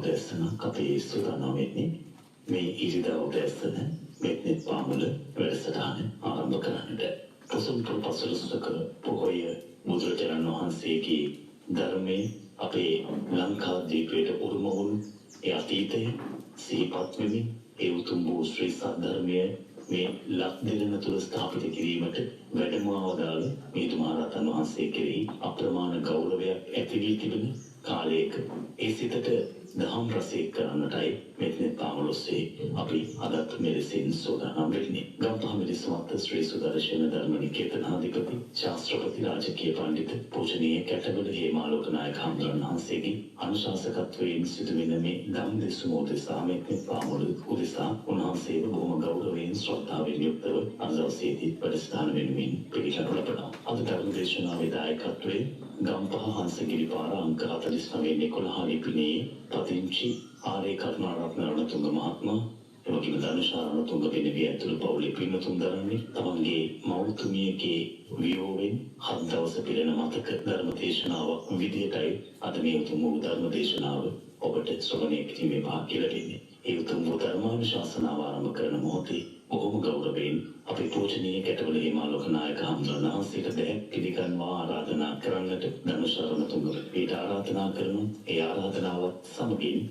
උදැසන අපේ සූදානම් වෙන්නේ මේ ඉරිදා උදැසන මෙත්නෙත් පාමුල වැඩසටහන ආරම්භ කරන්නට. පසුම්පුර පසළොස්වක පොහොය බුදුරජාණන් වහන්සේගේ ධර්මයේ අපේ ලංකාද්වීපයට උරුම වුණු ඒ අතීතය සිහිපත් වෙමින් ඒ උතුම් වූ ශ්‍රී සද්ධර්මය මේ ලක්දිරණ තුළ ස්ථාපිත කිරීමට වැඩම අවදාළ මිහිඳු මහරහතන් වහන්සේ කෙරෙහි අප්‍රමාණ ගෞරවයක් ඇති වී තිබෙන කාලයක ඒ සිතට දහම් රසය කරන්නටයි මෙත්නෙත් පාමුල ඔස්සේ අපි අදත් මෙලෙසින් සූදානම් වෙන්නේ. ගම්පහ මිරිසමත්ත ශ්‍රී සුදර්ශන ධර්මනිකේතනාධිපති ශාස්ත්‍රපති රාජකීය පඬිතු පූජනීය කැටබඩ හේමාලෝක නායක හඳුරන වහන්සේගේ අනුශාසකත්වයෙන් සිදුවෙන මේ ධම් දෙසුම උදෙසා මෙත්නෙත් පාමුල උදෙසා උන්වහන්සේව බොහොම ගෞරවයෙන් ශ්‍රද්ධාවෙන් යුක්තව අද දවසේදී වැඩසටහන වෙනුවෙන් පිළිගනු ලබනවා. අද ධර්ම දේශනාවේ දායකත්වයෙන් ගම්පහ හංසගිරි පාර අංක 49 11 ලිපිනේ පදිංචි ආරේ කරුණාරත්න රණතුංග මහත්මයා එවැගේම ධනුෂා රණතුංග වෙනවිය ඇතුළු පවුලේ පින්වතුන් දරන්නේ තමන්ගේ මෞතුමියගේ වියෝවෙන් 7 දවස පිරෙන මතක ධර්ම දේශනාවක් විදියටයි අද මේ උතුම් වූ ධර්ම දේශනාව ඔබට ශ්‍රවණය කිරීමේ වාසනාව ලැබෙන්නේ. ඒ උතුම් වූ ධර්මානුශාසනාව ආරම්භ කරන මොහොතේ බොහොම ගෞරවයෙන් අපේ පූජනීය කැටවල හේමාලෝක නායක හඳුනන වහන්සේට දැක් පිළිගන්වා ආරාධනා කරන්නට ධනුෂරණ තුංග ඊට ආරාධනා කරනු ඒ ආරාධනාවත් සමගින්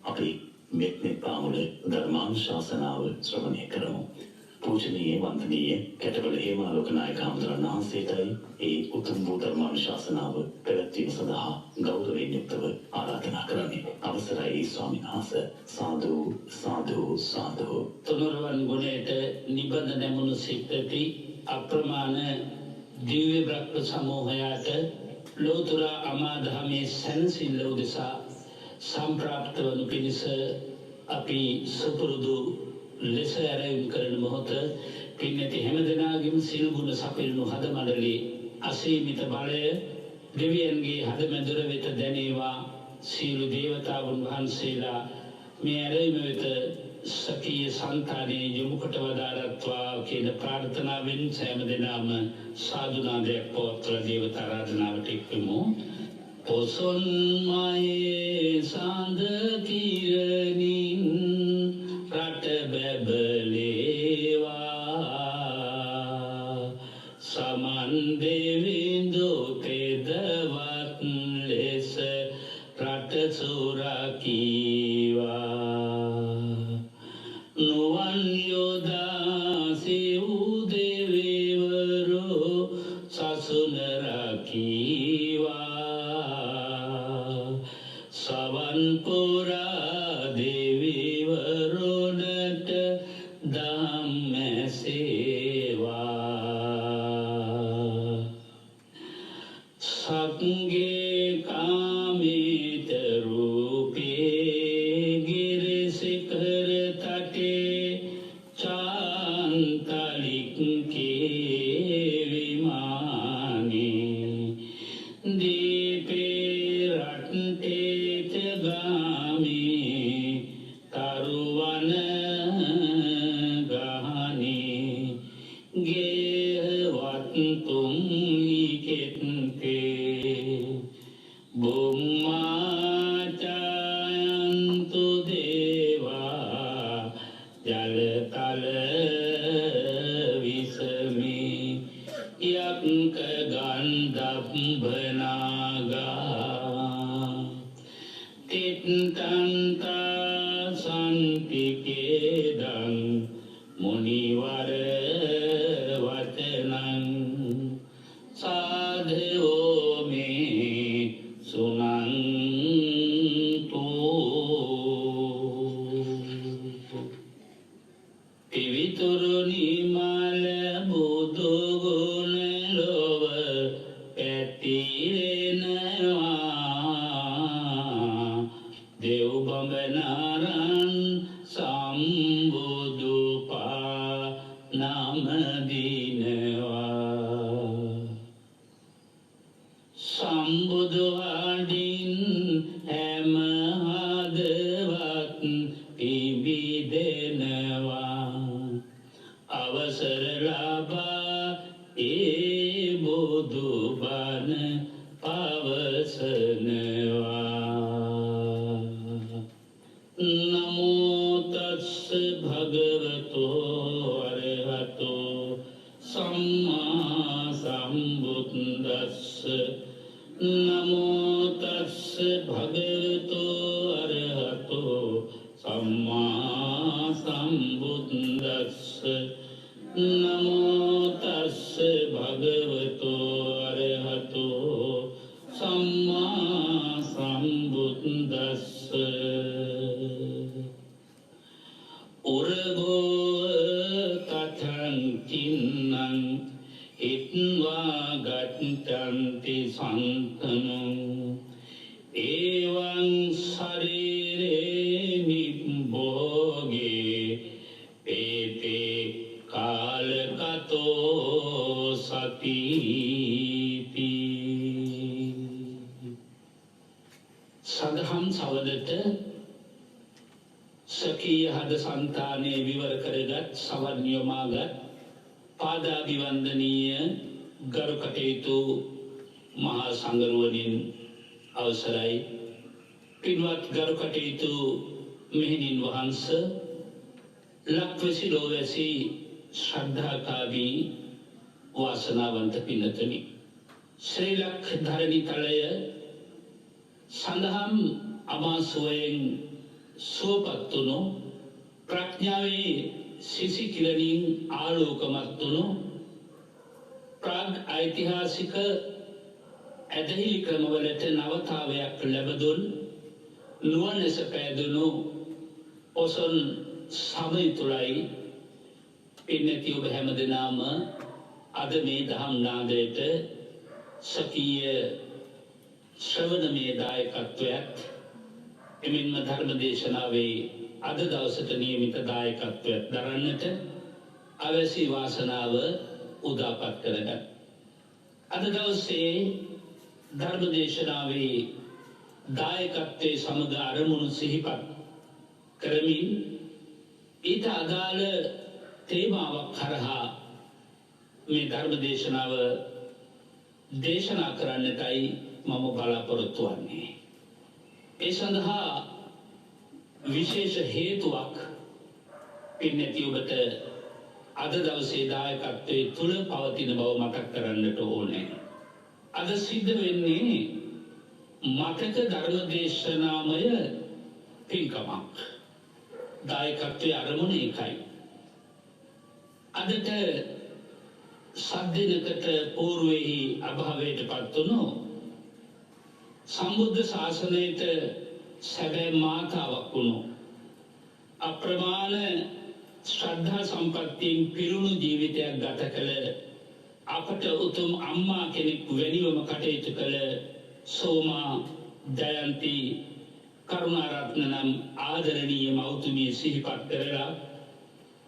අපි මෙත්නෙත් පාමුල ධර්මානුශාසනාව ශ්‍රවණය කරමු. පූජනීය වන්දනීය කැටවල හේමාලෝක නායක හඳුනන වහන්සේටයි ඒ උතුම් වූ ධර්මානුශාසනාව පැවැත්වීම සඳහා ගෞරවයෙන් යුක්තව ආරාධනා කරන්නේ. අවසරයි ස්වාමීන් වහන්සේ. සාදු සාදු සාදු. තුනුරුවන් ගුණයට නිබඳ නැමුණු සිටති අප්‍රමාණ දිව්‍ය බ්‍රහ්ම සමූහයාට ලෝතර අමාදහමේ සැනසෙල්ල උදෙසා සම්ප්‍රාප්ත වනු පිණිස අපි සුපුරුදු ලෙස ආරම්භ කරන මොහොත පින්නති හැමදෙනාගේම සිල් ගුණ සපිරුණු හද මණ්ඩලී අසීමිත බලය දෙවියන්ගේ හද මැදුර වෙත දැනේවා. සීල දේවතාවුන් වහන්සේලා මේ ආරම්භ වෙත සකීය සංතානයේ යොමු කොට වදාරත්වා කියන ප්‍රාර්ථනාවෙන් සෑම දෙනාම සාදුනාදයක් පවත්වලා දේවතා ආරාධනාවට එක්වෙමු. පොසොන් මායේ සාන්ද කිරණින් රට බැබලේවා සමන් දෙවිඳු තෙදවත් ලෙස රට සුරකීවා නුවන් යොදා සිව් දෙවිවරු සසුන රකීවා සවන් පුරා දෙවිවරුන්ට ධම්ම සේවා සක්ගේ කාමිත රූපේ ගිරිසිකර තටේ චාන්තලික් කේවිමානේ දීපේ රට්ටේත ගාමේ තරුවන ගහනේ ගේවත් තුම් හිකෙත්තේ බුම්මාචායන්තු දේවා ජලතල විසමේ යක්ක ගන්ධබ්බනාගා තිත්තන්තා සන්තිකේදං මුනිවර වචනං සාධයෝ මේ සුනන්තු පිවිතුරු නිමල බුදු ගුණ ලොව පැතිරෙනවා දෙව් බඹනාරන් සම්බුදු පා නම දිනවා සම්බුදු වඩින් හැම හදවත් පිබිදෙනවා අවසර ලබා ඒ බුදු බණ පවසනවා භගවතෝ අරහතෝ සම්මා සම්බුද්දස්ස නමෝ තස්ස භගවතෝ අරහතෝ සම්මා සම්බුද්දස්ස නමෝ තස්ස භගවතෝ අරහතෝ සම්මා සම්බුද්දස්ස උරගෝ තතං කින්නං ඉත්වා ගත්තන්ති සන්තනං එවං ශරීරේ නිබ්බෝගේ පේතේ කාලකතෝ සතිති සදහම් සවදට සකීය හද සංතානයේ විවර කරගත් සවන් යොමාගත් පාදාභිවන්දනීය ගරු කටයුතු මහා සංඝරුවනින් අවසරයි පින්වත් ගරු කටයුතු මෙහෙණින් වහන්ස ලක්වැසි ලෝවැසි ශ්‍රද්ධාකාමී වාසනාවන්ත පින්නතුනි ශ්‍රී ලක් ධරණී තලය සඳහම් අමාසුවයෙන් සුවපත් වුණු ප්‍රඥාවේ සිසි කිරණින් ආලෝකමත් වුණු ප්‍රාග් ඓතිහාසික ඇදහිලි ක්‍රමවලට නවතාවයක් ලැබදුන් නුවණැස පෑදුණු ඔසොන් සමය තුළයි පින්නැති ඔබ හැමදෙනාම අද මේ දහම් නාදයට සකීය ශ්‍රවණමය දායකත්වයක් එමෙන්ම ධර්ම දේශනාවේ අද දවසට නියමිත දායකත්වයක් දරන්නට අවැසි වාසනාව උදාපත් කරගත්. අද දවසේ ධර්ම දේශනාවේ දායකත්වයේ සමග අරමුණු සිහිපත් කරමින් ඊට අදාළ තේමාවක් කරහා මේ ධර්ම දේශනාව දේශනා කරන්නටයි මම බලාපොරොත්තු වන්නේ. ඒ සඳහා විශේෂ හේතුවක් පින්නැති ඔබට අද දවසේ දායකත්වයේ තුල පවතින බව මතක් කරන්නට ඕනේ. අද සිද්ධ වෙන්නේ මතක ධර්ම දේශනාමය පින්කමක්. දායකත්වයේ අරමුණ එකයි. අදට සද්දිනකට పూర్වෙහි අභාවයට පත් වුණු සම්බුද්ධ ශාසනයට සැබෑ මාතාවක් වුණු අප්‍රමාණ ශ්‍රද්ධා සම්පත්තියෙන් පිරුණු ජීවිතයක් ගත කළ අපට උතුම් අම්මා කෙනෙක් වෙනිවම කටයුතු කළ සෝමා ජයන්ති කරුණාරත්න නම් ආදරණීය මෞතුමිය සිහිපත් කරලා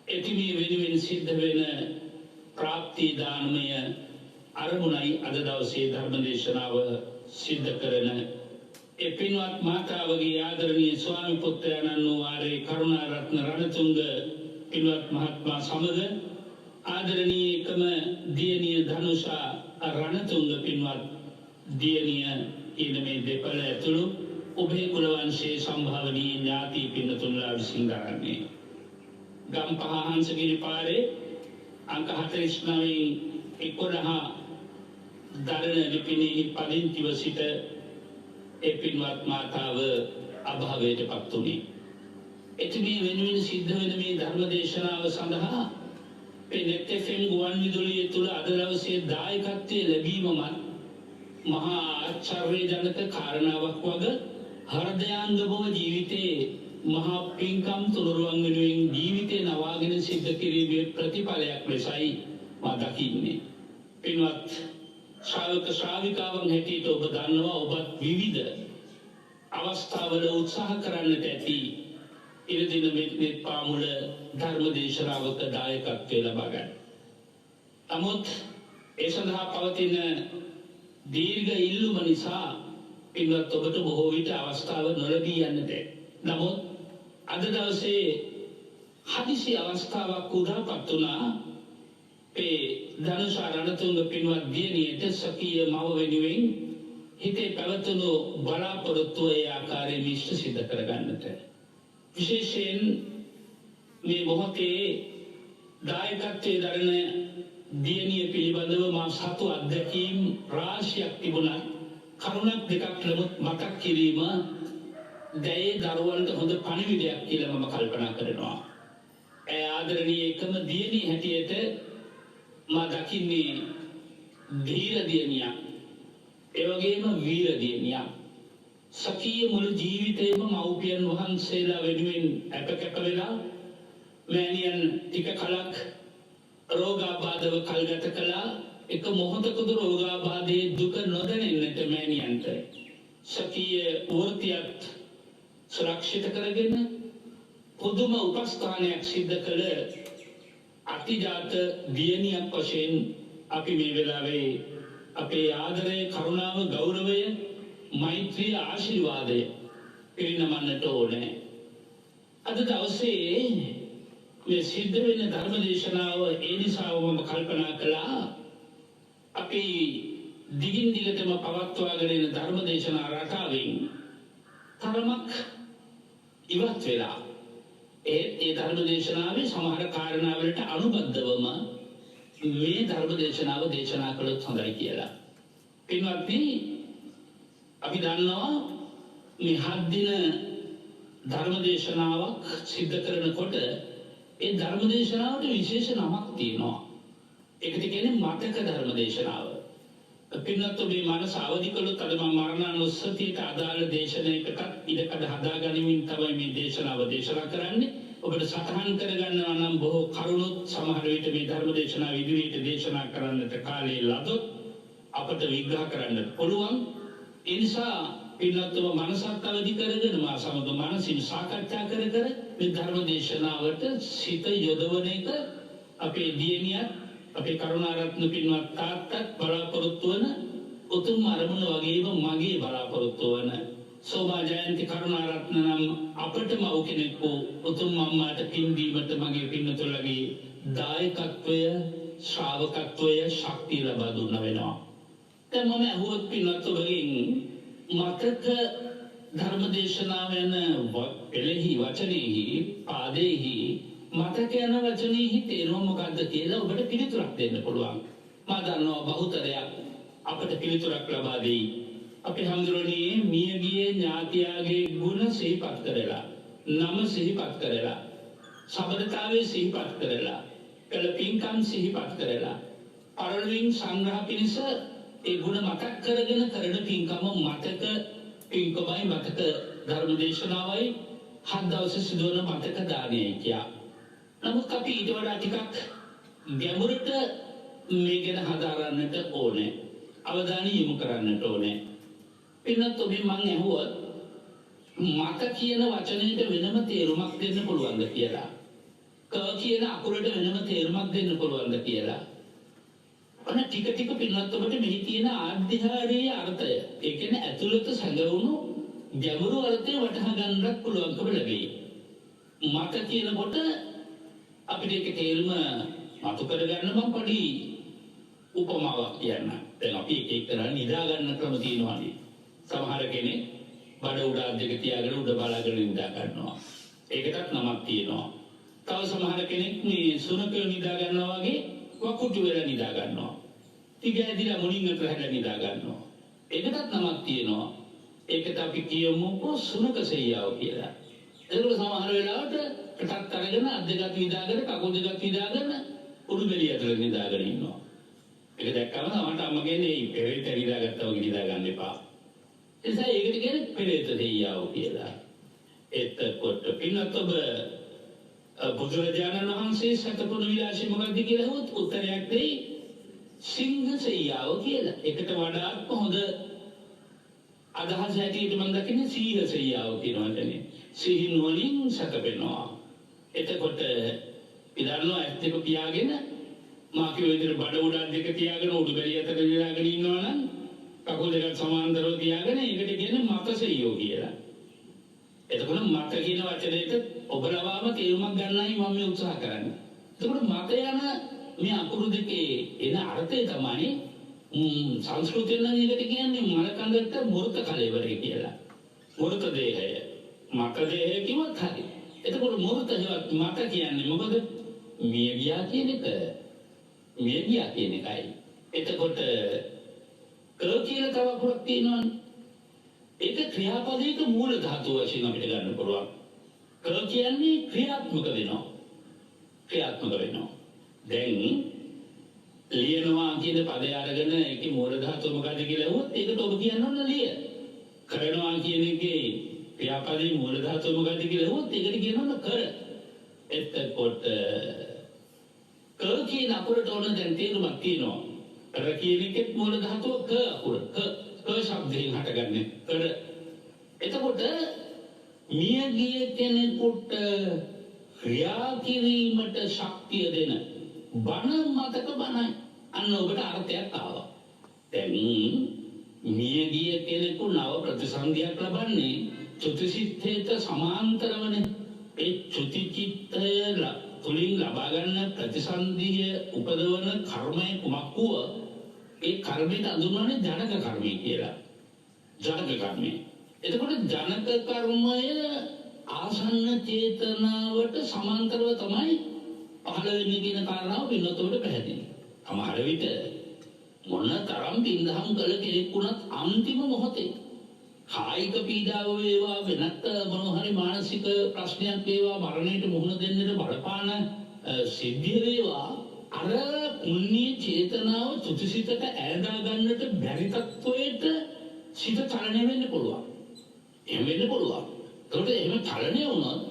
එතුමිය වෙනුවෙන් සිද්ධ වෙන ප්‍රාප්ති දානමය අරමුණයි අද දවසේ ධර්ම දේශනාව සිද්ධ කරන ඒ පින්වත් මාතාවගේ ආදරණීය ස්වාමි පුත්‍රයන්න් වාරේ කරුණාරත්න රණතුංග පින්වත් මහත්මයා සමග ආදරණීය එකම දියණිය ධනුෂා රණතුංග පින්වත් දියණිය කියන මේ දෙපළ ඇතුළු උභය කුල වංශයේ සම්භාවනීය ඥාති පින්නතුන්ලා විසින් ගන්නේ ගම්පහ හංසගිරි පාරේ අංක 49 11 දරණ ලිපිණෙහි පදිංචිව සිට ඒ පින්වත් මාතාව අභාවයට පත් වුණේ. එතුමිය වෙනුවෙන් සිද්ධ වෙන මේ ධර්ම දේශනාව සඳහා පෙනෙත් FM ගුවන් විදුලිය තුල අද දවසේ දායකත්වයේ ලැබීමමත් මහා ආශ්චර්යජනක කාරණාවක් වග හෘදයාංගමව ජීවිතයේ මහා පින්කම් තුනුරුවන් වෙනුවෙන් ජීවිතේ නවාගෙන සිද්ධ කිරීමේ ප්‍රතිඵලයක් ලෙසයි මා දකින්නේ. පින්වත් ශ්‍රාවක ශ්‍රාවිකාවන් හැටියට ඔබ දන්නවා ඔබත් විවිධ අවස්ථාවල උත්සාහ කරන්නට ඇති ඉරදින මෙත් පාමුල ධර්ම දේශනාවක දායකත්වය ලබා ගන්න. නමුත් ඒ සඳහා පවතින දීර්ඝ ඉල්ලුම නිසා පින්වත් ඔබට බොහෝ විට අවස්ථාව නොලැබී යන්නට. නමුත් අද දවසේ හදිසි අවස්ථාවක් උදාපත් වුණා. ඒ ධනුෂා රණතුංග පින්වත් දියණියට සකීය මව වෙනුවෙන් හිතේ පැවතුණු බලාපොරොත්තුව ඒ ආකාරයෙන් ඉෂ්ට සිද්ධ කරගන්නට. විශේෂයෙන් මේ මොහොතේ දායකත්වයේ දරන දියණිය පිළිබඳව මා සතු අත්දැකීම් රාශියක් තිබුණා. කරුණක් දෙකක් මතක් කිරීම දැයේ දරුවන්ට හොඳ පණිවිඩයක් කියලා මම කල්පනා කරනවා. ඒ ආදරණීය එකම දියණිය හැටියට මා දකින්නේ ධීර දියණියක්. ඒ වගේම වීර දියණියක්. සකීය මුළු ජීවිතේම මව්පියන් වහන්සේලා වෙනුවෙන් අපකැප වෙලා මෑණියන් ටික කලක් රෝගාබාධව කල්ගත කළා. එක මොහොතකද රෝගාබාධයේ දුක නොදැනෙන්නට මෑණියන්ට සකීය වෘත්තියත් සුරක්ෂිත කරගෙන පුදුම උපස්ථානයක් සිද්ධ කළ අතිජාත දියණියක් වශයෙන් අපි මේ වෙලාවේ අපේ ආදරය, කරුණාව, ගෞරවය, මෛත්‍රිය, ආශිර්වාදය පිරිනමන්නට ඕනේ. අද දවසේ මේ සිද්ධ වෙන ධර්ම දේශනාව ඒ නිසා මම කල්පනා කළා අපි දිගින් දිගටම පවත්වාගෙන යන ධර්ම දේශනා රටාවෙන් තරමක් ඉවත් වෙලා ඒ ධර්ම දේශනාවේ සමහර කාරණාවලට අනුබද්ධවම මේ ධර්ම දේශනාව දේශනා කළොත් හොඳයි කියලා. පින්වත්නි, අපි දන්නවා මේ 7 දින ධර්ම දේශනාවක් සිද්ධ කරනකොට ඒ ධර්ම දේශනාවට විශේෂ නමක් තියෙනවා. ඒකට කියන්නේ මතක ධර්ම දේශනාව. පින්වත් ඔබේ මනස අවදි කළොත් අද මම මරණානුස්සතියට අදාළ දේශනාවකට ඉඩකඩ හදාගනිමින් තමයි මේ දේශනාව දේශනා කරන්නේ. ඔබට සටහන් කරගන්නවා නම් බොහෝ කරුණුත් සමහර විට මේ ධර්ම දේශනාව ඉදිරියට දේශනා කරන්නට කාලය ලදොත් අපට විග්‍රහ කරන්නට පුළුවන්. ඒ නිසා පින්වත්ව මනසත් අවදි කරගෙන මා සමග මනසින් සාකච්ඡා කර මේ ධර්ම දේශනාවට සිත යොදවන එක අපේ දියණියත් අපේ කරුණාරත්න පින්වත් තාත්තත් බලාපොරොත්තු වන උතුම් අරමුණ වගේම මගේ බලාපොරොත්තු වන සෝමා ජයන්ති කරුණාරත්න නම් අපටම වූ කෙනෙකු උතුම් අම්මාට පින් දීමට මගේ පින්නතුලගේ දායකත්වය, ශ්‍රාවකත්වය, ශක්තිය ලබා දුන්න වෙනවා. දැන් මම අහුවත් පින්වත් ඔබගෙන් මතක ධර්ම දේශනාව යන පෙළෙහි වචනේහි පාදේහි මතක යන වචනේහි තේරුම මොකද්ද කියලා ඔබට පිළිතුරක් දෙන්න පුළුවන්. මා දන්නවා බහුතරයක් අපට පිළිතුරක් ලබා දෙයි. අපි හඳුරන්නේ මියගියේ ඥාතියාගේ ගුණ සිහිපත් කරලා, නම සිහිපත් කරලා, සබඳතාවයේ සිහිපත් කරලා, කළ පින්කම් සිහිපත් කරලා, පරලොවින් සංග්‍රහ පිණිස ඒ ගුණ මතක් කරගෙන කරන පින්කම මතක පින්කමයි, මතක ධර්ම දේශනාවයි, 7 දවසේ සිදුවන මතක දානයයි කියා. නමුත් අපි ඊට වඩා ටිකක් ගැඹුරට මේ ගැන හදාරන්නට ඕනේ. අවධානය යොමු කරන්නට ඕනේ. පින්නත් ඔබේ මං ඇහුවොත් මත කියන වචනයට වෙනම තේරුමක් දෙන්න පුළුවන්ද කියලා. ක කියන අකුරට වෙනම තේරුමක් දෙන්න පුළුවන්ද කියලා. අන්න ටික ටික පින්නත් ඔබට මෙහි තියෙන ආධ්‍යාත්මික අර්ථය, ඒ කියන්නේ ඇතුළත සැඟවුණු ගැඹුරු අර්ථය වටහා ගන්නත් පුළුවන්කම ලැබෙයි. මත කියනකොට අපිට ඒක තේරුම මතු කරගන්න මම පොඩි උපමාවක් කියන්න. දැන් අපි එක කරා නිදා ගන්න ක්‍රම තියෙනවානේ. සමහර කෙනෙක් බඩ උඩ දෙක තියාගෙන උඩ බලාගෙන නිදා ගන්නවා. ඒකටත් නමක් තියෙනවා. තව සමහර කෙනෙක් මේ සුනකය නිදා ගන්නවා වගේ වකුටු වෙලා නිදා ගන්නවා. තිගැදිලා මුණින් අතර හැදලා නිදා ගන්නවා. ඒකටත් නමක් තියෙනවා. ඒකට අපි කියමුකෝ සුනක සෙයියාව කියලා. ඒකවල සමහර වෙලාවට කටත් අරගෙන අත් දෙකත් විදාගෙන කකුල් දෙකත් විදාගෙන උඩු බෙලිය අතර නිදාගෙන ඉන්නවා. ඒක දැක්කම තමයි අම්මා කියන්නේ මේ පෙරේත නිදාගත්තා වගේ නිදා ගන්න එපා. එසා ඒකට කියන්නේ පෙරේත දෙයියාව කියලා. එතකොට පින්නත් ඔබ බුදුරජාණන් වහන්සේ සතපුන විලාසය මොකක්ද කියලා හොත් උත්තරයක් දෙයි සිංහ සෙයියාව කියලා. ඒකට වඩාත් හොඳ අදහස් ඇටියට මම දකින්නේ සීහ සෙයියාව කියනවානේ. සිහින් වලින් සතපෙනවා. එතකොට ඉදන්නවා ඇස් දෙක පියාගෙන මා කිය විදිහට බඩ උඩ දෙක තියාගෙන උඩු බැලිය අතර නිදාගෙන ඉන්නවා නම් කකුල් දෙක සමාන්තරව තියාගෙන ඒකට කියන්නේ මතසෙයියෝ කියලා. එතකොට මත කියන වචනයට ඔබ ලවාම තේරුමක් ගන්නයි මම මේ උත්සාහ කරන්නේ. එතකොට මත යන මේ අකුරු දෙකේ එන අර්ථය තමයි සංස්කෘතියෙන් නම් ඒකට කියන්නේ මලකඳට මෘත කලෙවරේ කියලා. මෘත දේහය. මත දේහය කිව්වත් හරි. එතකොට මොහොතේවත් මට කියන්නේ මොකද? මිය ගියා කියන එක. මිය ගියා කියන එකයි. එතකොට කියලා තව අකුරක් තියෙනවනේ. ඒක ක්‍රියාපදයක මූල ධාතුව වශයෙන් අපිට ගන්න පුළුවන්. කියන්නේ ක්‍රියාත්මක වෙනවා. ක්‍රියාත්මක වෙනවා. දැන් ලියනවා කියන පදය අරගෙන ඒකේ මූල ධාතුව මොකද්ද කියලා අහුවොත් ඒකට ඔබ කියන්න ඕන ලිය. කරනවා කියන එකේ ක්‍රියාපදයේ මූල ධාතුව මොකද්ද කියලා අහුවොත් ඒකට කියන්න ඕන කර. එතකොට කියන අකුරට ඕන දැන් තේරුමක් තියෙනවා. කර කියන එකේ මූල ධාතුව ක අකුර. ක ශබ්දයෙන් හටගන්නේ කර. එතකොට මිය ගිය කෙනෙකුට ක්‍රියා කිරීමට ශක්තිය දෙන බණ මතක බණයි. අන්න ඔබට අර්ථයක් ආවා. දැන් මිය ගිය කෙනෙකු නව ප්‍රතිසන්දියක් ලබන්නේ චුතිසිතේට සමාන්තරවනේ. ඒ චුතිචිත්තය තුලින් ලබා ගන්න ප්‍රතිසන්දිය උපදවන කර්මය කුමක් වුව ඒ කර්මයට අඳුන්වන්නේ ජනක කර්මය කියලා. ජනක කර්මය. එතකොට ජනක කර්මය ආසන්න චේතනාවට සමාන්තරව තමයි පහළ වෙන්නේ කියන කාරණාව වෙනතොට පැහැදිලි. සමහර විට මොන තරම් බින්දහම් කළ කෙනෙක් වුණත් අන්තිම මොහොතේ කායික පීඩාව වේවා වෙනත් මොන හරි මානසික ප්‍රශ්නයක් වේවා මරණයට මුහුණ දෙන්නට බලපාන සිද්ධිය වේවා අර පුණ්‍ය චේතනාව චුතිසිතට ඈඳා ගන්නට බැරි තත්වයට සිත චලනය වෙන්න පුළුවන්. එහෙම වෙන්න පුළුවන්. ඒකට එහෙම චලනය වුණොත්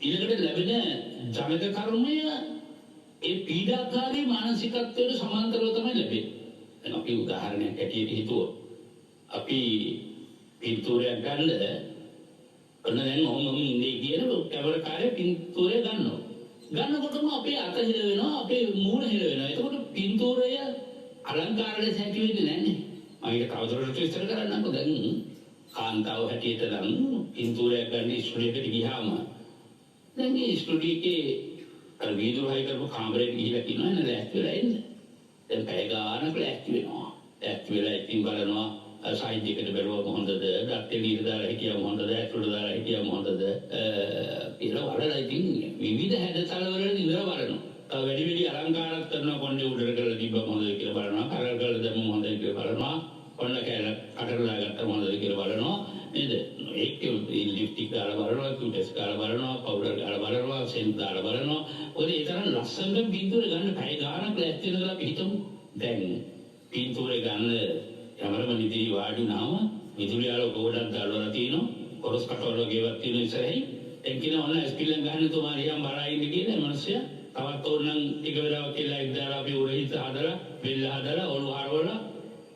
ඊළඟට ලැබෙන ජනක කර්මය ඒ පීඩාකාරී මානසිකත්වයට සමාන්තරව තමයි ලැබෙන්නේ. දැන් අපි උදාහරණයක් ඇටියට හිතුවොත් අපි පින්තූරයක් ගන්න ඔන්න දැන් ඔහොම ඉන්නේ කියන කැමරාකාරය පින්තූරය ගන්නවා. ගන්නකොටම අපේ අත හිර වෙනවා අපේ මූණ හිර වෙනවා. එතකොට පින්තූරය අලංකාරයට හැකි වෙන්නේ නැහැ. මම ඒක තවදුරටත් විස්තර කරන්නම්කෝ. දැන් කාන්තාව හැටියට නම් පින්තූරයක් ගන්න ස්ටුඩියෝකට ගියාම දැන් මේ ස්ටුඩියෝ එකේ අර වීදුරු හයි කරපු කාමරේට ගිහිල්ලා කියනවා නේද ලෑස්ති වෙලා එන්න. දැන් පැය ගානක් ලෑස්ති වෙනවා. ලෑස්ති වෙලා ඉතින් බලනවා සයිඩ් එකට බැලුවම හොඳද, ඩක්ටේ නීර දාලා හිටියම හොඳද, ඇතුළට දාලා හිටියම හොඳද කියලා බලලා ඉතින් විවිධ හැඩතල වල ඉඳලා බලනවා. තව වැඩි වැඩි අලංකාරයක් කරනවා කොණ්ඩේ උඩට කරලා තිබ්බම හොඳද කියලා බලනවා. කරල් කරලා දැම්මම හොඳද කියලා බලනවා. කොණ්ඩ කැල කටරලා ගත්තම හොඳද කියලා බලනවා. නේද? ඒකේ ලිප්ස්ටික් දාලා බලනවා, ක්යුටස් දාලා බලනවා, පවුඩර් දාලා බලනවා, සෙන්ට් දාලා බලනවා. ඔය ඒ තරම් ලස්සනට පින්තූරය ගන්න පැය ගානක් ලෑස්ති වෙනදලා අපි හිතමු. දැන් පින්තූරය ගන්න යමරම නිදී වාඩි වුණාම විදුලි ආලෝක ගොඩක් දාලා තියෙනවා. කොරස් කටවල ගෙවක් තියෙන ඉස්සරහින් එක්කින ඔන්න ස්පිල්ලෙන් ගන්න තුමා රියම් බලා ඉන්න කියලා මනුස්සයා තවත් ඕනනම් ටික වෙලාවක් කියලා ඉඳලා අපි උරහිත හදලා බෙල්ල හදලා ඔළුව හරවලා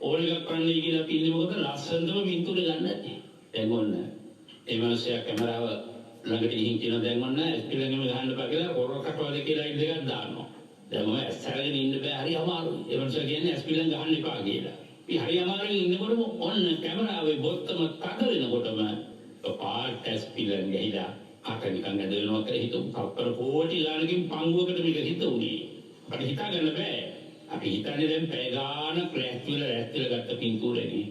ඕනික කරන්නයි කියලා අපි ඉන්නේ මොකද ලස්සනටම පින්තූරය ගන්න නැත්තේ. දැන් ඔන්න ඒ මනුස්සයා කැමරාව ළඟට ගිහින් කියන දැන් ඔන්න ස්පිල්ලෙන්ම ගහන්න බෑ කියලා කොරස් කටවල කියලා ඉඳ එකක් දානවා. දැන් මම ඇස්සරගෙන ඉන්න බෑ හරි අමාරුයි. ඒ මනුස්සයා කියන්නේ ස්පිල්ලෙන් ගහන්න එපා කියලා. අපි හරි අමාරුවෙන් ඉන්නකොටම ඔන්න කැමරාවේ බොත්තම තද වෙනකොටම පාට ස්පිල්ලෙන් ගිහිලා අත නිකන් ඇද වෙනවා කියලා හිතුම් තප්පර කෝටි ගානකින් පංගුවකට මේක හිතුනේ. අපිට හිතා ගන්න බෑ. අපි හිතන්නේ දැන් පැය ගානක් රැස්තිලා ගත්ත පින්තූරේනේ.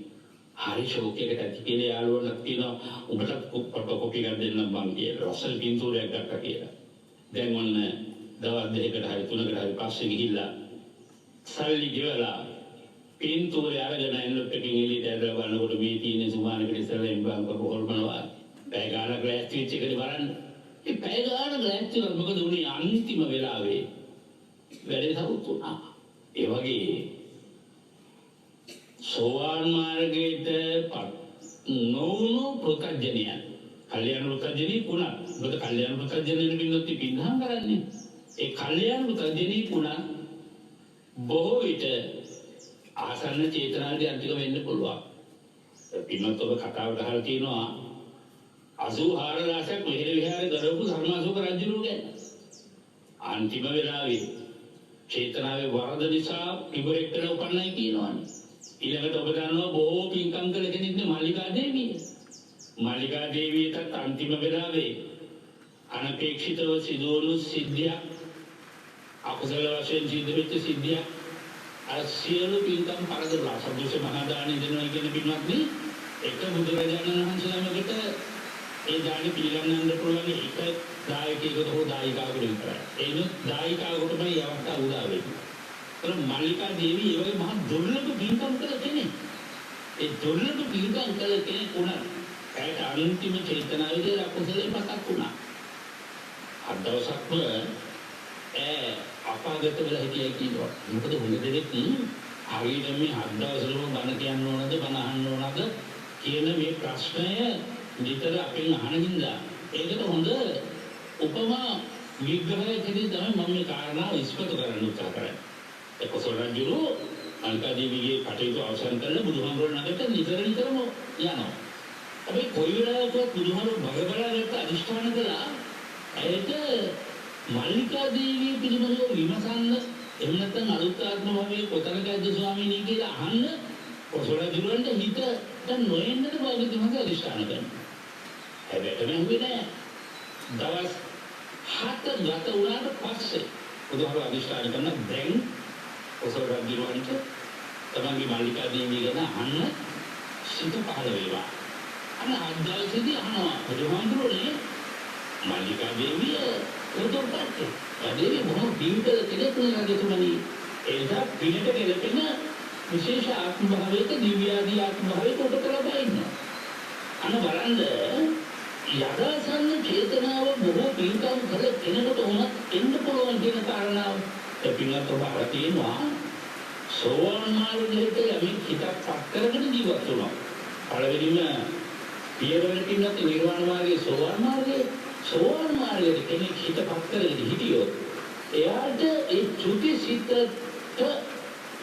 හරි ෂෝක් එකකට ඇති කියලා යාළුවන්ට කියනවා උඹට ෆොටෝකෝපි එකක් දෙන්නම් මං කියලා. රසල් පින්තූරයක් ගත්තා කියලා. දැන් ඔන්න දවස් දෙකකට හරි තුනකට හරි පස්සේ ගිහිල්ලා සල්ලි ගෙවලා පින්තූරය අරගෙන එන්නත් එකකින් එළියට ඇදලා බලනකොට මේ තියෙන සුමානකට ඉස්සරලා එම්බම් කරපු හොල්මනවා. පැය ගානක් ලෑස්ති වෙච්ච එකනේ බලන්න. ඒ පැය ගානක් ලෑස්ති වුණා මොකද උනේ අන්තිම වෙලාවේ වැඩේ සමුත් වුණා. ඒ වගේ සෝවාන් මාර්ගයට නොවුණු ප්‍රත්‍යඥයන් කල්යාණ ප්‍රත්‍යඥී පුණා. මොකද කල්යාණ ප්‍රත්‍යඥයන් බින්නොත් පින්හම් කරන්නේ. ඒ කල්යාණ ප්‍රත්‍යඥී පුණා බොහෝ විට ආසන්න චේතනාවේ අන්තික වෙන්න පුළුවන්. පින්වත් ඔබ කතාවට අහලා තියෙනවා 84,000ක් මෙහෙර විහාරේ දරපු ධර්මාශෝක රජුගේ ගැන. අන්තිම වෙලාවේ චේතනාවේ වරද නිසා ඉබරෙක් වෙන උපන්නයි කියනවානේ. ඊළඟට ඔබ දන්නවා බොහෝ පින්කම් කළ කෙනෙක් නේ මාලිකා දේවිය. මාලිකා දේවියටත් අන්තිම වෙලාවේ අනපේක්ෂිතව සිදුවුණු සිද්ධියක් අකුසල වශයෙන් සිද්ධ වෙච්ච සිද්ධියක් අර සියලු පින්කම් පරදලා සම්පූර්ණ මහා දානෙ දෙනවා කියන පින්වත් නේ එක බුදුරජාණන් වහන්සේලාමකට ඒ දානෙ පිළිගන්නන්න පුළුවන් එක දායකයෙකුට හෝ දායිකාවකට විතරයි. ඒනොත් දායිකාවකටමයි අවස්ථාව උදා වෙන්නේ. ඒතර මල්ලිකා දේවී ඒ වගේ මහා දුර්ලභ පින්කම් කළ කෙනෙක්. ඒ දුර්ලභ පින්කම් කළ කෙනෙක් වුණා. ඒකට අන්තිම චේතනාවේදී අකුසලේ මතක් වුණා. අද දවසක්ම අපාගත වෙලා හිටියයි කියනවා. මොකද හොඳ දෙයක් හරියට මේ අද දවසේම බණ කියන්න ඕනද බණ අහන්න ඕනද කියන මේ ප්‍රශ්නය නිතර අපෙන් අහන හින්දා ඒකට හොඳ උපමා විග්‍රහයකදී තමයි මම මේ කාරණාව ඉස්මතු කරන්න උත්සාහ කරන්නේ. ඒ කොසල් රජුරු අල්කාදේවිගේ කටයුතු අවසන් කරලා බුදුහාමුදුරන් ළඟට නිතරම යනවා. අපි කොයි වෙලාවකවත් බුදුහාමුදුරුවෝ භගබලාගත්ත අධිෂ්ඨාන කළා ඇයට මල්ලිකා දේවිය පිළිබඳව විමසන්න එහෙම නැත්නම් අලුත් ආත්ම භාවයේ කොතනකද ස්වාමීනි කියලා අහන්න කොසල් රජුරන්ට හිතට නොඑන්නද භාගතුන්ගේ අධිෂ්ඨාන කරනවා. හැබැයි මේ නෑ. දවස් 7 ගත වුණාට පස්සේ බුදුහාමුදුරුවෝ අධිෂ්ඨාන කරන දැන් කොසල් රජුරන්ට තමන්ගේ මල්ලිකා දේවිය ගැන අහන්න සිත පහළ වේවා. අන්න අද්දවසේදී අහනවා බුදුහාමුදුරුවනේ මල්ලිකා දේවිය උදොප්පත් දේවිය බොහොම පින්කල කෙනෙක් නේද? ඒසා පිනට කෙරෙන විශේෂ ආත්ම භාවයක දිව්‍යාදී ආත්ම භාවයක උපත ලබා ඉන්නවා. අන්න බලන්න යදාසන්න චේතනාව බොහෝ පින්කම් කළ කෙනෙකුට උනත් එන්න පුළුවන් කියන කාරණාව පින්නත් ඔබ තියෙනවා. සෝවාන් මාර්ගයට යමින් හිතක් පත් කරගෙන ජීවත් වෙනවා. පළවෙනිම පියවරකින් නැති නිර්වාණ මාර්ගයේ සෝවාන් මාර්ගයේ කෙනෙක් හිත පත් කරගෙන හිටියොත් එයාට ඒ චුති සිතට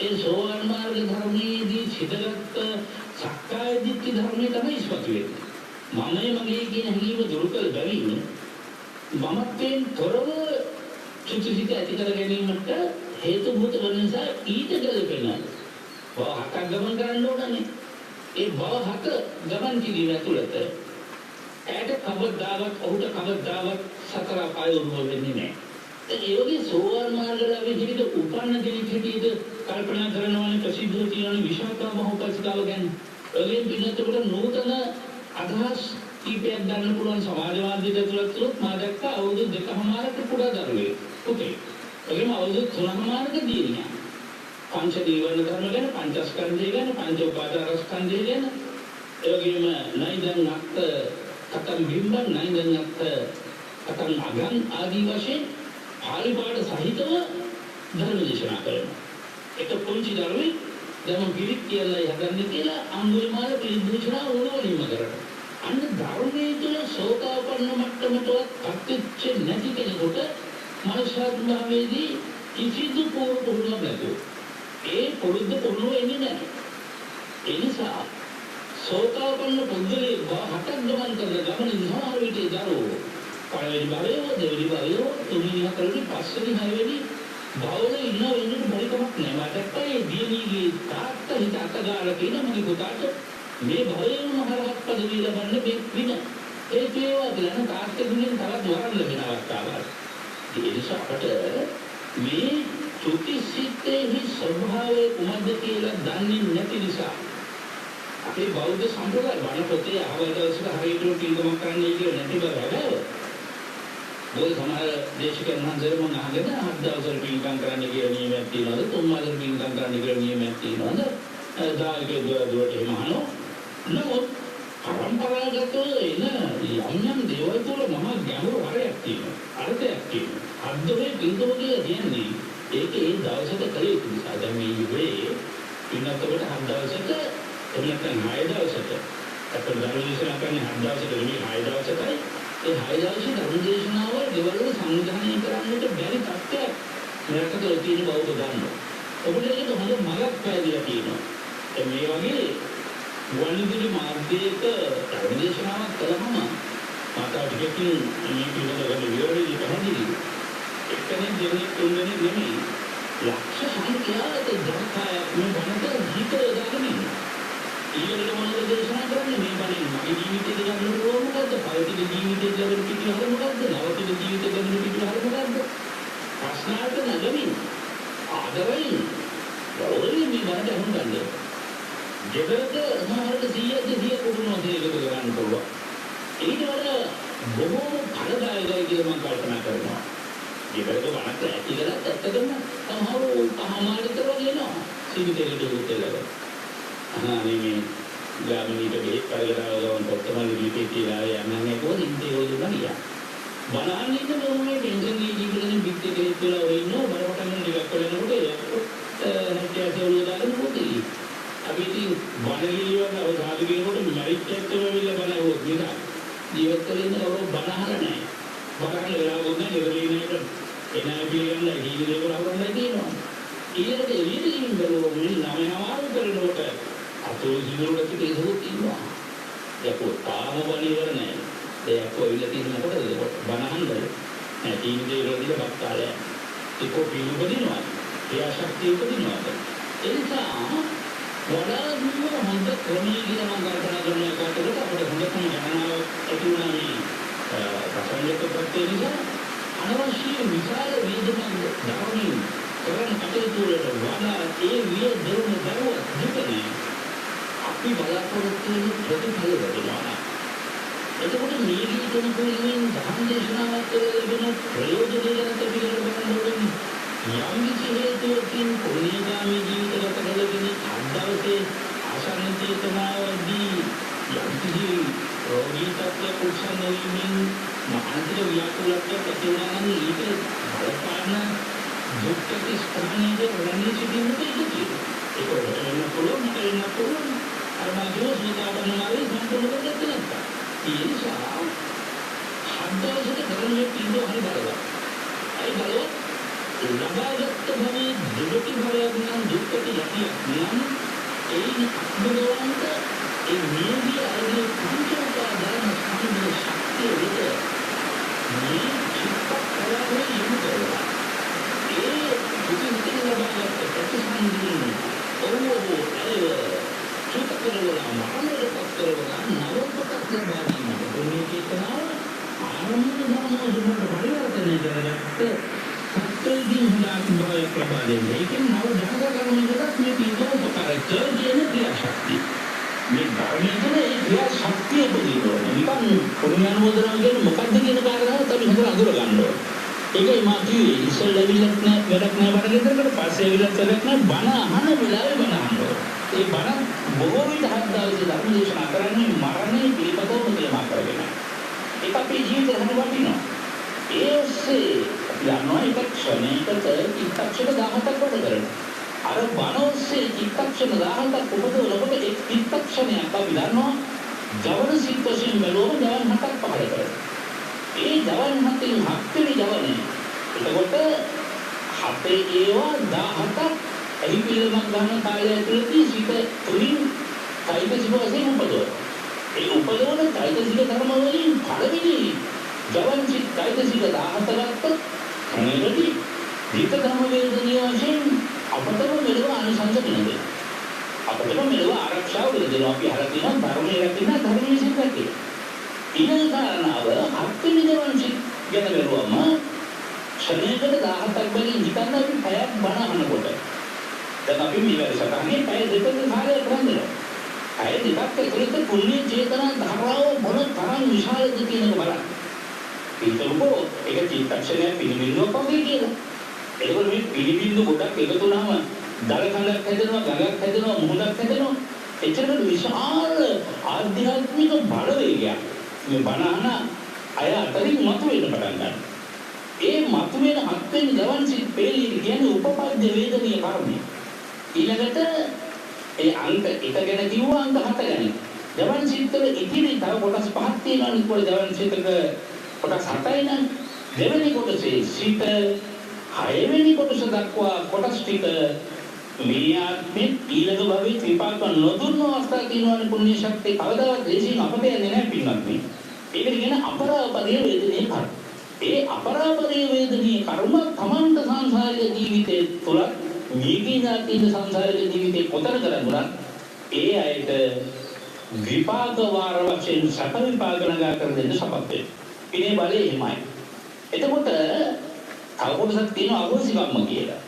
ඒ සෝවාන් මාර්ග ධර්මයේදී සිටගත් සක්කාය දිට්ඨි ධර්මයේ තමයි ඉස්මතු වෙන්නේ. මමයි මගේ කියන හැඟීම දුරු කළ බැවින් මමත්වයෙන් තොරව චුති සිත ඇති කර ගැනීමට හේතු භූත වන නිසා ඊට ගැලපෙන බව හතක් ගමන් කරන්න ඕනනේ. ඒ බව හත ගමන් කිරීම ඇතුළත ඇයට කවදාවත් ඔහුට කවදාවත් සතර අපාය උරුම වෙන්නේ නැහැ. ඒ වගේ සෝවාන් මාර්ගලා විදිහට උපන්න කෙනෙක් හැටියට කල්පනා කරනවානේ ප්‍රසිද්ධව තියෙන විශාකා මහෝපාසිකාව ගැන. ඒකෙන් පිළිතුරට නූතන අදහස් කීපයක් ගන්න පුළුවන් සමාජවාදීට ඇතුළත් වුණොත් මා දැක්කා අවුරුදු 2කමාරක කුඩා දරුවෙක් පුතේ. ඒකම අවුරුදු 3කමාරක දියණියක්. පංච දීවන ධර්ම ගැන පංචස්කන්ධය ගැන පංච උපාදානස්කන්ධය ගැන ඒ වගේම නයිදන් අත්ත කතම් බිම්බන් නයිදන් අත්ත කතම් අගන් ආදී වශයෙන් පාලි පාඨ සහිතව ධර්ම දේශනා කරනවා. එක පුංචි දරුවෙක් දැන් පිළිත් කියලා හදන්නේ කියලා අඟුලිමාල පිළිත් දේශනා ඕනෝලින්ම කරනවා. අන්න ධර්මයේ තුල සෝතාපන්න මට්ටමටවත් පත්වෙච්ච නැති කෙනෙකුට මනුෂ්‍යාත්මභාවයේදී කිසිදු පුරුදුවක් නැතුව ඒ පුරුද්ද පුරුදු වෙන්නේ නැහැ. ඒ නිසා සෝතාපන්න පුද්ගලයේ හටක් ගමන් කරන ගමන සමහර විට දරුවෝ පළවෙනි භවයේ දෙවෙනි භවයේ තුන්වෙනි හතරවෙනි පස්වෙනි හයවෙනි භවවල ඉන්න වෙන්නේ බලිකමක් නැහැ. මට ඒ දියණියගේ තාත්තා හිත අතගාලා කියන මගේ පුතාට මේ භවයේම මහරහත් පදවිය ලබන්න මේ වින ඒ තේවා කියලා තාත්තගෙන් තවත් වරන් ලැබෙන අවස්ථාවක්. ඒ නිසා අපට මේ චුති සිතේහි ස්වභාවය කුමක්ද කියලා දන්නේ නැති නිසා අපේ බෞද්ධ සම්ප්‍රදාය වණ පොතේ අහවල් දවසට හරියට පිළිගමක් කරන්නයි කියලා නැති බව හැබැයි බොල් සමහර දේශකයන් වහන්සේලා මම අහගෙන හත් දවසට පිළිගම් කරන්න කියලා නියමයක් තියෙනවද තුන් මාසෙට පිළිගම් කරන්න කියලා නියමයක් තියෙනවද දායකයෝ දුරට එහෙම අහනවා. නමුත් පරම්පරාගතව එන යම් දේවල් තුළ මම ගැඹුරු හරයක් තියෙනවා අර්ථයක් තියෙනවා. අද්දෝේ පිළිගම කියලා කියන්නේ ඒක ඒ දවසට කලේ නිසා දැන් මේ යුගයේ පින්නතකට හත් දවසට එන්නත් 6 දවසට අපේ ධර්මදේශනා කරන්නේ 7 දවසට නෙමෙයි 6 දවසටයි. ඒ 6 දවසේ ධර්මදේශනාව දෙවලට සංවිධානය කරන්නට බැරි තත්ත්වයක් මෙරටක තියෙන බව දන්නවා. ඔබට ඒක හොඳ මඟක් පැහැදිලා තියෙනවා. මේ වගේ වනිදුලි මාර්ගයක ධර්මදේශනාවක් කළාම මාතා ටිකකින් මේ පිළිබඳව විවරණය පැහැදිලි. එක්කෙනෙක් දෙන්නේ තුන්වෙනි නෙමෙයි ලක්ෂ සංඛ්‍යාත ජනතාවක් මේ වනට හිත දාගෙන ඉන්නවා. ඊළඟට මොනවද දේශනා කරන්නේ මේ බණින් මගේ ජීවිතේ ගන්න ඕන මොකද්ද? පෞද්ගලික ජීවිතේ ගන්න පිටුහර මොකද්ද? නවතින ජීවිතේ ගන්න පිටුහර මොකද්ද? ප්‍රශ්නාර්ථ නගමින් ආදරයෙන් ගෞරවයෙන් මේ බණට හුඟන්නේ. ජීවිත සමහරට 100 කුඩුනෝ දේක ගන්න පුළුවන්. ඊට වඩා බොහෝ ඵලදායකයි කියලා මම කල්පනා කරනවා. ඒකට වණක් ඇති කරලා ඇත්තටම සමහරව පහමාරට වගේනවා. සීමිතේ දුරුතලව. මේ ගාමිණීට බෙහෙත් කරගෙන පොත්තමල් දීපේ කියලා යන්නේ කොහොමද ඉන්නේ ඔය දුන්නා. බලන්න ඉන්න මොනේ ටෙන්ෂන් ගිහින් බිත් එකේ කියලා ඔය ඉන්නවා බරපතල ටිකක් කරනකොට හැටියට උදාහරණ පොතේ. අපි ඉතින් බණලියවන අවධානය දෙනකොට මරිච්චත්තම වෙලා බලවොත් නේද? ජීවත් වෙන්න කවුරු බණහර නැහැ. බණහර වෙලාවොත් නෑ ඉවරලිනේට එනර්ජි ගන්න ජීවිතේ කරවන්න තියෙනවා. ඊළඟට එළියෙන් බලවොත් නමයමාරු කරනකොට අතෝ ජීවිතවලට තේරුම් ඉන්නවා. යකෝ තාම බණ ඉවර නැහැ. ඒක කොයිල තියෙන මොකටද බණහන්න නැති ඉඳේ රෝදිල බක්කාලය. ඒක පිළිබදිනවා. ඒ ශක්තිය උපදිනවා. ඒ නිසා වඩාත්ම හොඳ ක්‍රමයේ කියලා මම කල්පනා කරන එකට අපිට හොඳ ගණනාවක් ඇති වුණා මේ රසායනික ප්‍රත්‍ය නිසා අනවශ්‍ය විශාල වේදනාවක් ධර්මයෙන් කරන කටයුතු වලට වඩා ඒ වේදන දරුව දුකනේ අපි බලාපොරොත්තු වෙන ප්‍රතිඵල ලැබෙනවා. එතකොට මේ ජීවිතන තුළින් ධර්ම දේශනාවක් ලැබෙන ප්‍රයෝජන ගැන පිළිගන්න යම් කිසි හේතුවකින් පුණ්‍යගාමී ජීවිත ගත කරගෙන අද්දවසේ ආසන්න චේතනාවදී යම් කිසි රෝගී තත්ත්වයක් උත්සන්න වීමෙන් මානසික ව්‍යාකූලත්වයක් ඇති වුණා නම් ඊට බලපාන දුක්ඛ ස්ථානයේ රණ්‍ය සිටින්නට ඉඩකි. ඒක වෙන්න පුළුවන් නැත්නම් පුළුවන්. අර මාගේ සුදාපන්නමාවේ සම්පූර්ණ දෙයක් නැත්තා. ඒ නිසා අද්දවසේ කරන්නේ පිළිදෝ හරි බලවත්. අයි බලවත් ලබාගත් භවයේ දුක භවයක් නම් දුක්ඛ යතියක් නම් ඒ අත්බලවන්ත ඒ නියමී අරගෙන පංචෝපාදාන සම්පූර්ණ ශක්තිය විත මේ චිත්ත කරන්නේ යොමුකරලා ඒ දුකින් ලබාගත් ප්‍රතිසන්දියෙන් ඕවෝ චිත්ත කරවලා මරණයට පත් කරවලා නවපතක් ලබා ගැනීමට මේ චේතනාව ආරම්භ ධර්මවල පරිවර්තනය කරගත්ත සත්‍යයෙන් හදාගන්න ප්‍රබල දෙන්නේ. ඒකෙන් නව ධර්ම කර්මයකට මේ තීව්‍ර උපකාරක කියන ක්‍රියාශක්තිය. මේ ධර්මයේ ඒ ක්‍රියාශක්තිය පිළිබඳව නිකන් පුණ්‍යානුමෝදනා කියන්නේ මොකක්ද කියන කාරණාව අපි හදලා අඳුර ගන්න ඕනේ. ඒකයි මා කිව්වේ ඉස්සෙල්ලා විලක් නෑ වැඩක් නෑ බඩගෙදරකට පස්සේ විලක් වැඩක් නෑ බණ අහන වෙලාවේ බණ අහන්න ඕනේ. ඒ බණ බොහෝ විට හදාගන්න ධර්ම දේශනා කරන්නේ මරණය පිළිබඳව තේමා කරගෙන. ඒක අපේ ජීවිතේ හැම වටිනවා. ඒ ඔස්සේ යනවා එක ක්ෂණයකට චිත්තක්ෂණ 17ක් වැඩ කරනවා. අර බණ ඔස්සේ චිත්තක්ෂණ 17ක් උපදවනකොට ඒ චිත්තක්ෂණයක් අපි දන්නවා ජවන සිත් වශයෙන් බැලුවම ජවන් 7ක් පහළ කරනවා. ඒ ජවන් 7න් 7 වෙනි ජවනේ. එතකොට 7 ඒවා 17ක් එහි පිළිමක් ගන්න කාලය ඇතුළතදී සිත තුලින් චෛතසික වශයෙන් උපදවනවා. ඒ උපදවන චෛතසික ධර්ම වලින් පළවෙනි ජවන් සිත් චෛතසික 17 ගත්තොත් මේකදී ධිත ධර්ම වේදනීය වශයෙන් අපතම මෙලව අනුසංස වෙනවා. අපතම මෙලව ආරක්ෂාව වෙනවා. අපි අහලා තියෙනවා ධර්මයේ රැකෙන ධර්ම විශ්ින් රැකේ. ඊළඟ කාරණාව හත්වෙනි ජවන් සිත් ගැන බැලුවම ක්ෂණයකට 17ක් වලින් හිතන්න අපි පැයක් බණ අහනකොට දැන් අපි මේ වැඩසටහනේ පැය දෙකක කාලයක් කරන්නේ. පැය දෙකක් ඇතුළත පුණ්‍ය චේතනා ධාරාව මොන තරම් විශාලද කියන එක බලන්න. ඒකෝ ඒක චිත්තක්ෂණය පිළිබිඹුවක් වගේ කියලා. ඒකෝ මේ පිළිබිඹු ගොඩක් එකතු වුණාම දල කඳක් හැදෙනවා, ගඟක් හැදෙනවා, මුහුණක් හැදෙනවා. එච්චර විශාල ආධ්‍යාත්මික බලවේගයක් මේ බණහන අය අතරින් මතුවෙන්න පටන් ගන්නවා. ඒ මතුවෙන හත්වෙනි ජවන් සිත් පෙළී කියන්නේ උපපද්‍ය වේදනීය කර්මය. ඊළඟට ඒ අංක 1 ගැන කිව්වා අංක 7 ගැන. ජවන් සිත්වල ඉතිරි තව කොටස් 5ක් තියෙනවා නිකෝල ජවන් සිත්ක කොටස් 7යි නම් දෙවෙනි කොටසේ සිත 6 වෙනි කොටස දක්වා කොටස් ටික මේ ආත්මෙ ඊළඟ භවයේ විපාක නොදුන්නු අවස්ථා තියෙනවනේ පුණ්‍ය ශක්තිය කවදාවත් දේශින් අපට යන්නේ නැහැ පින්නත් මේ. ඒකට කියන අපරාපරිය වේදනීය කර්ම. ඒ අපරාපරිය වේදනීය කර්ම තමන්ට සංසාරික ජීවිතේ තුල මේකීනාතින සංසාරික ජීවිතේ කොතන කරගුණා ඒ අයට විපාක වාර වශයෙන් සැප විපාක නගා කර දෙන්න සපත් වෙනවා. ඉනේ බලේ එමය. එතකොට අවබෝධයක් තියෙන අවශ්‍යකම්ම කියලා.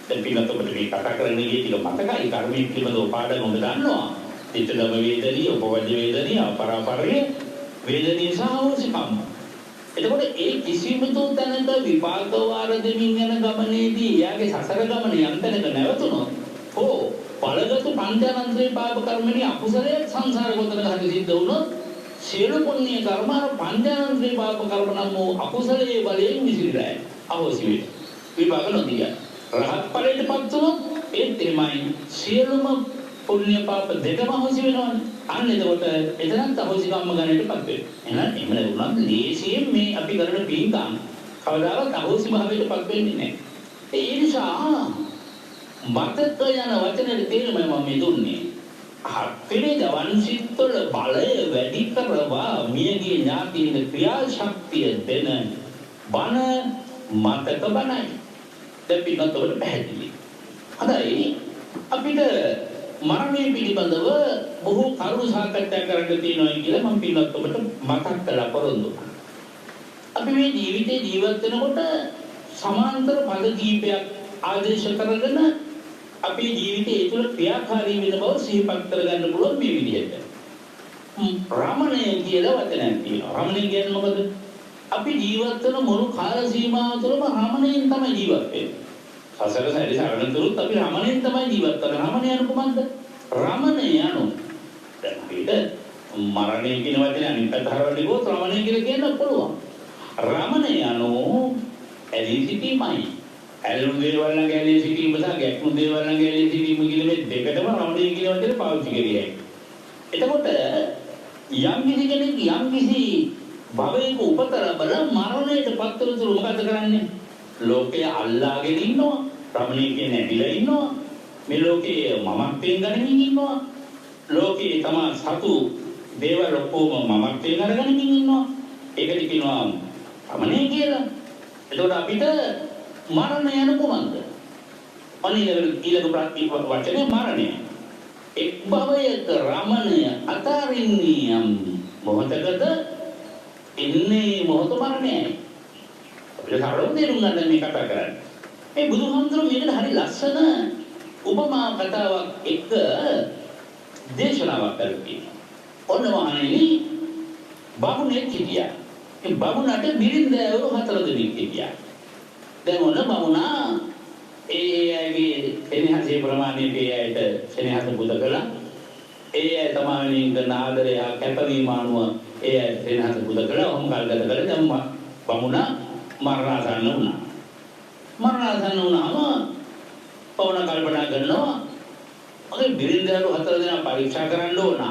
දැන් පිළිගත් ඔබට මේ කතා කරන්නේ ටික මතකයි කර්මයේ පිළිබඳව පාඩම් ඔබ දන්නවා. චිත්තදම වේදනීය, උපවද්‍ය වේදනීය, අපරාපරිය වේදනීය සහ අවශ්‍යකම්ම. එතකොට ඒ කිසිම තැනක විපාක වාර දෙමින් යන ගමනේදී එයාගේ සසර ගමන යන්තනක නැවතුනොත් හෝ බලගත් පංචානන්ත්‍රේ පාප කර්මණී අකුසලයේ සංසාර ගොතන හරි සිද්ධ වුණොත් සියලු පුණ්‍ය කර්ම පංචානන්ත්‍රේ පාප කර්ම නම් වූ අකුසලයේ බලයෙන් විසිරලා අවශ්‍ය වේ. විපාක නොදිය. රහත් ඵලයටපත් වුණොත් ඒත් එමයි සියලුම පුණ්‍ය පාප දෙකම අවශ්‍ය වෙනවනේ. අන්න එතකොට එතනත් අවශ්‍ය කම්ම ගණනටපත් වෙනවා. එහෙනම් එහෙම නෙවුනත් ලේසියෙන් මේ අපි කරන පින්කම් කවදාවත් අවශ්‍ය භාවයටපත් වෙන්නේ නැහැ. ඒ නිසා මතක යන වචනේ තේරුම මම මේ දුන්නේ. හත්වෙනි දවන්සිට්වල බලය වැඩි කරවා මියගේ ඥාතීන් ක්‍රියාශක්තිය දෙන බණ මතක බණයි. දැන් පිටතට පැහැදිලි. හොඳයි අපිට මරණය පිළිබඳව බොහෝ කරුණු සාකච්ඡා කරන්න තියෙනවා කියලා මම පිළිවත් ඔබට මතක් කළා පොරොන්දු. අපි මේ ජීවිතේ ජීවත් වෙනකොට සමාන්තර පද කීපයක් ආදේශ කරගෙන අපේ ජීවිතයේ ඒ තුළ ක්‍රියාකාරී වෙන බව සිහිපත් කරගන්න පුළුවන් මේ විදිහට. රමණය කියලා වචනයක් තියෙනවා. රමණය කියන්නේ මොකද? අපි ජීවත් වෙන මුළු කාල සීමාව තුළම රමණයෙන් තමයි ජීවත් වෙන්නේ. සසර සැරි සරණ තුරුත් අපි රමණයෙන් තමයි ජීවත් වෙන්නේ. රමණය යනු කොහොමද? රමණය යනු දැන් අපිට මරණය කියන වචනේ අනිත් පැත්ත හරවන්න ගියොත් රමණය කියලා කියන්න පුළුවන්. රමණය යනු ඇලී සිටීමයි. ඇලුණු දේවල් නම් ඇලී සිටීම සහ ගැටුණු දේවල් නම් ඇලී සිටීම කියන මේ දෙකටම රමණය කියන වචනේ පාවිච්චි කරන්නේ. එතකොට යම් කිසි කෙනෙක් යම් කිසි භවයක උපත ලැබලා මරණයට පත් වෙනතුරු මොකද කරන්නේ? ලෝකයේ අල්ලාගෙන ඉන්නවා. රමණීය කියන්නේ ඇදිලා ඉන්නවා. මේ ලෝකයේ මමත්වයෙන් ගනිමින් ඉන්නවා. ලෝකයේ තමා සතු දේවල් ඔක්කොම මමත්වයෙන් අරගෙනමින් ඉන්නවා. ඒකට කියනවා රමණීය කියලා. එතකොට අපිට මරණය යන කොහොමද? ඊළඟ ප්‍රාතිප වචනේ මරණය. එක් භවයක රමණය අතරින්නියම් මොහතකද ඉන්නේ මොහොත මරණයයි. අපිට සරලව තේරුම් ගන්න මේ කතා කරන්නේ. මේ බුදුහාමුදුරුවෝ මේකට හරි ලස්සන උපමා කතාවක් එක්ක දේශනාවක් කරලා ඔන්න වහණෙනි බමුණෙක් හිටියා. ඒ බමුණට බිරින්දෑවරු 4 දෙනෙක් හිටියා. දැන් ඔන්න බමුණා ඒ අයගේ සෙනෙහසේ ප්‍රමාණයට ඒ අයට සෙනෙහස පුද කළා. ඒ අය තමයි කරන ආදරය කැපවීම අනුව ඒ අය සෙනෙහස පුද කළා. ඔහොම කල්ගත කරලා දැන් බමුණා මරණාසන්න වුණා. මරණාසන්න වුණාම පවණ කල්පනා කරනවා මගේ බිරින්දෑවරු 4 දෙනා පරීක්ෂා කරන්න ඕන.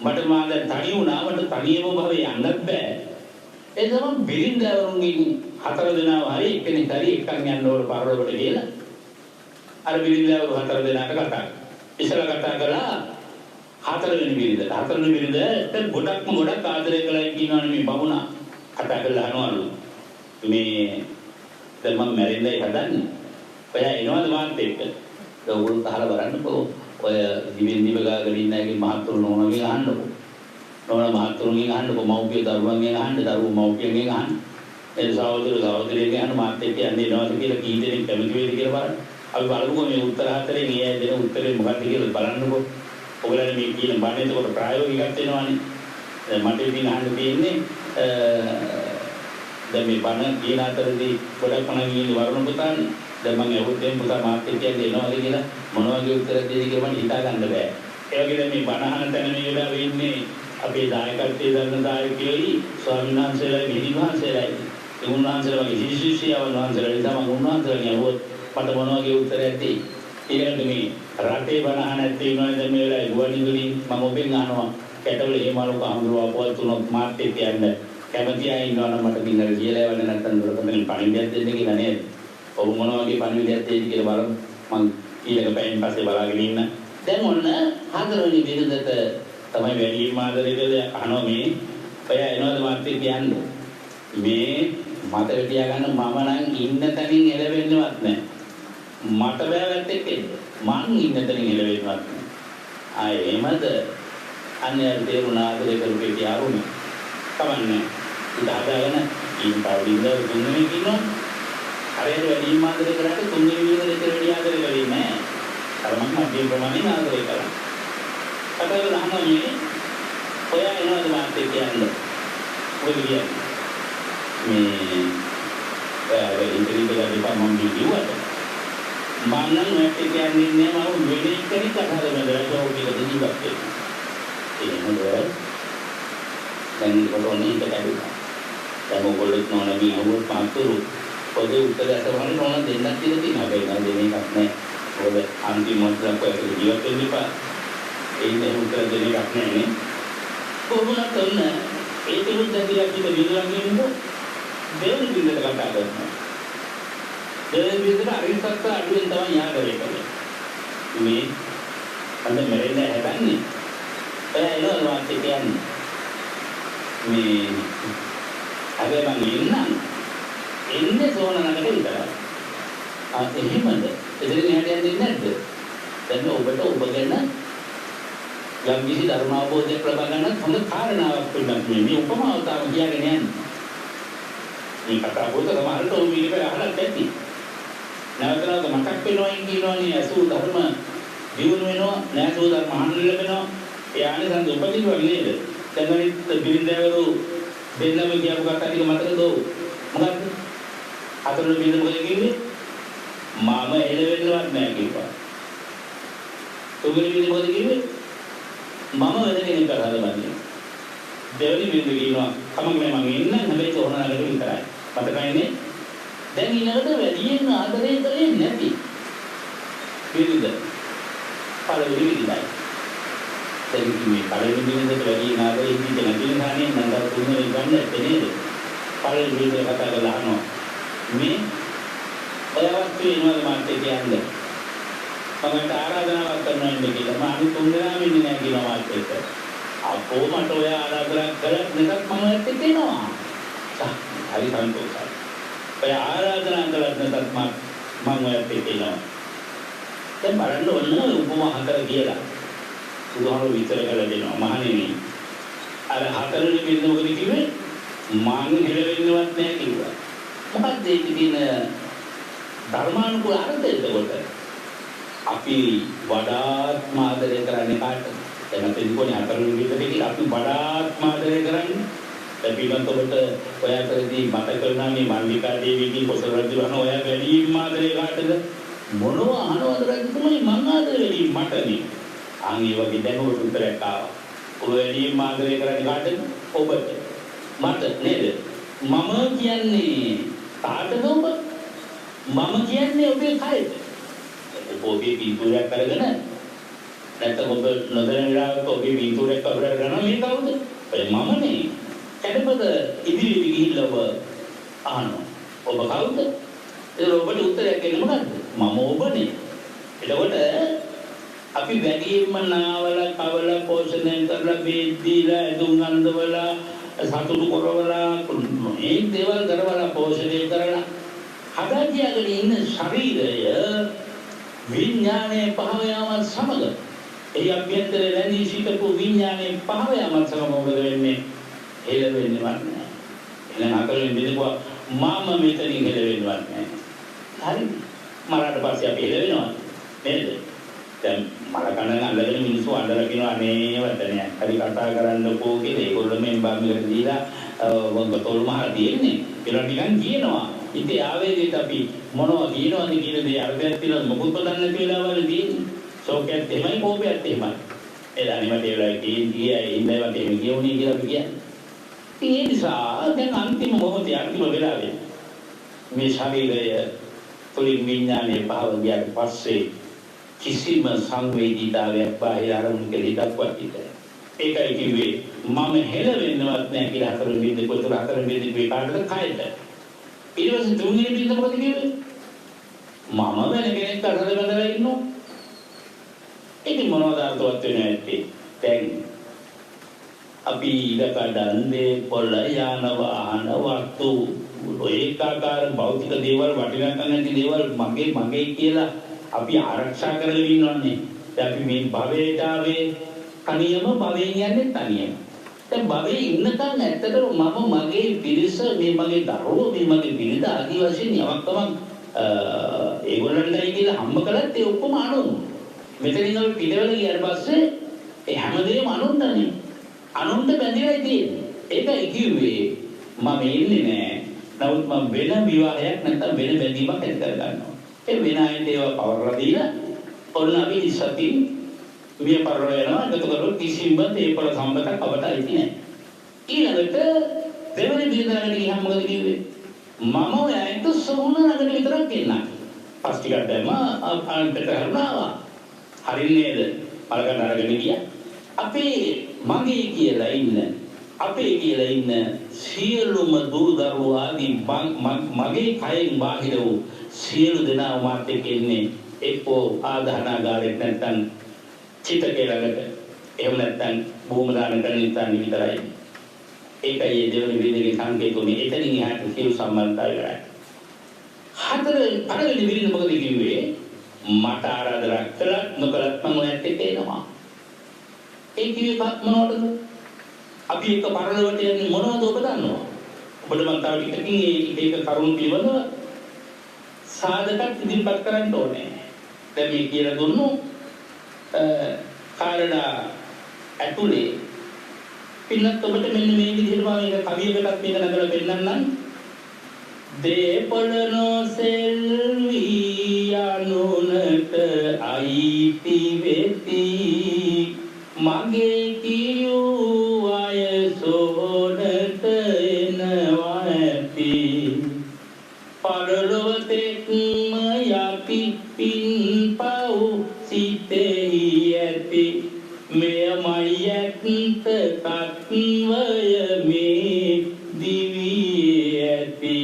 මට මාද තනි වුණා. මට තනියම භවයේ යන්නත් බෑ. ඒ zaman බිරින්දෑවරුන්ගෙන් 4 දෙනාව හරි එක්කෙනෙක් හරි එක්කන් යන්න ඕන පරලොවට කියලා. අර බිරින්දෑවරු 4 දෙනාට කතා කරා. ඉස්සලා කතා කළා 4 වෙනි බිරින්දට. 4 වෙනි බිරින්දට ගොඩක් ආදරය කළා කියනවනේ මේ බමුණා. කතා කරලා අහනවලු. මේ දැන් මම මැරෙන්නයි හදන්නේ. ඔයා එනවද මාත් එක්ක? ඒගොල්ලෝ අහලා බලන්නකෝ. ඔය දිවෙන් දිව ගාගෙන ඉන්න අයගේ මහත්තුරු නෝනගෙන් අහන්නකෝ. නෝන මහත්තුරුගෙන් අහන්නකෝ. මව්පිය දරුවන්ගෙන් අහන්න. දරුවෝ මව්පියන්ගෙන් අහන්න. ඒ සහෝදරයෙක්ගෙන් අහන්න මාත් එක්ක යන්නේ නේද කියලා කී දෙනෙක් කැමති වේද කියලා බලන්න. අපි බලමුකෝ මේ උත්තර හතරෙන් ඒ අය දෙන උත්තරේ මොකක්ද කියලා බලන්නකෝ. ඔයගොල්ලෝ මේ කියන බණ එතකොට ප්‍රායෝගිකවත් වෙනවනේ. මට ඉතින් අහන්න තියෙන්නේ දැන් මේ බණ කියන අතරදී ගොඩක් මම කියන්නේ වරුණ පුතානේ. දැන් මම ඇහුවොත් එම් පුතා මාත් එක්ක යන්නේ එනවාද කියලා මොන වගේ උත්තර දෙයිද කියලා මට හිතා ගන්න බෑ. ඒ වගේ දැන් මේ බණ අහන තැන මේ වෙලාව වෙන්නේ අපේ දායකත්වයේ දරන දායකයෝයි ස්වාමීන් වහන්සේලායි මෙහිණි වහන්සේලායි. ඒ උන්වහන්සේලා වගේ ශිෂ්‍යයන් වහන්සේලා නිසා මම උන්වහන්සේලාගෙන් අහුවොත් මට මොන වගේ උත්තරයක් දෙයි. ඊළඟට මේ රටේ බණ අහන ඇත්තේ ඉන්නවනේ දැන් මේ වෙලාවේ ගුවන්විදුලින් මම ඔබෙන් අහනවා කැටවල හේමාලුක අහඳුරව අපවත් තුනක් මාත් එක්ක යන්න කැමති අය ඉන්නවනම් මට බින්දර කියලා එවන්න නැත්නම් දුරකටම පණිවිඩයක් දෙන්න කියලා නේද? ඔබ මොන වගේ පණිවිඩයක් දෙයිද කියලා බලමු. මං ඊළඟ පැයෙන් පස්සේ බලාගෙන ඉන්න. දැන් ඔන්න 4 වෙනි බිරිඳට තමයි වැඩිම ආදරේද අහනවා මේ ඔය එනවද මාත් එක්ක යන්න. මේ මතක තියාගන්න මම නම් ඉන්න තැනින් එළවෙන්නවත් නැහැ. මට බෑ වැත්තෙක් එන්න. මං ඉන්න තැනින් එළවෙන්නවත් නැහැ. ආයේ එහෙමද? අන්නේ දේරුණා ආදරේ කරුකේ කියාරුනේ. කවන්නේ. ඉඳාගෙන ඉන්න පරිදිද දුන්නේ කියනවා. හරියට වැඩිම ආදරේ කරාට තුන්වෙනි විදිහට වැඩි ආදරේ කරේ නැහැ. අර මම මධ්‍යම ප්‍රමාණයෙන් ආදරේ කරා. කතාවල අහනවා මේ ඔයා එනවද මාත් එක්ක යන්න. ඔය කියන්නේ. ඉතින් දෙපා මම කිව්වට මම නම් නැත්තේ කියන්නේ නෑ මම වෙලෙක් කෙනෙක් කතා කරනවා ඒක ජීවත් වෙන්න. ඒ මොකද දැන් කොටෝනේ ඉත කැඩුනා. දැන් ඔයගොල්ලෝ නෝනගේ අහුවත් පාතුරු පොදු උත්තරයට වහන්න ඕන දෙන්නක් කියලා තියෙනවා. ඒක නේද දෙන එකක් නෑ. ඔය අන්තිම මොහොතක් ඔය ජීවත් වෙන්න එපා. ඒ උත්තර දෙන එකක් නෑ නේ. කොහොමද ඔන්න ඒ තුරුත් දැකියක් ඉත විදුලන් ඉන්නකො දෙවනි බින්දට කතා කරනවා. දෙවනි බින්දට අරිසත්ත අඩුවෙන් තමයි යා කරේ. මේ අන්න මෙරෙන්න හැදන්නේ. එයා එනවා වාත් කියන්නේ. මේ හැබැයි මම එන්නේ සෝනනකට විතරයි. එහෙමද? එදිරින් හැදෙන්නේ නැද්ද? දැන් ඔබට ඔබ ගැන යම් කිසි ධර්ම අවබෝධයක් ලබා ගන්නත් හොඳ කාරණාවක් වෙන්නත් මේ උපමාව තාම කියගෙන යන්නේ. මේ කතා පොත සමහරට ඔය විදිහට අහලා ඇති. නැවතනක මතක් වෙනවා කියනවනේ අසු ධර්ම දියුණු වෙනවා, නැසු ධර්ම අහන්න ලැබෙනවා. ඒ ආනිසංස උපදිනවා නේද? දැන් බිරින්දවරු දෙන්නම කියපු කතා ටික මතකද? මොකක්ද? හතරවෙනි බිරින්ද මොකද කිව්වේ? මම එළවෙන්නවත් නැහැ කිව්වා. තුන්වෙනි බිරින්ද මොකද කිව්වේ? මම වෙන කෙනෙක් කරලා බලන්නේ. දෙවෙනි බිරින්ද කියනවා කමක් නෑ මම ඉන්න හැබැයි තෝරනකට විතරයි. මතකයිනේ? දැන් ඊළඟට වැඩියෙන් ආදරේ කරේ නැති. බිරින්ද. පළවෙනි බිරින්දයි. දැන් මේ පළවෙනි බිරින්දට වැඩියෙන් ආදරේ ඉන්නේ නැති නිසානේ මම තුන්වෙනි ගන්න නේද? පළවෙනි බිරින්ද කතා කරලා අහනවා. මේ ඔයවත් වෙනවද මාත් කියන්නේ? මමට ආරාධනාවක් කරනවා ඉන්නේ කියලා. මම අනිත් තුන් දෙනාම ඉන්නේ නැහැ කියලා මාත් එක්ක. අපෝ මට ඔය ආරාධනා කළත් නැත්නම් මම ඇත්තට එනවා. හරි සන්තෝෂයි. ඔය ආරාධනා කළත් නැත්නම් මම ඔයත් එක්ක එනවා. දැන් බලන්න ඕන උපමා හතර කියලා. උදාහරණ විතර කරලා දෙනවා. මහණෙනි. අර හතරෙනි බින්දුව මොකද කිව්වේ? මං හෙලවෙන්නවත් නැහැ කිව්වා. මොකක්ද ඒකේ තියෙන ධර්මානුකූල අර්ථය එතකොට? අපි වඩාත්ම ආදරය කරන්නේ කාටද? දැන් අපි කොහොනේ අතරින් විතරේ අපි වඩාත්ම ආදරය කරන්නේ. දැන් පිටත් ඔබට ඔය අතරදී මතක කරනවා මේ මල්ලිකා දේවියගේ කොසල් රජුහන ඔය වැඩිම ආදරය කාටද? මොනවා අහනවද රජතුමනි මං ආදරය වෙලී මටනේ. අන් ඒ වගේ දැන් ඔබට උත්තරයක් ආවා. ඔබ වැඩිම ආදරය කරන්නේ කාටද? ඔබට. මට නේද? මම කියන්නේ කාටද ඔබ? මම කියන්නේ ඔබේ කයට. ඔබේ පිටුරයක් අරගෙන නැත්නම් ඔබ නොදැන විලාසක ඔබේ පිටුරයක් අරගෙන මේ කවුද? ඒ මමනේ. කඩපද ඉදිරියට ගිහිල්ලා ඔබ අහනවා. ඔබ කවුද? ඒක ඔබට උත්තරයක් දෙන්න මොකද්ද? මම ඔබනේ. එතකොට අපි වැඩියෙන්ම නාවල කවල පෝෂණය කරලා බෙදීලා දුන් අන්දවලා සතුටු කරවලා මේ දේවල් කරවලා පෝෂණය කරලා හදාගියගෙන ඉන්න ශරීරය විඥානයේ පහව යාම සමග ඒ අභ්‍යන්තරේ රැඳී සිටපු විඥානයේ පහව යාම සමග මොකද වෙන්නේ? හෙලවෙන්නේවත් නැහැ. එහෙනම් අකලින් බෙදපුවා මම මෙතනින් හෙලවෙන්නවත් නැහැ. හරි. මරාට පස්සේ අපි හෙලවෙනවා නේද? දැන් මර කණන් අල්ලගෙන මිනිස්සු අඬලා කියනවා අනේ වදනයක්. හරි කතා කරන්නකෝ කියලා ඒගොල්ලෝ මෙන් බම්මිකට දීලා වංගතෝල් මහා දෙන්නේ. ඒලා නිකන් කියනවා. ඉතින් ආවේගයට අපි මොනවා කියනවද කියන දේ අර්ථයක් තියෙනවා මොකුත් දන්නේ කියලා වල තියෙන්නේ. ෂෝකයක් එහෙමයි කෝපයක් එහෙමයි. එලා නිමට ඒලා කියන්නේ ඉන්නේවා දෙන්නේ කියෝනේ කියලා අපි කියන්නේ. ඒ නිසා දැන් අන්තිම මොහොතේ අන්තිම වෙලාවේ මේ ශරීරය තුලින් විඥානයේ පහව ගියාට පස්සේ කිසිම සංවේදීතාවයක් බාහිර අරමුණක හිතක්වත් නැහැ. ඒකයි කිව්වේ මම හෙලවෙන්නවත් නැහැ කියලා හතරෙන් බින්දේ කොතන හතරෙන් බින්දේ මේ කාටද කයද? ඊට පස්සේ තුන්වෙනි බින්ද මොකද කිව්වේ? මම වෙන කෙනෙක් අතර බඳලා ඉන්නවා. ඉතින් මොනවද අර්ථවත් වෙන්නේ නැත්තේ? දැන් අපි ඉලකඩන්නේ පොළ යාන වාහන වස්තු ඒකාකාර භෞතික දේවල් වටිනාකම් නැති දේවල් මගේ කියලා අපි ආරක්ෂා කරගෙන ඉන්නවනේ. දැන් අපි මේ භවයට ආවේ තනියම භවයෙන් යන්නේ තනියම. දැන් භවයේ ඉන්නකන් ඇත්තටම මම මගේ පිරිස මේ මගේ දරුවෝ මේ මගේ බිරිඳ ආදී වශයෙන් යමක්කමක් ඒගොල්ලන්ටයි කියලා හම්බ කළත් ඒ ඔක්කොම අනුන්. මෙතනින් අපි පිටවෙල ගියාට පස්සේ ඒ හැමදේම අනුන්ටනේ. අනුන්ට බැඳිලා තියෙන්නේ. ඒකයි කිව්වේ මම ඉන්නේ නෑ නමුත් මම වෙන විවාහයක් නැත්නම් වෙන බැඳීමක් ඇති කර ගන්නවා. ඒ වෙන අයට ඒවා පවරලා දීලා ඔන්න අපි ඉස්සතින් මිය පරලෝ යනවා. එතකොට කිසිම තේපල සම්බතක් අපට ඇති නැහැ. ඊළඟට දෙවෙනි බිරිඳකට ගියහම මොකද කිව්වේ? මම ඔයන්ට සෝන නගට විතරක් එන්නම්. පස් ටිකක් දැම්ම ආන්තට හරුණාවා. හරින්නේද? පළකට අරගෙන ගියා. අපේ මගේ කියලා ඉන්න අපේ කියලා ඉන්න සියලුම දූ දරුවෝ ආදී මගේ කයෙන් බාහිර වූ සියලු දෙනා මාත් එක්ක ඉන්නේ එක්කෝ ආදානාගාරෙත් නැත්නම් චිතකේ ළඟට. එහෙම නැත්නම් භූම දාන කරන ඉතින් විතරයි. ඒකයි ඒ දෙවෙනි බිරිඳගේ සංකේතුනේ. එතනින් එහාට සියලු සම්බන්ධතාවය කරා. පළවෙනි බිරිඳ මොකද කිව්වේ? මට ආරාධනා කළත් නොකළත් මම ඔයත් එක්ක එනවා. ඒ කිව්වේ මොනවටද? අපි එක පරලොවට යන්නේ මොනවද ඔබ දන්නවා? ඔබට මම තව ටිකකින් ඒක කරුණු පිළිබඳව සාධකයක් ඉදිරිපත් කරන්න ඕනේ. දැන් මේ කියලා දුන්නු කාරණා ඇතුලේ පින්නත් ඔබට මෙන්න මේ විදිහට මම මේක කවියකටත් මේක නගලා පෙන්නන්නම්. දේපොළනෝ සෙල්වි යනුනට අයිති වෙති මගේ කියූ අය සෝනට එනවා ඇති පරලොවතෙක්ම යපි පින් පව් සිතෙහි ඇති මෙයමයි ඇත්ත කත්වය මේ දිවියේ ඇති.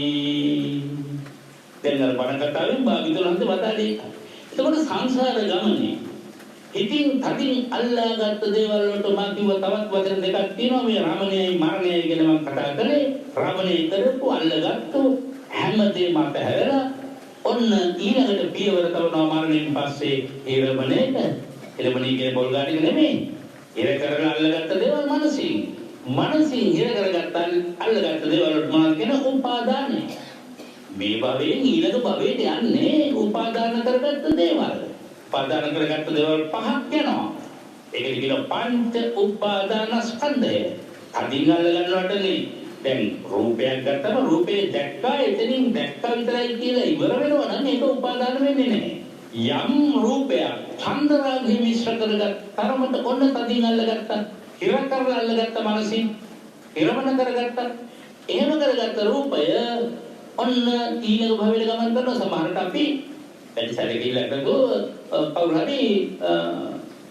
දැන් අර බණ කතාවෙන් භාග්‍යතුන් වහන්සේ වදාළේ. එතකොට සංසාර ගමනේ හිතින් තදින් අල්ලාගත් දේවල් වලට මම කිව්ව තවත් වචන දෙකක් තියෙනවා. මේ රාමණයයි මරණයයි ගැන මම කතා කරේ. රාමණය කරපු අල්ලගත්තු හැමදේම අතහැරලා ඔන්න ඊළඟට පියවර තවනවා මරණයෙන් පස්සේ ඊරමණයට. ඊරමණී කියන්නේ පොල් ගාඩික නෙමෙයි. ඉර කරලා අල්ලගත්ත දේවල් මනසින් ඉර කරගත්ත අල්ලගත්ත දේවල් වලට මොනවද කියන උපාදානයි. මේ භවයෙන් ඊළඟ භවයට යන්නේ උපාදාන කරගත්ත දේවල්. උපාදාන කරගත්ත දේවල් පහක් යනවා. ඒකට කියනවා පංච උපාදානස්කන්ධය. අදින් අල්ල ගන්නවටනේ. දැන් රූපයක් ගත්තම රූපේ දැක්කා එතනින් දැක්කා විතරයි කියලා ඉවර වෙනවා නම් ඒක උපාදාන වෙන්නේ නැහැ. යම් රූපයක් චන්දරාගය මිශ්‍ර කරගත් තරමට ඔන්න තදින් අල්ලගත්තා. හිර කරලා අල්ලගත්ත මනසින් හිරමන කරගත්තා. එහෙම කරගත්ත රූපය ඔන්න ඊළඟ භවයට ගමන් කරන සමහරට අපි පැටිසැලේ ගිහිල්ලා කවුරු හරි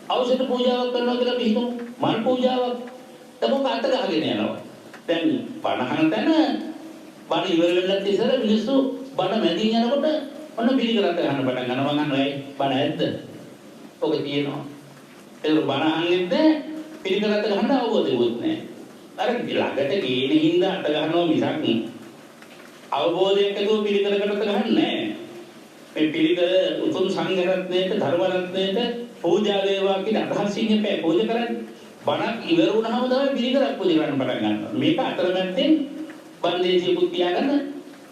ඖෂධ පූජාවක් කරනවා කියලා අපි හිතමු. මල් පූජාවක්. ඒක අත ගහගෙන යනවා. දැන් බණහන තැන බණ ඉවර වෙන්නත් ඉස්සර මිනිස්සු බණ මැදින් යනකොට ඔන්න පිළිකරත් ගන්න පටන් ගන්නවා. මං අහනවා බණ ඇද්ද? ඔක තියෙනවා. ඒක බණ අහන්නෙත් පිළිකරත් ගන්න අවබෝධයකුත් නැහැ. අර ළඟට ගේන හින්දා අත ගන්නවා මිසක් අවබෝධයක් ඇතුව පිළිකරකට ගහන්නේ නැහැ. මේ පිළිකර උතුම් සංඝ රත්නයට ධර්ම රත්නයට පූජා වේවා කියන අදහසින් එපා පූජා කරන්නේ. බණක් ඉවර වුණාම තමයි පිළිකරක් පූජා කරන්න පටන් ගන්නවා. මේක අතරමැද්දෙන් බන්දේසිය පුත්තියා ගන්න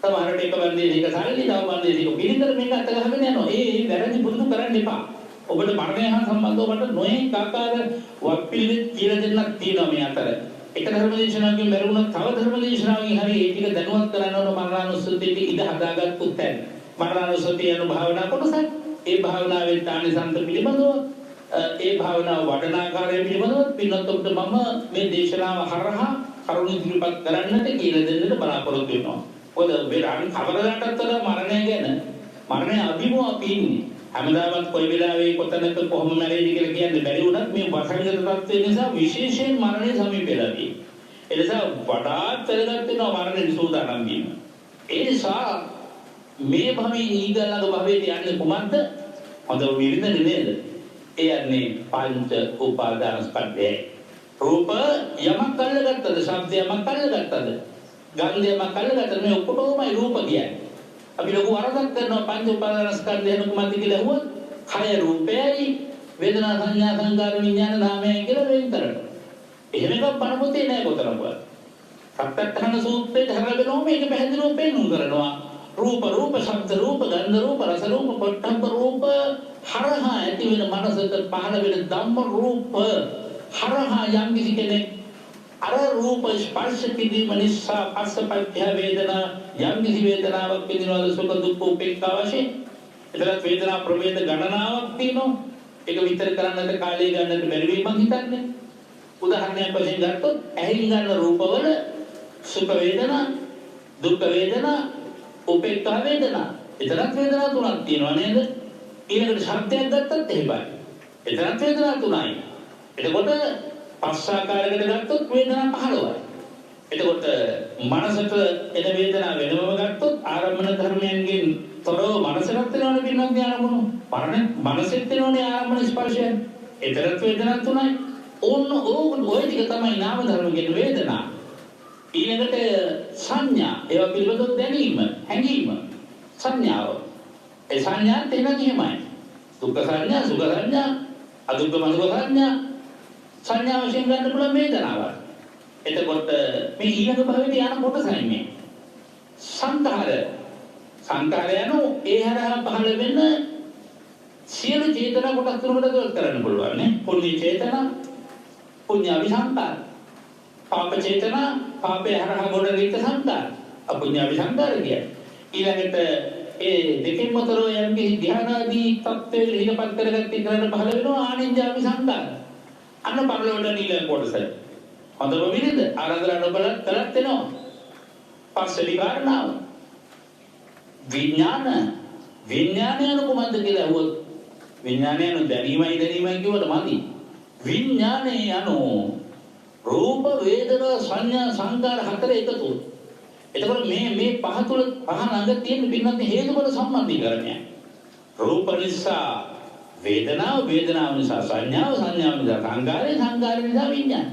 සමහරට එක බන්දේසියක සල්ලි තව බන්දේසියක පිළිකර මේක අත ගහගෙන යනවා. ඒ වැරදි පුරුදු කරන්න එපා. ඔබට මරණය හා සම්බන්ධව ඔබට නොයෙක් ආකාර වක්පිළිවෙත් කියලා දෙන්නක් තියෙනවා මේ අතර. එක ධර්මදේශනාවකින් බැරුණා තව ධර්මදේශනාවකින් හරි ඒ ටික දැනුවත් කරන්න ඕන මරණානුස්සතියට ඉඳ හදාගත්තු තැන. මරණානුස්සතිය යන භාවනා කොටසක්. ඒ භාවනාවෙන් තානිසන්ත පිළිබඳව ඒ භාවනාව වඩන ආකාරය පිළිබඳව පින්නත් ඔබට මම මේ දේශනාව හරහා කරුණු ඉදිරිපත් කරන්නට කියලා දෙන්නට බලාපොරොත්තු වෙනවා. මොකද වෙරන් කවරකටත් මරණය ගැන මරණය අභිමුව අපි ඉන්නේ. හැමදාමත් කොයි වෙලාවෙ කොතනක කොහොම මැරෙයිද කියලා කියන්න බැරි වුණත් මේ වසංගත තත්ත්වය නිසා විශේෂයෙන් මරණය සමීපෙලා තියෙනවා. ඒ නිසා වඩාත් වැදගත් වෙනවා මරණය සූදානම් වීම. ඒ නිසා මේ භවයේ ඊගලඟ භවයට යන්නේ කොහොමද? හොඳ විරිඳනේ නේද? ඒ යන්නේ පංච උපාදානස්කන්ධය. රූප යමක් අල්ලගත්තද? ශබ්ද යමක් අල්ලගත්තද? ගන්ධ යමක් අල්ලගත්තද? මේ ඔක්කොටමයි රූප කියන්නේ. අපි ලොකු වරදක් කරනවා පංච උපාදානස්කන්ධය නුකුමද කියලා අහුවොත් කය රූපයයි වේදනා සංඥා සංකාර විඥාන නාමයයි කියලා වෙන් කරනවා. එහෙම එකක් බණ පොතේ නෑ කොතරම්වත්. සත්‍යඨාන සූත්‍රයේ හරගෙනම මේක පැහැදිලිව පෙන්වුම් කරනවා. රූප ශබ්ද රූප ගන්ධ රූප රස රූප පොට්ටබ්බ රූප හරහා ඇති වෙන මනසට පහළ වෙන ධම්ම රූප හරහා යම් කිසි කෙනෙක් අර රූප ස්පර්ශ කිරීම නිසා පස්සපත්‍ය වේදනා යම් කිසි වේදනාවක් පිළිනවද සුඛ දුක්ඛ උපේක්ඛා වශයෙන් එතරම් වේදනා ප්‍රභේද ගණනාවක් තියෙනවා ඒක විතර කරන්නට කාලය ගන්නට බැරි වෙයි මං හිතන්නේ උදාහරණයක් වශයෙන් ගත්තොත් ඇහින් ගන්න රූපවල සුඛ වේදනා දුක්ඛ වේදනා උපේක්ඛා වේදනා එතරම් වේදනා තුනක් තියෙනවා නේද ඊළඟට ශබ්දයක් ගත්තත් එහෙමයි එතරම් වේදනා තුනයි එතකොට පස් ආකාරයකට ගත්තොත් වේදනා 15යි. එතකොට මනසට එන වේදනා වෙනවම ගත්තොත් ආරම්භන ධර්මයන්ගෙන් තොරව මනසකට වෙනවනේ පින්නක් ඥානමුණු. පරණ මනසෙත් වෙනවනේ ආරම්භන ස්පර්ශය. එතරම් වේදනා තුනයි. ඔය ටික තමයි නාම ධර්ම කියන වේදනා. ඊළඟට සංඥා ඒවා පිළිබඳව දැනීම, හැඟීම, සංඥාව. ඒ සංඥාත් එනවා එහෙමයි. දුක්ඛ සංඥා, සුඛ සංඥා, අදුක්ඛ මනෝ සංඥා සංඥා වශයෙන් ගන්න පුළුවන් වේදනාවක්. එතකොට මේ ඊළඟ භවෙදී යන කොටසයි මේ. සංඛාර යනු ඒ හරහා පහළ වෙන සියලු චේතනා කොටස් තුනකට දොස් කරන්න පුළුවන් නේ. පුණ්‍ය චේතනා, පුණ්‍ය අபிසංකාර. පාප චේතනා, පාපේ හරහා ගොඩ රිත සංකාර. අපුණ්‍ය අபிසංකාර කියන්නේ. ඊළඟට ඒ දෙකෙන් මතරව යම් කිසි ධ්‍යානාදී තත්ත්වයකට හිතපත් කරගත්ත ඉතරට පහළ වෙනවා ආනින්ජ අபிසංකාර. අන්න පරලොවට නිල කොටස. හොඳම විදිහට ආරාධනා නොබලත් කරත් වෙනවා. පස්සලි කාරණාව. විඥානය කුමක්ද කියලා අහුවොත් විඥානය දැනීමයි කියවට මදි. විඥානය රූප වේදනා සංඥා සංකාර හතර එකතු. එතකොට මේ පහ තුල පහ ළඟ තියෙන පින්නත් හේතුඵල සම්බන්ධීකරණය. රූප නිසා වේදනාව නිසා සංඥාව නිසා සංකාරය නිසා විඥාන.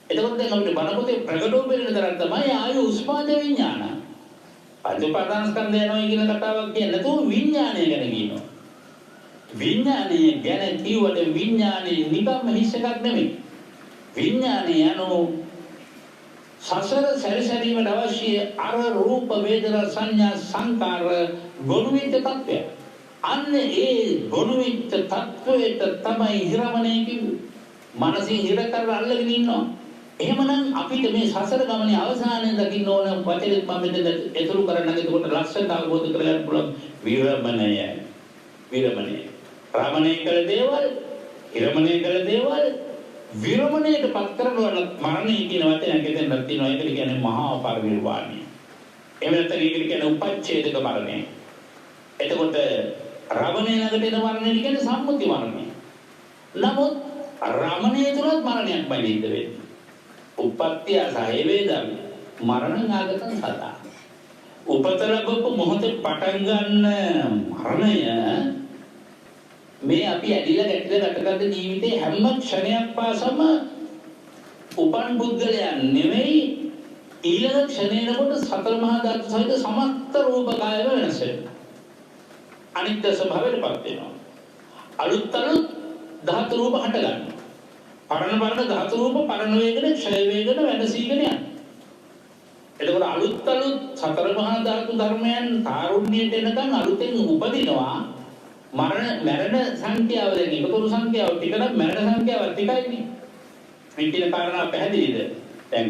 එතකොට දැන් අපිට බණ පොතේ ප්‍රකටව වෙන තරම් තමයි ආයු උස්පාද විඥාන. පංච උපාදානස්කන්ධය යනවා කියන කතාවක් කියන්නේ නැතුව විඥානය ගැන කියනවා. විඥානය ගැන කිව්වට විඥානේ නිකම්ම හිස් එකක් නෙමෙයි. විඥානය සසර සැරිසැරීමට අවශ්‍ය අර රූප වේදනා සංඥා සංකාර ගොනුවිත තත්ත්වය. අන්න ඒ ගොනුවිච්ච තත්වයට තමයි හිරමණය කිව්වේ. මනසින් හිර කරලා අල්ලගෙන ඉන්නවා. එහෙමනම් අපිට මේ සසර ගමනේ අවසානය දකින්න ඕන වචනෙත් මම මෙතන එතුළු කරන්න එතකොට ලක්ෂණ අවබෝධ කරගන්න පුළුවන් විරමණය. රමණය කළ දේවල්, හිරමණය කළ දේවල් විරමණයට පත් කරනවා මරණය කියන වචනයක් එතනක් තියෙනවා. ඒක කියන්නේ මහා පරිනිර්වාණය. එහෙම නැත්නම් ඒක කියන්නේ උපච්ඡේදක මරණය. එතකොට රමණය ළඟට එන මරණය කියන්නේ සම්මුති මරණය. නමුත් රමණය තුලත් මරණයක් බැඳින්න වෙන්නේ. උපත්ති අසහය වේදම් මරණ ආගතන් සතා. උපත ලැබපු මොහොතේ පටන් ගන්න මරණය මේ අපි ඇදිලා ගැටිලා ගතගත ජීවිතේ හැම ක්ෂණයක් පාසම උපන් පුද්ගලයන් නෙවෙයි ඊළඟ ක්ෂණයකට සතර මහා ධාතු සහිත සමස්ත රූප කායව වෙනස් වෙනවා. අනිත්‍ය ස්වභාවයටපත් වෙනවා. අලුත් ධාතු රූප හට ගන්නවා. පරණ ධාතු රූප පරණ වේගන ක්ෂය වේගන වෙනසීගෙන යනවා. එතකොට අලුත් සතර මහා ධාතු ධර්මයන් කාරුණ්‍යයට එනකන් අලුතෙන් උපදිනවා. මරණ සංඛ්‍යාව දැන් එකතුරු සංඛ්‍යාව ටිකක් මරණ සංඛ්‍යාව ටිකයිනේ. මේ කියන කාරණා පැහැදිලිද? දැන්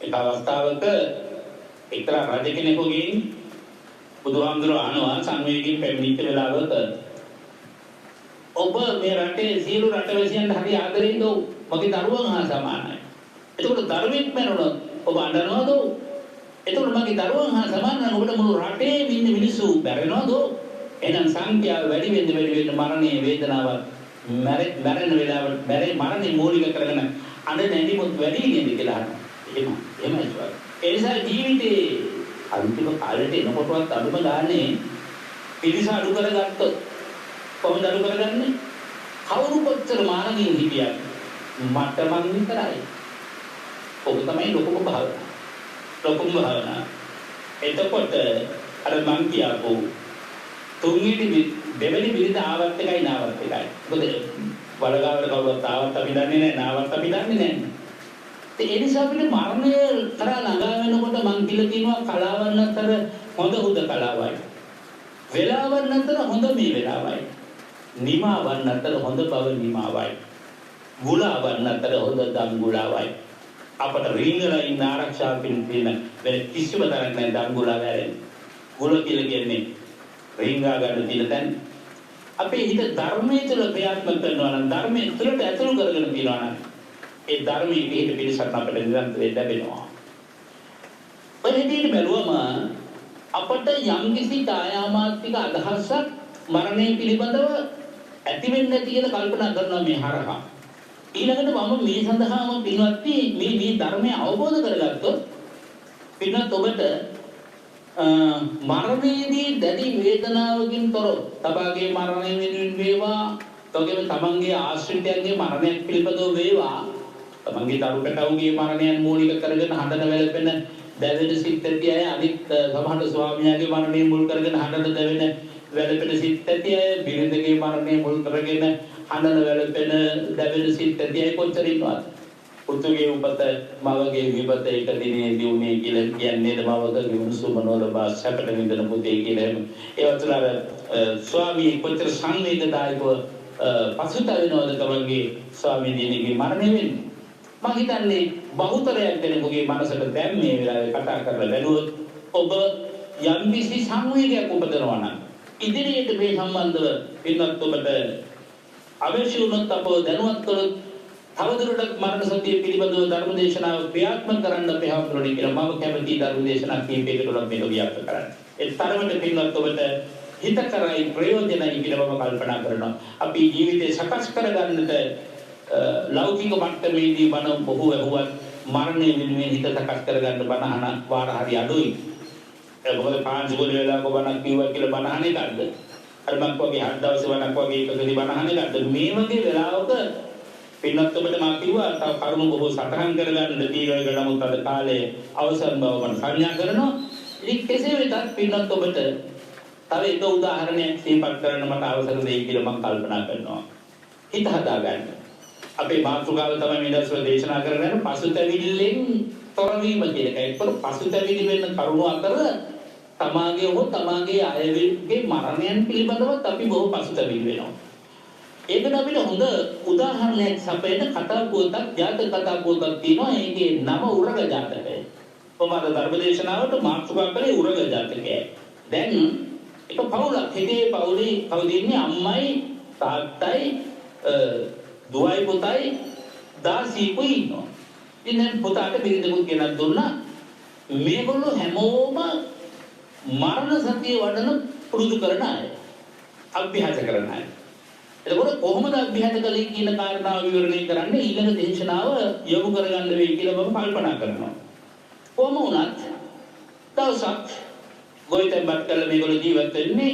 එක අවස්ථාවක එක්තරා රජ කෙනෙකුගෙන් බුදුහාමුදුරුවෝ අහනවා සංවේගයෙන් පැමිණිච්ච වෙලාවක ඔබ මේ රටේ සියලු රටවැසියන්ට හරි ආදරෙයිද? මගේ දරුවන් හා සමානයි. එතකොට දරුවෙක් මැරුණොත් ඔබ අඬනවද? එතකොට මගේ දරුවන් හා සමාන නම් ඔබට මුළු රටේ ඉන්න මිනිස්සු බැරෙනවද? එහෙනම් සංඛ්‍යාව වැඩි වෙන්න මරණයේ වේදනාවක් මැරෙන වෙලාවට මරණේ මූලික කරගෙන අඬ නැතිමුත් වැඩි නේද කියලා අහනවා. එහෙමයි. ඒ නිසා ජීවිතේ අන්තිම කාලෙට එනකොටවත් අඩුම ගානේ පිරිස අඩු කරගත්තොත් කොහොමද අඩු කරගන්නේ? කවුරු කොච්චර මානකින් හිටියත් මට මන් විතරයි. ඔබ තමයි ලොකුම භාවනා. එතකොට අර මං කියපු දෙවෙනි බිරිඳ ආවත් එකයි නාවත් එකයි. මොකද වලගාවට කවුරුත් ආවත් අපි දන්නේ නැහැ නාවත් අපි දන්නේ නැහැ. ඒ නිසා අපිට මරණය කරා ළඟා වෙනකොට මං කියලා තියෙනවා කලාවන් අතර හොඳ කලාවයි. වෙලාවන් අතර හොඳ මේ වෙලාවයි. නිමාවන් අතර හොඳ බව නිමාවයි. ගුලාවන් අතර හොඳ දම් ගුලාවයි. අපට රිංගලා ඉන්න ආරක්ෂා පිළිපදින වෙන කිසිම තරක් නැහැ දඟුලා වැරෙන්නේ. ගුල කියලා කියන්නේ රිංගා ගන්න තියෙන තැන. අපේ හිත ධර්මයේ තුල ක්‍රියාත්මක කරනවා නම් ධර්මයේ තුලට ඇතුළු කරගෙන තියනවා නම් ඒ ධර්මයේ පිට පිළිසක් අපිට නිරන්තරයෙන් ලැබෙනවා. ඔය විදිහට බැලුවම අපට යම්කිසි කායාමාත්මික අදහසක් මරණය පිළිබඳව ඇති වෙන්නේ නැති කියලා කල්පනා කරනවා මේ හරහා. ඊළඟට මම මේ සඳහාම පින්වත්නි මේ ධර්මය අවබෝධ කරගත්තොත් පින්වත් ඔබට මරණයේදී දැඩි වේදනාවකින් තොරව තබාගේ මරණය වෙනුවෙන් වේවා, තවගේම තමන්ගේ ආශ්‍රිතයන්ගේ මරණයක් පිළිබඳව වේවා, තමන්ගේ දරුකටවුගේ මරණයන් මූලික කරගෙන හඬන වැළපෙන දැවෙන සිත් ඇති අය, අනිත් සමහර ස්වාමියාගේ මරණය මුල් කරගෙන හඬන දැවෙන වැළපෙන සිත් ඇති අය, බිරිඳගේ මරණය මුල් කරගෙන හඬන වැළපෙන දැවෙන සිත් ඇති අය කොච්චර ඉන්නවද? පුතුගේ උපත මවගේ විපත එක දිනේදී උනේ කියලා කියන්නේ මවගේ විමුසුම නොලබා සැපට විඳින පුතේ කියලා. ඒ වතුර ස්වාමී කොච්චර සංවේදනායකව පසුතැවෙනවද තමන්ගේ ස්වාමී දිනේගේ මරණය වෙන්නේ. මම හිතන්නේ බහුතරයක් දෙනෙකුගේ මනසට දැන් මේ වෙලාවේ කතා කරලා බැලුවොත් ඔබ යම්කිසි සංවේගයක් උපදවනවා නම් ඉදිරියට මේ සම්බන්ධව පින්වත් ඔබට අවශ්‍ය වුණොත් අපව දැනුවත් කළොත් තවදුරටත් මරණ සත්‍ය පිළිබඳව ධර්ම දේශනාව ක්‍රියාත්මක කරන්න අපේ හවුරුනේ කියලා මම කැමති ධර්ම දේශනා කීපයකට උනත් මේක ව්‍යාප්ත කරන්න. ඒ තරමට පින්වත් ඔබට හිතකරයි ප්‍රයෝජනයි කියලා මම කල්පනා කරනවා. අපි ජීවිතේ සකස් කරගන්නට ලෞකික මට්ටමේදී බණ බොහෝ ඇහුවත් මරණය වෙනුවෙන් හිත සකස් කරගන්න බණ අහන වාර හරි අඩුයි. මොකද පාන්සි ගොඩ වෙලා කොබණක් කිව්වා කියලා බණ අහන්නේ නැද්ද? අර මම කෝගේ හත් දවස් වණක් වගේ එකකදී බණ අහන්නේ නැද්ද? මේ වගේ වෙලාවක පින්වත් ඔබට මා කිව්වා තව කරුණු බොහෝ සටහන් කරගන්න තීරණය කළා. නමුත් අද කාලේ අවසන් බව මම සංඥා කරනවා. ඉතින් කෙසේ වෙතත් පින්වත් ඔබට තව එක උදාහරණයක් සිහිපත් කරන්න මට අවසර දෙයි කියලා මම කල්පනා කරනවා. හිත හදාගන්න. අපේ මාතෘකාව තමයි මේ දවස්වල දේශනා කරන්නේ පසුතැවිල්ලෙන් තොරවීම කියන එක. ඒකට පසුතැවිලි වෙන කරුණු අතර තමාගේ හෝ තමාගේ අයගේ මරණයන් පිළිබඳවත් අපි බොහෝ පසුතැවිලි වෙනවා. ඒකට අපිට හොඳ උදාහරණයක් සපයන කතා පුවතක්, ජාතක කතා පුවතක් තියෙනවා. ඒකේ නම උරග ජාතකය. කොහොමද ධර්මදේශනාවට මාතෘකා කරේ උරග ජාතකය. දැන් එක පවුලක් හිතේ පවුලේ කවුදින්නේ අම්මයි තාත්තයි දුවයි පුතයි 16 ඉන්නවා. ඉතින් පුතාට බිරිඳකුත් ගෙනත් දුන්නා. මේගොල්ලෝ හැමෝම මරණ සතිය වඩන පුරුදු කරන අය. අභ්‍යාස කරන අය. එතකොට කොහොමද අභ්‍යාස කළේ කියන කාරණාව විවරණය කරන්නේ ඊළඟ දේශනාව යොමු කරගන්න වෙයි කියලා මම කල්පනා කරනවා. කොහොම වුණත් දවසක් ගොවිතැන්පත් කරලා මේගොල්ලෝ ජීවත් වෙන්නේ.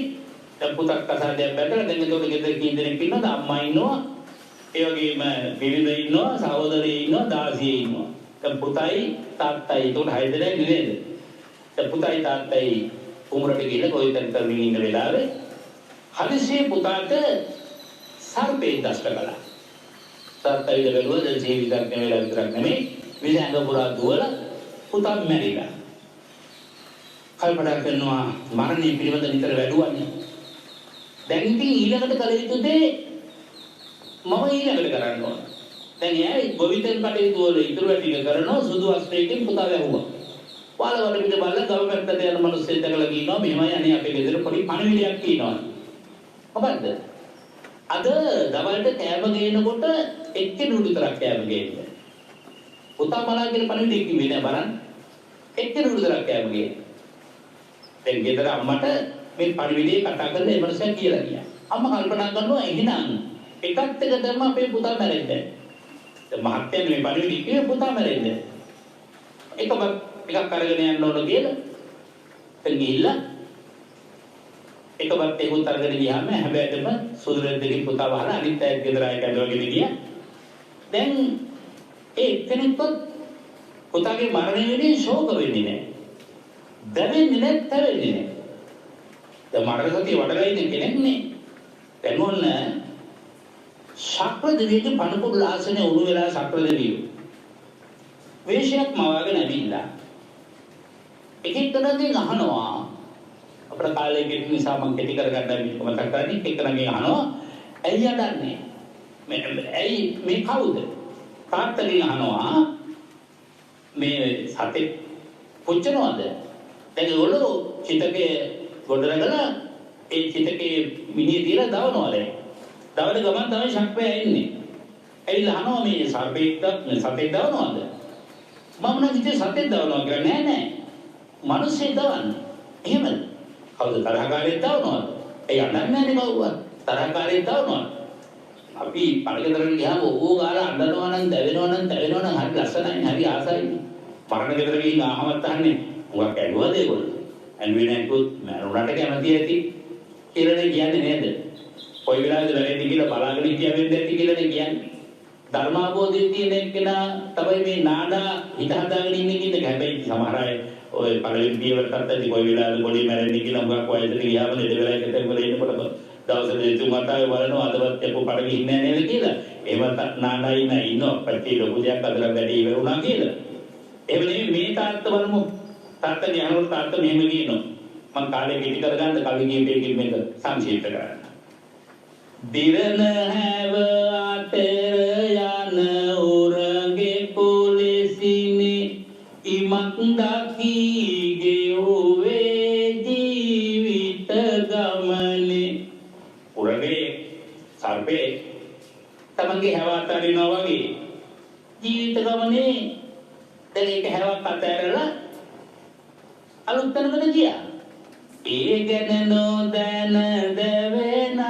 දැන් පුතක් කසාදයක් බැලලා දැන් එතකොට ගෙදර කී දෙනෙක් ඉන්නවද? අම්මා ඉන්නවා. ඒ වගේම බිරිඳ ඉන්නවා, සහෝදරයෝ ඉන්නවා, දාසියෙ ඉන්නවා. දැන් පුතයි තාත්තයි උතුම් 6 දෙනෙක් නේද? දැන් පුතයි තාත්තයි උඹරට ගිහින් ගොවිතැන් කරමින් ඉන්න වෙලාවේ හදිසියේ පුතාට සර්පේ දෂ්ට කළා. සර්පය ඉඳලා දැන් ජීවිතයක් නෙවෙයි විතරක් නෙමෙයි විසංග පුරා දුවලා පුතා මැරිලා. කල්පනා කරනවා මරණය පිළිබඳ නිතර වැඩුවන්නේ. දැන් ඉතින් ඊළඟට කල යුතු දේ මම ඊළඟට කරන්න ඕන. දැන් එයා ගොවිතැන් කටයුතු වල ඉතුරු ටික කරනවා. සුදු වස්ත්‍රයකින් පුතා වැහුවා. වල පිට බලලා ගව පැත්තට යන මිනිස්සු දැකලා කියනවා මෙහෙමයි අනේ අපේ ගෙදර පොඩි පණිවිඩයක් කියනවා. මොකද්ද? අද දවල්ට කෑම ගේනකොට එක්කෙනෙකුට විතරක් කෑම ගේන්නේ. පුතා මලා කියන පණිවිඩය කිව්වේ නෑ බලන්න. එක්කෙනෙකුට විතරක් කෑම ගේන්නේ. දැන් ගෙදර අම්මට මේ පණිවිඩය කතා කරලා ඒ මනුස්සයා කියලා ගියා. අම්මා කල්පනා කරනවා එහෙනම් එකත් එක තමයි අපේ පුතා මැරෙන්නේ. දැන් මහත්යෙන් මේ පණිවිඩය කිව්වේ පුතා මැරෙන්නේ. එකක් අරගෙන යන්න ඕන කියලා. දැන් ගිහිල්ලා එකවත් ඒකුත් අරගෙන ගියාම හැබැයිම සුදුරෙන් දෙකේ පුතා වහලා අනිත් අය ගෙදර ආයෙ කැඳවගෙන ගියා. දැන් ඒ කෙනෙක්වත් පුතාගේ මරණය වෙන්නේ ශෝක වෙන්නේ නැහැ. දැවෙන්නේ නැහැ, තැවෙන්නේ නැහැ. දැන් මරණ සතිය වඩලා ඉන්න කෙනෙක් නේ. දැන් ඔන්න ශක්‍ර දෙවියන්ගේ පණපුඩු ආසනේ උණු වෙලා ශක්‍ර දෙවියෝ වේශයක් මවාගෙන ඇවිල්ලා එකෙක්ගෙන් අහනවා අපේ කාලේ ගෙත් නිසා මම කෙටි කරගන්න මතක් කරන්නේ එකෙක්ගෙන් අහනවා ඇයි යඩන්නේ ඇයි මේ කවුද තාත්තගෙන් අහනවා සතේ පුච්චනවාද? දැන් ඒගොල්ලෝ චිතකේ ගොඩනගලා ඒ චිතකේ මිනිහ තියලා දවනවා දැන්. දවන ගමන් තමයි ශක්‍රය එන්නේ. ඇවිල්ලා අහනවා මේ සර්පෙක්ද සතෙක් දවනවාද? මම නම් හිතේ සතෙක් දවනවා කියලා නෑ. මිනිස්සේ දවන්නේ. එහෙමද? කවුද තරහකාරයෙක් දවනවාද? ඒ අඬන්නේ නෑනේ කවුරුවත්. තරහකාරයෙක් දවනවාද? අපි පළගෙදරට ගියාම ඕගෝ ගාලා අඬනවා නම් දැවෙනවා නම් හරි ලස්සනයි හරි ආසයි. පරණ ගෙදර ගිහින් ආහමත් අහන්නේ මොකක් ඇඬුවද ඒගොල්ලෝ? ඇඬුවේ නැත්නම් මරුණාට කැමති ඇති කියලානේ කියන්නේ නේද? කොයි වෙලාවෙද වැරෙන්නේ කියලා බලාගෙන හිටියා වෙන්නේ නැති කියලානේ කියන්නේ. ධර්මාභෝධයෙන් තියෙන එක්කෙනා තමයි මේ නාඩා හිත හදාගෙන ඉන්නේ කියන එක. හැබැයි සමහර අය ඔය පළවෙනි පියවරටත් ඇති කොයි වෙලාවෙද පොඩි මැරෙන්නේ කියලා මොකක් වයසට ගියාම ලෙඩ වෙලා එකට වල ඉන්නකොට දවසට තුන් වතාවේ බලනවා අදවත් එක්ක පඩ ගිහින් නැහැ නේද කියලා. එහෙම නාඩා ඉන්නවා පැටි ලොකු දෙයක් අදලා වැඩි ඉවර වුණා කියලා. එහෙම නෙමෙයි මේ තාත්ත බලමු. තාත්තා යනකොට තාත්තා මෙහෙම කියනවා. මම කාලේ පිටි කරගන්න කවි කීපයකින් මේක සංක්ෂිප්ත කරන්න. දිරන හැව අතර යන උරගේ පොලිසිනේ ඉමක් දකීගේ ඔවේ ජීවිත ගමනේ. උරගේ සර්පේ තමන්ගේ හැව අතරිනවා වගේ ජීවිත ගමනේ දැන් ඒක හැවක් අතහැරලා අලුත් තැනකට ගියා. ඒ ගැන නොදැන දෙවෙන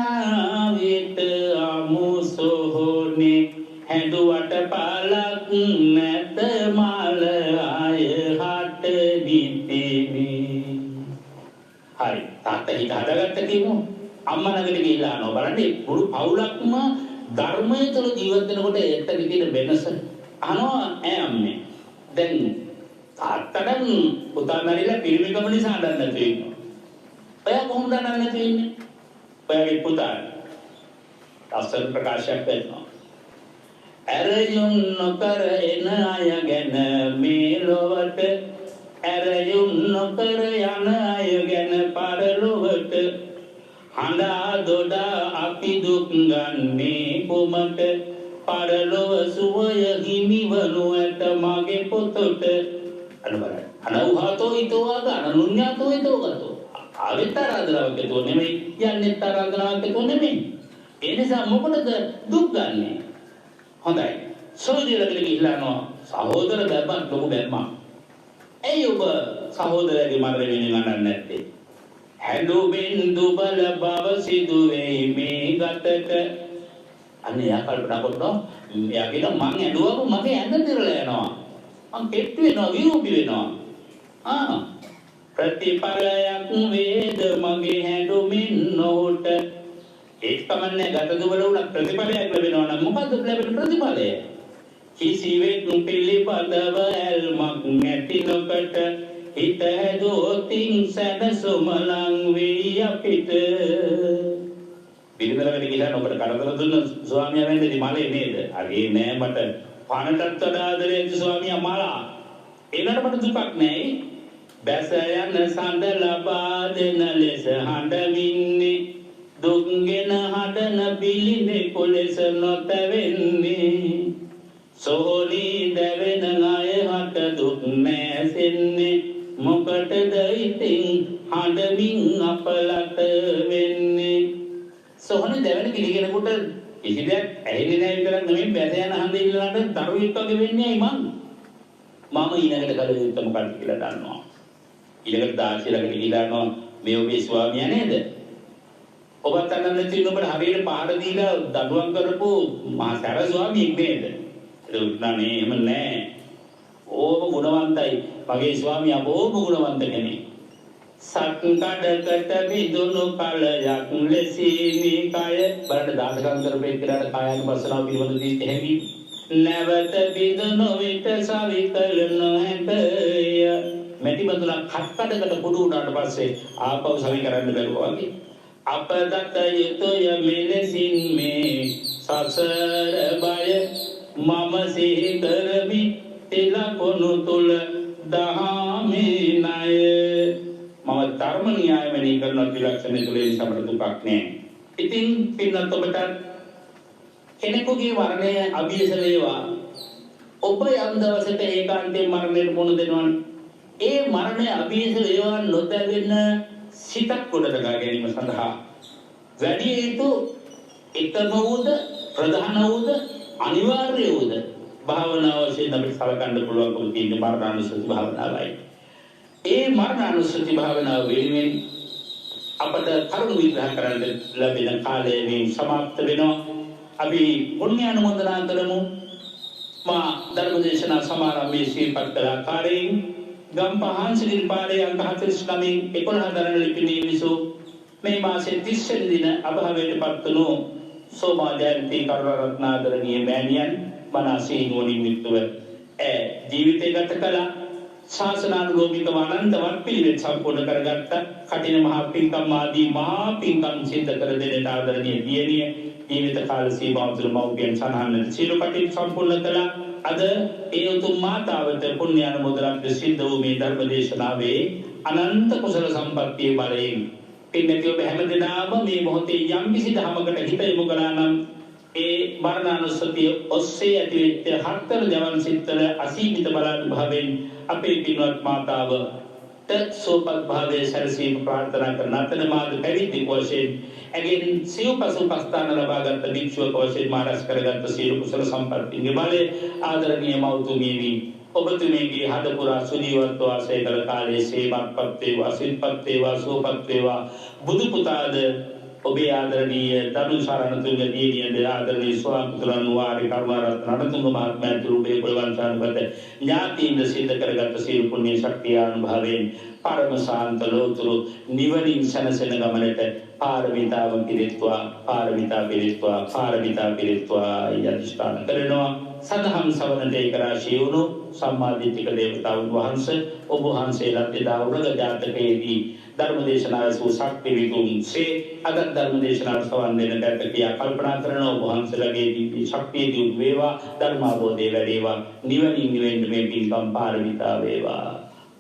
විට අමුසොහොනේ හැදුවට පලක් නැත මල අය හට දිතිමි. හරි තාත්තා හිත හදාගත්ත කියමු. අම්මා ළඟට ගිහිල්ලා අහනවා බලන්න මුළු පවුලක්ම ධර්මයේ තුල ජීවත් වෙනකොට ඒත් විදිහට වෙනස අහනවා ඈ අම්මේ. දැන් තාත්තට පුතා මැරිලා පිරිමිකම නිසා අඬන්න නැතුව ඉන්නවා. ඔයා කොහොමද අඬන්නේ නැතුව ඉන්නේ? ඔයාගේ පුතා අසල් ප්‍රකාශයක් කරනවා. ඇරයුම් නොකර එන අය ගැන මේ ලොවට ඇරයුම් නොකර යන අය ගැන පරලොවට හඬා දොඩා අපි දුක් ගන්නේ කුමට පරලොව සුවය හිමිවනු ඇත මගේ පොතට. අනුබලයි අනවහතෝ හිතෝවාද අනුඤ්ඤාතෝ හිතෝගතෝ ආවෙත් ආරාධනාවක් ඒතෝ නෙමෙයි යන්නේ ආරාධනාවක් ඒතෝ නෙමෙයි. ඒ නිසා මොකටද දුක් ගන්නෙ? හොඳයි සෝදිරකට ගිහිල්ලානවා සහෝදර බැම්මක් ලොකු බැම්මක්. ඇයි ඔබ සහෝදරයාගේ මරණය වෙනින් අඬන්නේ නැත්තේ? හැඬුමින් දුබල බව සිදු වෙයි මේ ගතට. අනේ යා කල්පනා කරනවා එයා කියන මං ඇඬුවම මගේ ඇඳ දිරලා යනවා. මං කෙට්ටු වෙනවා විරූපී වෙනවා. ප්‍රතිපලයක් වේද මගේ හැඬුමින් නොට. ඒක තමයි ගත දුබල උන ප්‍රතිපලයක් ලැබෙනවා නම් මොකද්ද ලැබෙන ප්‍රතිපලය? කිසිවෙක් පිළිපදව ඇල්මක් නැති නොකට හිත හැදුවොතින් සැනසුමලං වෙයි අපිට. පිළිවෙලකට ගිහින් ඔබට කරදර දුන්න ස්වාමියා වෙන්නේ මලේ නේද? අනේ නෑ මට පණටත් වඩා ආදරේ ස්වාමියා මලා. ඒකට මට දුකක් නෑ. බැස යන සඳ ලබා දෙන ලෙස හඬමින්නේ දුක්ගෙන හඬන පිළිඳේ කොලෙස නොතැවෙන්නේ. සෝලි දැවෙන අය හට දුක් නැසෙන්නේ මොකටද ඉතින් හඬමින් අපලත වෙන්නේ. සෝහන දැවෙන කිලිගෙනකොට කිසි දෙයක් ඇහෙන්නේ නැහැ විතරක් නෙමෙයි බැස යන හඳ ඉල්ලනට දරුවෙක් වගේ වෙන්නේ ඇයි මම ඊළඟට කල යුත්තේ මොකක්ද කියලා දන්නවා. ඊළඟට දාසියලකට ගිහිල්ලා යනවා මේ ඔබේ ස්වාමියා නේද? ඔබත් අන්නන්න තියෙන ඔබට හරියට පාඩ දීලා දඬුවම් කරපු මහා සැර ස්වාමියෙක් නේද? ඒක නෑ එහෙම නෑ. ඕම ගුණවන්තයි. මගේ ස්වාමියා බොහොම ගුණවන්ත කෙනෙක්. සක්කඩකට විදුණු කලයක් ලෙසිනි කය බලන්න දාසකම් කරපේ කියලා කායानुපස්සනාව පිළිබඳ දී එහෙමි නැවත විදුණු විට සවිකල නොහැකය. මෙටි බඳුලා කට්කඩකට කුඩු උනාට පස්සේ ආපහු සවි කරන්න බැරුවා වගේ. අපදත යුතුය මෙලෙසින් මේ සසර බය මම සිහි කරමි තිලකොණු තුල දහමේ ණය. මම ධර්ම න්‍යාය මෙහි කරන ත්‍රිලක්ෂණ තුලේ සමර දුකක් නෑ. ඉතින් පින්නත් ඔබට කෙනෙකුගේ වර්ණය අභියස වේවා ඔබ යම් දවසක ඒකාන්තයෙන් මරණයට මුහුණ දෙනවා. ඒ මරණය අභීත වේවා නොදැවෙන සිතක් ගොඩනගා ගැනීම සඳහා වැඩි යුතු එකම වූද ප්‍රධාන වූද අනිවාර්ය වූද භාවනාව වශයෙන් අපිට සලකන්න පුළුවන්කම තියෙන මරණානුස්සති භාවනාවයි. ඒ මරණානුස්සති භාවනාව වෙනුවෙන් අපට කරුණු විග්‍රහ කරන්න ලැබෙන කාලය මේ සමාප්ත වෙනවා. අපි පුණ්‍යානුමෝදනා කරමු. මා ධර්මදේශනා සමාරම්භයේ සිහිපත් කළ ආකාරයෙන් ගම්පහාන්සිරිල් පාරේ අංක 49 11 දරන ලිපිණී විසු මේ මාසයේ 30 වෙනි දින අභාවයට පත්වනු සෝමා ජයන්ති කරුණාරත්නාදරණීය මෑණියන් මනසේ නුවණින් යුක්තව ජීවිතය ගත කළා. ශාසනානුලෝමිකව අනන්තවත් පිළිවෙත් සම්පූර්ණ කරගත්ත කටින මහා පින්කම් ආදී මහා පින්කම් සිද්ධ කර දෙන්නට ආදරණීය දියණිය ජීවිත කාල සීමාව තුළ මව්පියන් සනහනට සියලු කටයුතු සම්පූර්ණ කළා. අද ඒ උතුම් මාතාවට පුණ්‍යානුමෝදනාක් සිද්ධ වූ මේ ධර්ම දේශනාවේ අනන්ත කුසල සම්පත්තියේ බලයෙන් පින්නතිය ඔබ හැමදෙනාම මේ මොහොතේ යම් කිසි ධමයකට හිත යොමු කළා නම් ඒ මරණානුස්සතිය ඔස්සේ ඇතිවෙච්ච හතර ජවන් සිත්තල අසීමිත බලානුභාවයෙන් අපේ පින්වත් මාතාව සෝපත් භාවයේ සැරසීම ප්‍රාර්ථනා කරන අතර මාද පැවිදි වශයෙන් ඇගෙන් සිව්පසු පස්ථාන ලබාගත් භික්ෂුවක වශයෙන් මාරස් කරගත් සියලු කුසල සම්පත්තිගේ බලය ආදරණීය මෞතුමියනි ඔබතුමීගේ හද පුරා සුජීවත්ව වාසය කළ කාලයේ සේවක්පත් වේවා සිල්පත් වේවා සෝපත් වේවා බුදු පුතාද ඔබේ ආදරණීය දනු සරණතුංග දියණියද ආදරණීය ස්වාමිතුලන් වාරි කරුණාරත්න රණතුංග මහත්මයා තුරුබේ පොළවන්සානපත ඥාතීන් සිද්ධ කරගත් සියලු පුණ්‍ය ශක්තිය අනුභවයෙන් පරම ශාන්ත ලෝතුරු නිවනින් සැනසෙන ගමනට පාරමිතාව පිරිත්වා යදිෂ්ඨාන කරනවා. සදහම් සවනට ඒක රාශී වුණු සම්මාදිට්ඨික දේවතාවුන් වහන්සේ ඔබ වහන්සේලාට එදා උරග ජාතකයේදී ධර්ම දේශනාවේ සූ ශක්ති විතුන්සේ අද ධර්ම දේශනාව සවන් දෙන බැට කියා කල්පනා කරන ඔබ වහන්සේලාගේ දීපි ශක්තිය දියුණු වේවා ධර්මාවබෝධය වැඩේවා නිවනින් නිවෙන්න මේ පින්කම් පාරමිතා වේවා.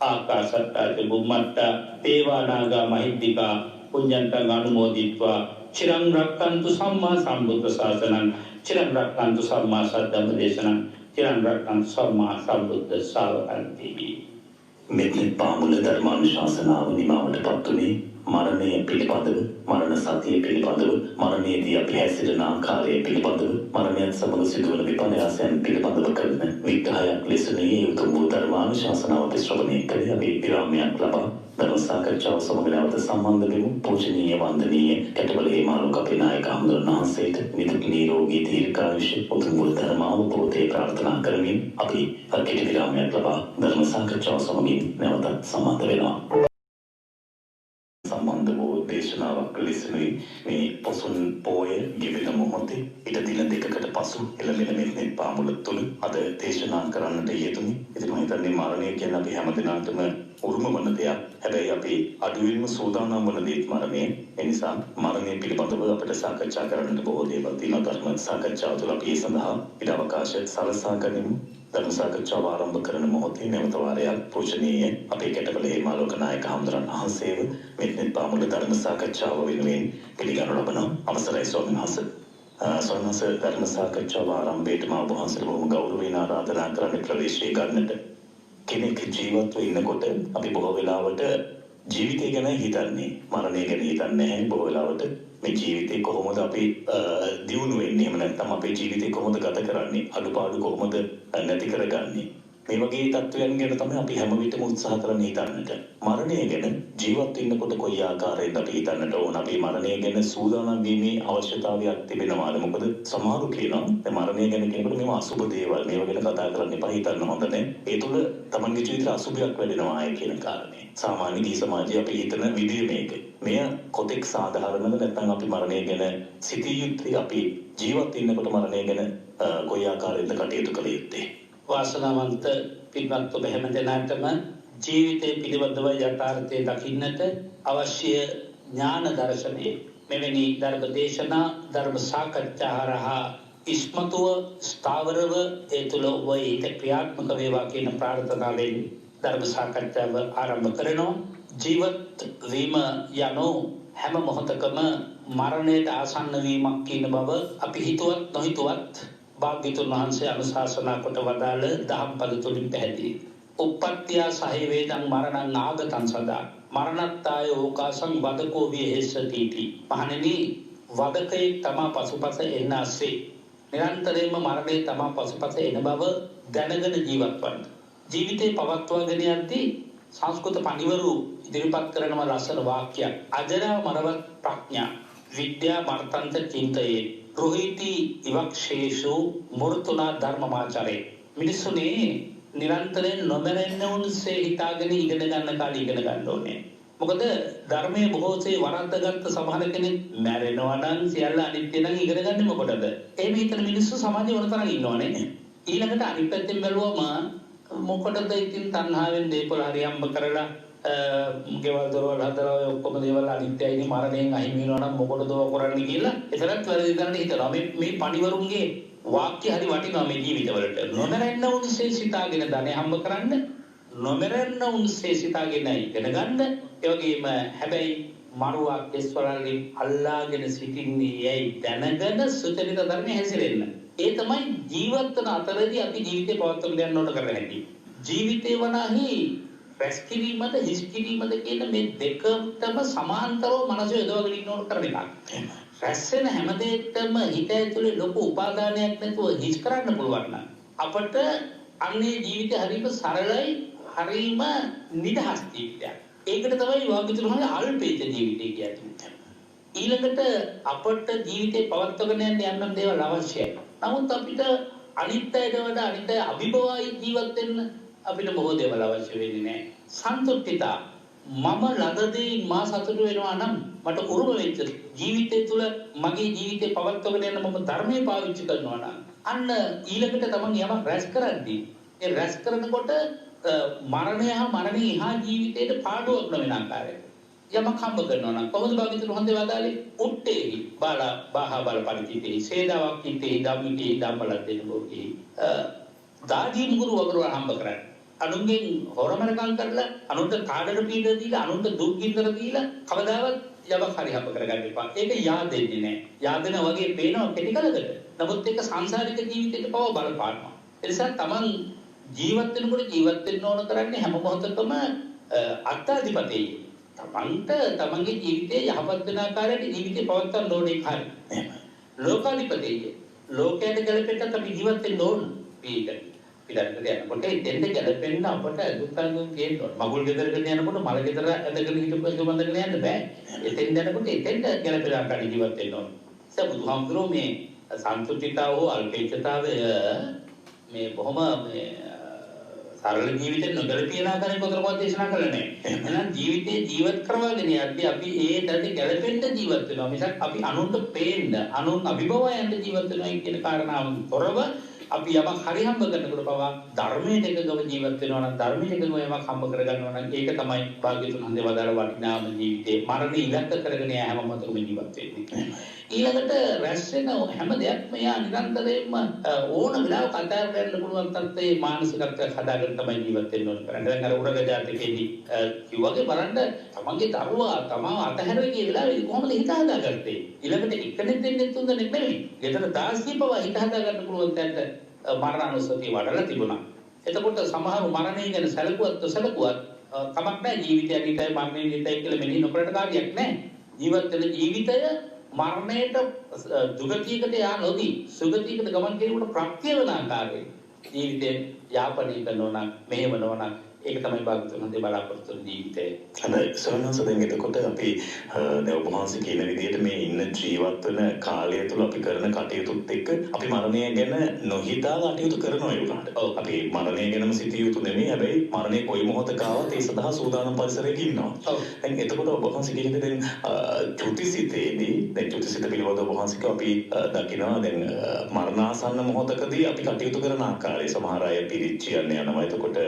ආකාශත්තාච බුම්මත්තා දේවානාගා මහිද්దికා පුඤ්ඤන්තං අනුමෝදිත්වා චිරං රක්ඛන්තු සම්මා සම්බුද්ධ ශාසනං චිරං රක්ඛන්තු සම්මා සද්ධම්ම දේශනං චිරං රක්ඛන්තු සම්මා සම්බුද්ධ ශාවකන්ති. මෙත්න පාමුල ධර්මානුශාසනාව නිමාවට පත්වුණේ මරණය පිළිබඳව මරණ සතිය පිළිබඳව මරණයේදී අපි හැසිරෙන ආකාරය පිළිබඳව මරණයත් සමග සිදුවන විපර්යාසයන් පිළිබඳව කරන විග්‍රහයක් ලෙස මේ උතුම් වූ ධර්මානුශාසනාව අපි ශ්‍රවණය කළේ. අපි විරාමයක් ලබා ධර්ම සාකච්ඡාව සමග නැවත සම්බන්ධ වෙමු. පූජනීය වන්දනීය කැටවල හේමාලෝක අපේ නායක හඳුනන වහන්සේට නිදුක් නිරෝගී දීර්ඝායුෂ උතුම් වූ ධර්ම අවබෝධය ප්‍රාර්ථනා කරමින් අපි අර්ථිත විරාමයක් ලබා ධර්ම සාකච්ඡාව සමගින් නැවත සම්බන්ධ වෙනවා. සම්බන්ධ වූ දේශනාවක් ලෙසයි මේ පොසොන් පෝය ගෙවෙන මොහොතේ ඊට දින දෙකකට පසු එළඹෙන මේ පාමුල තුල අද දේශනා කරන්නට යෙදුණි. ඉතින් මම හිතන්නේ මරණය කියන්නේ අපි හැමදෙනාටම උරුම වන දෙයක්. හැබැයි අපි අඩුවෙන්ම සූදානම් වන දේත් මරණය. ඒ නිසා මරණය පිළිබඳව අපිට සාකච්ඡා කරන්නට බොහෝ දේවල් තියෙනවා. ධර්ම සාකච්ඡාව තුළ අපි ඒ සඳහා ඉඩ අවකාශය සලසා ගනිමු. ධර්ම සාකච්ඡාව ආරම්භ කරන මොහොතේ නැවත වාරයක් පූජනීය අපේ කැටවල හේමාලෝක නායක හඳුනන වහන්සේව මෙත්නෙත් පාමුල ධර්ම සාකච්ඡාව වෙනුවෙන් පිළිගනු ලබන අවසරයි ස්වාමීන් වහන්සේ. ස්වාමීන් වහන්සේ ධර්ම සාකච්ඡාව ආරම්භයේට මම ඔබ වහන්සේට බොහොම ගෞරවයෙන් ආරාධනා කරන්න ප්‍රවේශය ගන්නට. කෙනෙක් ජීවත්ව ඉන්නකොට අපි බොහෝ වෙලාවට ජීවිතය ගැන හිතන්නේ මරණය ගැන හිතන්නේ නැහැ. බොහෝ වෙලාවට මේ ජීවිතේ කොහොමද අපි දියුණු වෙන්නේ, එහෙම නැත්නම් අපේ ජීවිතේ කොහොමද ගත කරන්නේ, අඩුපාඩු කොහොමද නැති කරගන්නේ, මේ වගේ තත්ත්වයන් ගැන තමයි අපි හැම විටම උත්සාහ කරන්නේ හිතන්නට. මරණය ගැන ජීවත් වෙන්නකොට කොයි ආකාරයෙන්ද අපි හිතන්නට ඕන, අපි මරණය ගැන සූදානම් වීමේ අවශ්‍යතාවයක් තිබෙනවාද? මොකද සමහරු කියනවා මරණය ගැන කියනකොට මේවා අසුබ දේවල්, මේවා ගැන කතා කරන්න එපා, හිතන්න හොඳ නැහැ. ඒ තුළ තමන්ගේ ජීවිතේ අසුබයක් වැඩෙනවා කියන කාරණේ. සාමාන්‍ය දී සමාජයේ අපි හිතන විදිය මේක. මෙය කොතෙක් සාධාරණද නැත්නම් අපි මරණය ගැන සිතිය යුත්තේ, අපි ජීවත් වෙන්නකොට මරණය ගැන කොයි ආකාරයෙන්ද කටයුතු කළ යුත්තේ? වාසනාවන්ත පින්වත් ඔබ හැම දෙනාටම ජීවිතය පිළිබඳව යථාර්ථය දකින්නට අවශ්‍ය ඥාන දර්ශනය මෙවැනි ධර්ම දේශනා ධර්ම සාකච්ඡා හරහා ඉස්මතුව ස්ථාවරව ඒ තුළ ඔබ ඒක ක්‍රියාත්මක වේවා කියන ප්‍රාර්ථනාවෙන් ධර්ම සාකච්ඡාව ආරම්භ කරනවා. ජීවත් වීම යනෝ හැම මොහොතකම මරණයට ආසන්න වීමක් කියන බව අපි හිතුවත් නොහිතුවත් භාග්‍යතුන් වහන්සේ අනුශාසනා කොට වදාළ දහම් පද තුලින් පැහැදිලි. උප්පත්තිය සහේ වේදං මරණං ආගතං සදා මරණත්තාය ඕකාසං වදකෝ විහෙස්සතිටි. මහණෙනි වදකේ තමා පසුපස එන්න ඇස්සේ නිරන්තරයෙන්ම මරණය තමා පසුපස එන බව දැනගෙන ජීවත් වන්න. ජීවිතේ පවත්වාගෙන යද්දී සංස්කෘත පඬිවරු ඉදිරිපත් කරන ලස්සන වාක්‍යයක් අජරා මරවත් ප්‍රඥා විද්‍යා මර්තන්ත චින්තයේ රෝහිති ඉවක්ෂේසු මුර්තුනා ධර්මමාචරේ. මිනිසුනේ නිරන්තරයෙන් නොමැරෙන්න උන්සේ හිතාගෙන ඉගෙන ගන්න කාලේ ඉගෙන ගන්න ඕනේ. මොකද ධර්මයේ බොහෝසේ වරද්දාගත්ත සමහර කෙනෙක් මැරෙනවා නම් සියල්ල අනිත්‍ය නම් ඉගෙන ගන්න මොකටද? එහෙම හිතන මිනිස්සු සමාජයේ වර තරම් ඉන්නවනේ. ඊළඟට අනිත් පැත්තෙන් බැලුවම මොකටද ඉතින් තණ්හාවෙන් දේපල හරි හම්බ කරලා ගෙවල් දොරවල් හදලා ඔක්කොම දේවල් අනිත්‍යයිනේ මරණයෙන් අහිමි වෙනවා නම් මොකටද ඔය කරන්නේ කියලා එතරම් වැරදි කරන්න හිතනවා. මේ පඬිවරුන්ගේ වාක්‍ය හරි වටිනවා මේ ජීවිතවලට. නොමරන්න උන්සේ සිතාගෙන ධනෙ හම්බ කරන්න, නොමරන්න උන්සේ සිතාගෙන ඉගෙන ගන්න. ඒ වගේම හැබැයි මරුවා කෙස්වලින් අල්ලාගෙන සිටින්නේ යයි දැනගෙන සුචරිත ධර්ම හැසිරෙන්න. ඒ තමයි ජීවත් වන අතරදී අපි ජීවිතේ පවත්වන්න යන්න ඕන කරන හැටි. ජීවිතේ වනාහි රැස්කිරීමද හිස්කිරීමද කියන මේ දෙකටම සමාන්තරව මනස යොදවගෙන ඉන්න ඕන කරන එකක්. රැස්සෙන හැම දෙයකටම හිත ඇතුලේ ලොකු උපාදානයක් නැතුව හිස් කරන්න පුළුවන් නම් අපට අන්නේ ජීවිතය හරිම සරලයි, හරිම නිදහස් ජීවිතයක්. ඒකට තමයි වාග්යතුන්ගේ අල්පේච්ඡ ජීවිතය කියන්නේ. ඊළඟට අපට ජීවිතේ පවත්වගෙන යන්න දේවල් අවශ්‍යයි. නමුත් අපිට අනිත්‍යයට වඩා අනිත්‍ය අභිභවයි ජීවත් වෙන්න අපිට බොහෝ දේවල් අවශ්‍ය වෙන්නේ නැහැ. සන්තුෂ්ඨිතා මම ලදදී මා සතුටු වෙනවා නම් මට උරුම වෙච්ච ජීවිතය තුළ මගේ ජීවිතේ පවත්වගෙන යන්න මම ධර්මයේ පාවිච්චි කරනවා නම් අන්න ඊළඟට තමන් යමක් රැස් කරද්දී ඒ රැස් කරනකොට මරණය හා මරණේ එහා ජීවිතයට පාඩුවක් නොවන ආකාරයට යමක් හම්බ කරනවා නම් කොහොමද භාග්‍යතුන් වහන්සේ වදාළේ උත්තේහි බාහා බල පරිතිතේ සේදාවක් කිතේ ධම්මිතේ ධම්මලද්දේ නෝකේ දාදී මුගුරු වගුරු හම්බ කරන්නේ අනුන්ගෙන් හොරමරකම් කරලා අනුන්ට කාඩර පීඩ දීලා අනුන්ට දුක් ගින්දර දීලා කවදාවත් යමක් හරි හම්බ කරගන්න එපා. ඒක yaadෙන්නේ නැහැ. yaadෙන වගේ පේනවා කෙටි කලකට. නමුත් ඒක සංසාරික ජීවිතේට පව බලපානවා. ඒ නිසා තමන් ජීවත් වෙනකොට ජීවත් වෙන්න ඕන කරන්නේ හැම මොහොතකම අත්අධිපතේ. තමන්ට තමන්ගේ ජීවිතේ යහපත් වෙන ආකාරයට ජීවිතේ පවත්වන්න ඕනේ කාර්ය. එහෙමයි. ලෝකාධිපතේ. ලෝකයට ගැලපෙන්න අපි ජීවත් වෙන්න ඕන. මේක. පිටරට යනකොට එතෙන්ට ගැලපෙන්න අපට අදුත්තංගම් කියන්න ඕන. මගුල් ගෙදරකට යනකොට මල ගෙදර ඇදගෙන හිටපු සුබඳගෙන යන්න බෑ. එතෙන් යනකොට එතෙන්ට ගැලපෙන ආකාරයට ජීවත් වෙන්න ඕන. ඒක බුදුහාමුදුරුවෝ මේ සන්තුෂ්ඨිතාව හෝ අල්පේච්ඡතාවය මේ බොහොම මේ සරල ජීවිතේ නොගැලපෙන ආකාරයෙන් කොතරම්වත් දේශනා කළේ නැහැ. එහෙනම් ජීවිතේ ජීවත් කරවාගෙන යද්දී අපි ඒ දඩේ ගැලපෙන්න ජීවත් වෙනවා. මිසක් අපි අනුන්ට පේන්න, අනුන් අභිභවයන්ට ජීවත් වෙනවා කියන කාරණාවෙන් තොරව අපි යමක් හරි හම්බ කරනකොට පවා ධර්මයේ එකගව ජීවත් වෙනවා නම් ධර්මයේ එකගව යමක් හම්බ කරගන්නවා නම් ඒක තමයි භාග්‍යතුන් වහන්සේ වදාළ වටිනාම ජීවිතේ. මරණය ඉලක්ක කරගෙන හැම මොහොතකම ජීවත් වෙන්නේ. ඊළඟට රැස් වෙන හැම දෙයක්ම යා නිරන්තරයෙන්ම ඕන වෙලාවක අත්හැරලා යන්න පුළුවන් තත්ත්වයේ මානසිකත්වයක් හදාගෙන තමයි ජීවත් වෙන්න ඕන කරන්නේ. දැන් අර උරග ජාතකයේදී කිව්වාගේ බලන්න තමන්ගේ දරුවා තමව අත්හැරලා ගිය වෙලාවේ කොහොමද හිත හදාගත්තේ? ඊළඟට එකනේ දෙන්නේ තුන්දෙනෙක් නෙමෙයි. ගෙදර 16 පවා හිත හදාගන්න පුළුවන් තැනට මරණානුස්සතිය වඩලා තිබුණා. එතකොට සමහර මරණය ගැන සැලකුවත් කමක් නැහැ. ජීවිතය නිතයි මරණය නිතයි කියලා මෙනෙහි නොකරට කාර්යයක් නැහැ. ජීවත් වෙන ජීවිතය මරණයට දුගතියකට යා නොදී සුගතියකට ගමන් කිරීමට ප්‍රත්‍ය වන ආකාරයේ ජීවිතේ යාපනය කරනවා නම් මෙහෙවනවා නම් ඒක තමයි භාග්‍යතුන් වහන්සේ බලාපොරොත්තු වෙන ජීවිතය. හරි සරණස දැන් එතකොට අපි දැන් ඔබ වහන්සේ කියන විදිහට මේ ඉන්න ජීවත් වෙන කාලය තුල අපි කරන කටයුතුත් එක්ක අපි මරණය ගැන නොහිතා කටයුතු කරනවා ඒ උනාට. අපි මරණය ගැනම සිතිය යුතු නෙමෙයි. හැබැයි මරණය කොයි මොහොතක ආවත් ඒ සඳහා සූදානම් පරිසරයක ඉන්නවා. දැන් එතකොට ඔබ වහන්සේ කියන්නේ දැන් චුතිසිතේදී දැන් චුතිසිත පිළිබඳව ඔබ වහන්සේ අපි දකිනවා දැන් මරණාසන්න මොහොතකදී අපි කටයුතු කරන ආකාරය සමහර අය පිරිච්චියන්න යනවා. එතකොට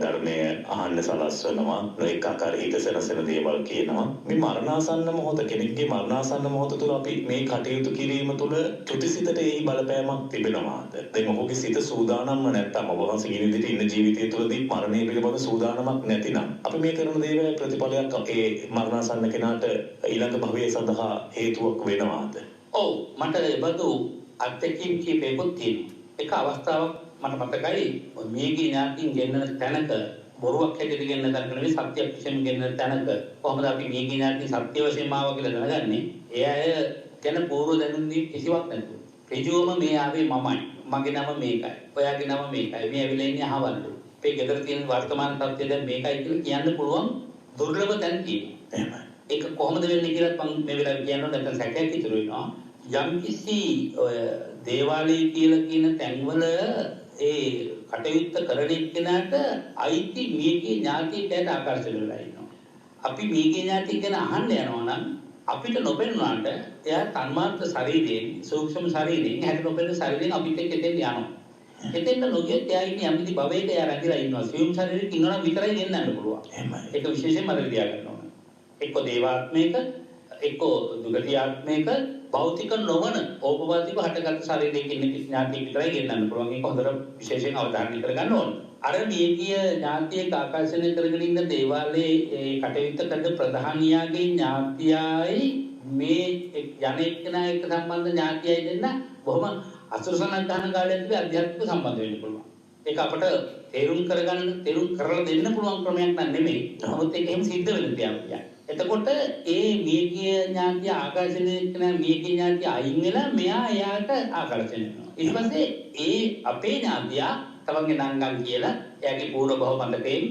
ධර්මයේ අහන්න සලස්වනවා නොඑක ආකාරයේ හිත සැනසෙන දේවල් කියනවා. මේ මරණාසන්න මොහොත කෙනෙක්ගේ මරණාසන්න මොහොත තුළ අපි මේ කටයුතු කිරීම තුළ චුතිසිතට ඒ බලපෑමක් තිබෙනවාද? දැන් ඔහුගේ සිත සූදානම්ම නැත්තම් ඔබ වහන්සේ කියන විදිහට ඉන්න ජීවිතය තුළදී මරණය පිළිබඳ සූදානමක් නැතිනම් අපි මේ කරන දේවල් ප්‍රතිඵලයක් අපේ මරණාසන්න කෙනාට ඊළඟ භවයේ සඳහා හේතුවක් වෙනවාද? ඔව් මට බඳු අත්දැකීම් කීපයකුත් තියෙනවා. එක අවස්ථාවක් මට මතකයි මේකේ ඥාතින් ගෙන්නන තැනක බොරුවක් හැටියට ගෙන්නන තැනක නෙවෙයි සත්‍ය වශයෙන් ගෙන්නන තැනක කොහොමද අපි මේකේ ඥාතින් සත්‍ය වශයෙන්ම ආවා කියලා දැනගන්නේ? ඒ අය ගැන පූර්ව දැනුම් දී කිසිවක් නැතුව. ඍජුවම මේ ආවේ මමයි. මගේ නම මේකයි. ඔයාගේ නම මේකයි. මේ ඇවිල්ලා ඉන්නේ අහවලු. අපේ ගෙදර තියෙන වර්තමාන තත්ත්වය දැන් මේකයි කියලා කියන්න පුළුවන් දුර්ලභ තැන් තියෙනවා. ඒක කොහොමද වෙන්නේ කියලා මම මේ වෙලාවේ කියනවා නැත්නම් සැකයක් ඉතුරු වෙනවා. යම්කිසි ඔය දේවාලයේ කියලා කියන තැන්වල ඒ කටයුත්ත කරන එක්කෙනාට අයිති මේකේ ඥාතියට ආකර්ෂණය වෙලා ඉන්නවා. අපි මේකේ ඥාතිය ගැන අහන්න යනවා නම් අපිට නොපෙනුනාට එයා තන්මාත්‍ර ශරීරයෙන් සූක්ෂම ශරීරයෙන් හැට නොපෙනෙන ශරීරයෙන් අපිට එතෙන් යනවා. එතෙන් නොගියත් එයා ඉන්නේ යම්කිසි භවයක එයා රැඳිලා ඉන්නවා. සියුම් ශරීරයක ඉන්නවා නම් විතරයි ගෙන්නන්න පුළුවන්. එහෙමයි. ඒක විශේෂයෙන්ම මතක තියාගන්න ඕනේ. එක්ක දේවාත්මයක එක්ක දුගතියාත්මයක භෞතික නොවන ඕපවාදීව හටගත් ශරීරයක ඉන්න ඥාතියෙක් විතරයි ගෙන්නන්න පුළුවන්. ඒක හොඳට විශේෂයෙන් අවධානය කරගන්න ඕනේ. අර මේකිය ඥාතියෙක් ආකර්ෂණය කරගෙන ඉන්න දේවාලයේ ඒ කටයුත්ත කරන ප්‍රධානියාගේ ඥාතියයි මේ යන්නේකනා එක්ක සම්බන්ධ ඥාතියයි දෙන්න බොහොම අසුරසනග්‍රහණ කාලයකදී අධ්‍යාත්මික සම්බන්ධ වෙන්න පුළුවන්. ඒක අපට තේරුම් කරලා දෙන්න පුළුවන් ක්‍රමයක් නෙමෙයි. නමුත් ඒක එහෙම සිද්ධ වෙන දෙයක්. එතකොට ඒ මේකිය ඥාතිය ආකර්ෂණය කරන මේකිය ඥාතිය අයින් වෙලා මෙයා එයාට ආකර්ෂණය වෙනවා. ඊට පස්සේ ඒ අපේ ඥාතියා තමන්ගේ නංගන් කියලා එයාගේ පූර්ව භව මතකයෙන්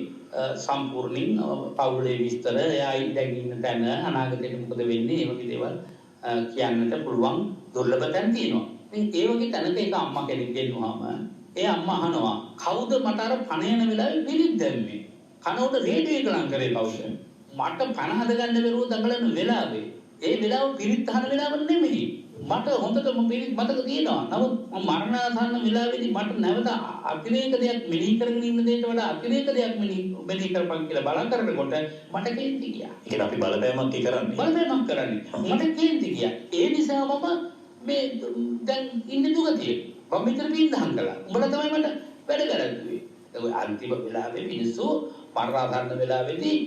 සම්පූර්ණින් පෞරුලේ විස්තර එයා දැන් ඉන්න තැන අනාගතේ මොකද වෙන්නේ ඒ වගේ දේවල් කියන්නට පුළුවන් දුර්ලභ තැන් තියෙනවා. ඉතින් ඒ වගේ තැනක එක අම්මා කෙනෙක් ගෙන්නුවාම ඒ අම්මා අහනවා කවුද මට අර පණ යන වෙලාවේ පිළිත් දැම්මේ? කන උඩ රේඩියෝ එක ලං කරේ කවුද? මට පණ හද ගන්න බැරුව දඟලන වෙලාවේ ඒ වෙලාව පිළිත් අහන වෙලාව නෙමෙයි. මට හොඳටම පිළිත් මතක තියෙනවා. නමුත් මරණාසන්න වෙලාවේදී මට නැවත අතිරේක දෙයක් මෙනෙහි කරගෙන ඉන්න දෙයට වඩා අතිරේක දෙයක් මෙනෙහි කරපන් කියලා බලන් කරනකොට මට කේන්ති ගියා. ඒ කියන්නේ අපි බලපෑමක් කරන්නේ. බලපෑමක් කරන්නේ. මට කේන්ති ගියා. ඒ නිසා මම මේ දැන් ඉන්නේ දුගතියේ. මම මෙතන පින්දහම් කළා. උඹලා තමයි මට වැඩ කරන්නේ. ඒ අන්තිම වෙලාවේ මිනිස්සු මරණාසන්න වෙලාවේදී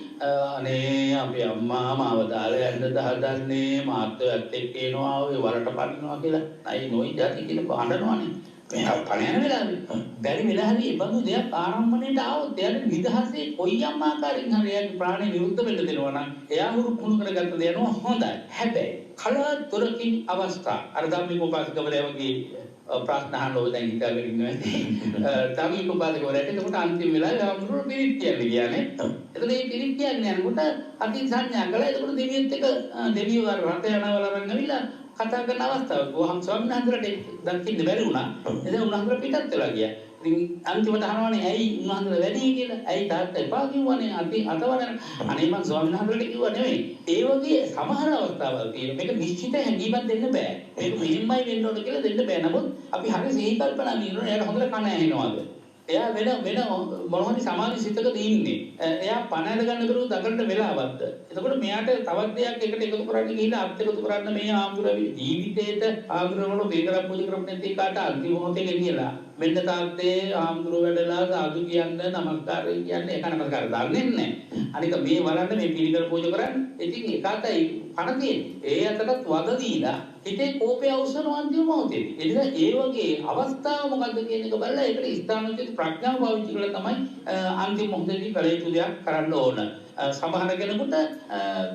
අනේ අපේ අම්මා මාව දාලා යන්න හදන්නේ මාත්‍යත් එක්ක එනවා ඔය වලට පනිනවා කියලා. අයි නොයි જાති කියලා බහඬනවනේ. මේ පණ යන වෙලාවේ බැරි වෙලා හරි ඒ බඳු දෙයක් ආරම්භණයට ආවොත් එයාට නිදහසේ කොයි ආකාරයෙන් හරි එයාගේ ප්‍රාණය විරුද්ධ වෙන්න දෙනවා නම් එයා හුරු පුහුණු කරගත්ත දෙයනවා හොඳයි. හැබැයි කලාතුරකින් අවස්ථා අර ධම්මික උපාසකවරයා වගේ ප්‍රශ්න අහනවා දැන් හිතාගෙන ඉන්නවා. ධම්මික උපාසකවරයාට එතකොට අන්තිම වෙලාවේ ආමුරු පිළිත් කියන්නේ. එතකොට මේ පිළිත් කියන්නේ යනකොට අති සංඥා කළා. එතකොට දෙවියන් එක දෙවියෝ රට යනවල රංගවිලා කතා කරන අවස්ථාවක වහම් ස්වාමීන් වහන්සේට දකින්න බැරි වුණා. එතන උන්වහන්සේ පිටත් වෙලා ගියා. ඉතින් අන්තිමට අහනවානේ ඇයි උන්වහන්සේ වැඩි කියලා. ඇයි තාත්තා එපා කිව්වනේ අතවරන. අනේ මං ස්වාමීන් වහන්සේට කිව්වා නෙවෙයි. ඒ වගේ සමහර අවස්ථාවල් තියෙනවා. මේක නිශ්චිත හැඟීමක් දෙන්න බෑ. මේක මෙහෙමයි වෙන්න ඕන කියලා දෙන්න බෑ. නමුත් අපි හරි සිහි කල්පනා කරනවා. එයාට හොඳට කන ඇහෙනවාද? එයා වෙන මොනවද සමාධි සිතකද ඉන්නේ. එයා පණ ඇඳ ගන්න කරු දඟලට වෙලාවක්ද. එතකොට මෙයාට තවත් දෙයක් එකට එකතු කරන්න ගිහිල්ලා අත් එකතු කරන්න මේ ආම්දුරවි ජීවිතේට ආග්‍රහවල වේදනා පූජා කරපු නැති කාට අන්තිම මොහොතේ ගෙනියලා මෙන්න තාත්තේ ආම්දුර වැඩලා සාදු කියන්න නමස්කාරය කියන්නේ ඒක නමස්කාර දන්නේ නැහැ. අනික මේ වලන්න මේ පිළිකර පූජා කරන්න. ඉතින් ඒකටයි පණ තියෙන්නේ. ඒ අතටත් වද දීලා හිතේ කෝපය අවසන අන්තිම මොහොතේ. එනිසා ඒ වගේ අවස්ථාව මොකද්ද කියන එක බලලා ඒකට ස්ථානෝචිත ප්‍රඥාව පාවිච්චි කරලා තමයි අන්තිම මොහොතේදී කළ යුතු දෙයක් කරන්න ඕන. සමහර කෙනෙකුට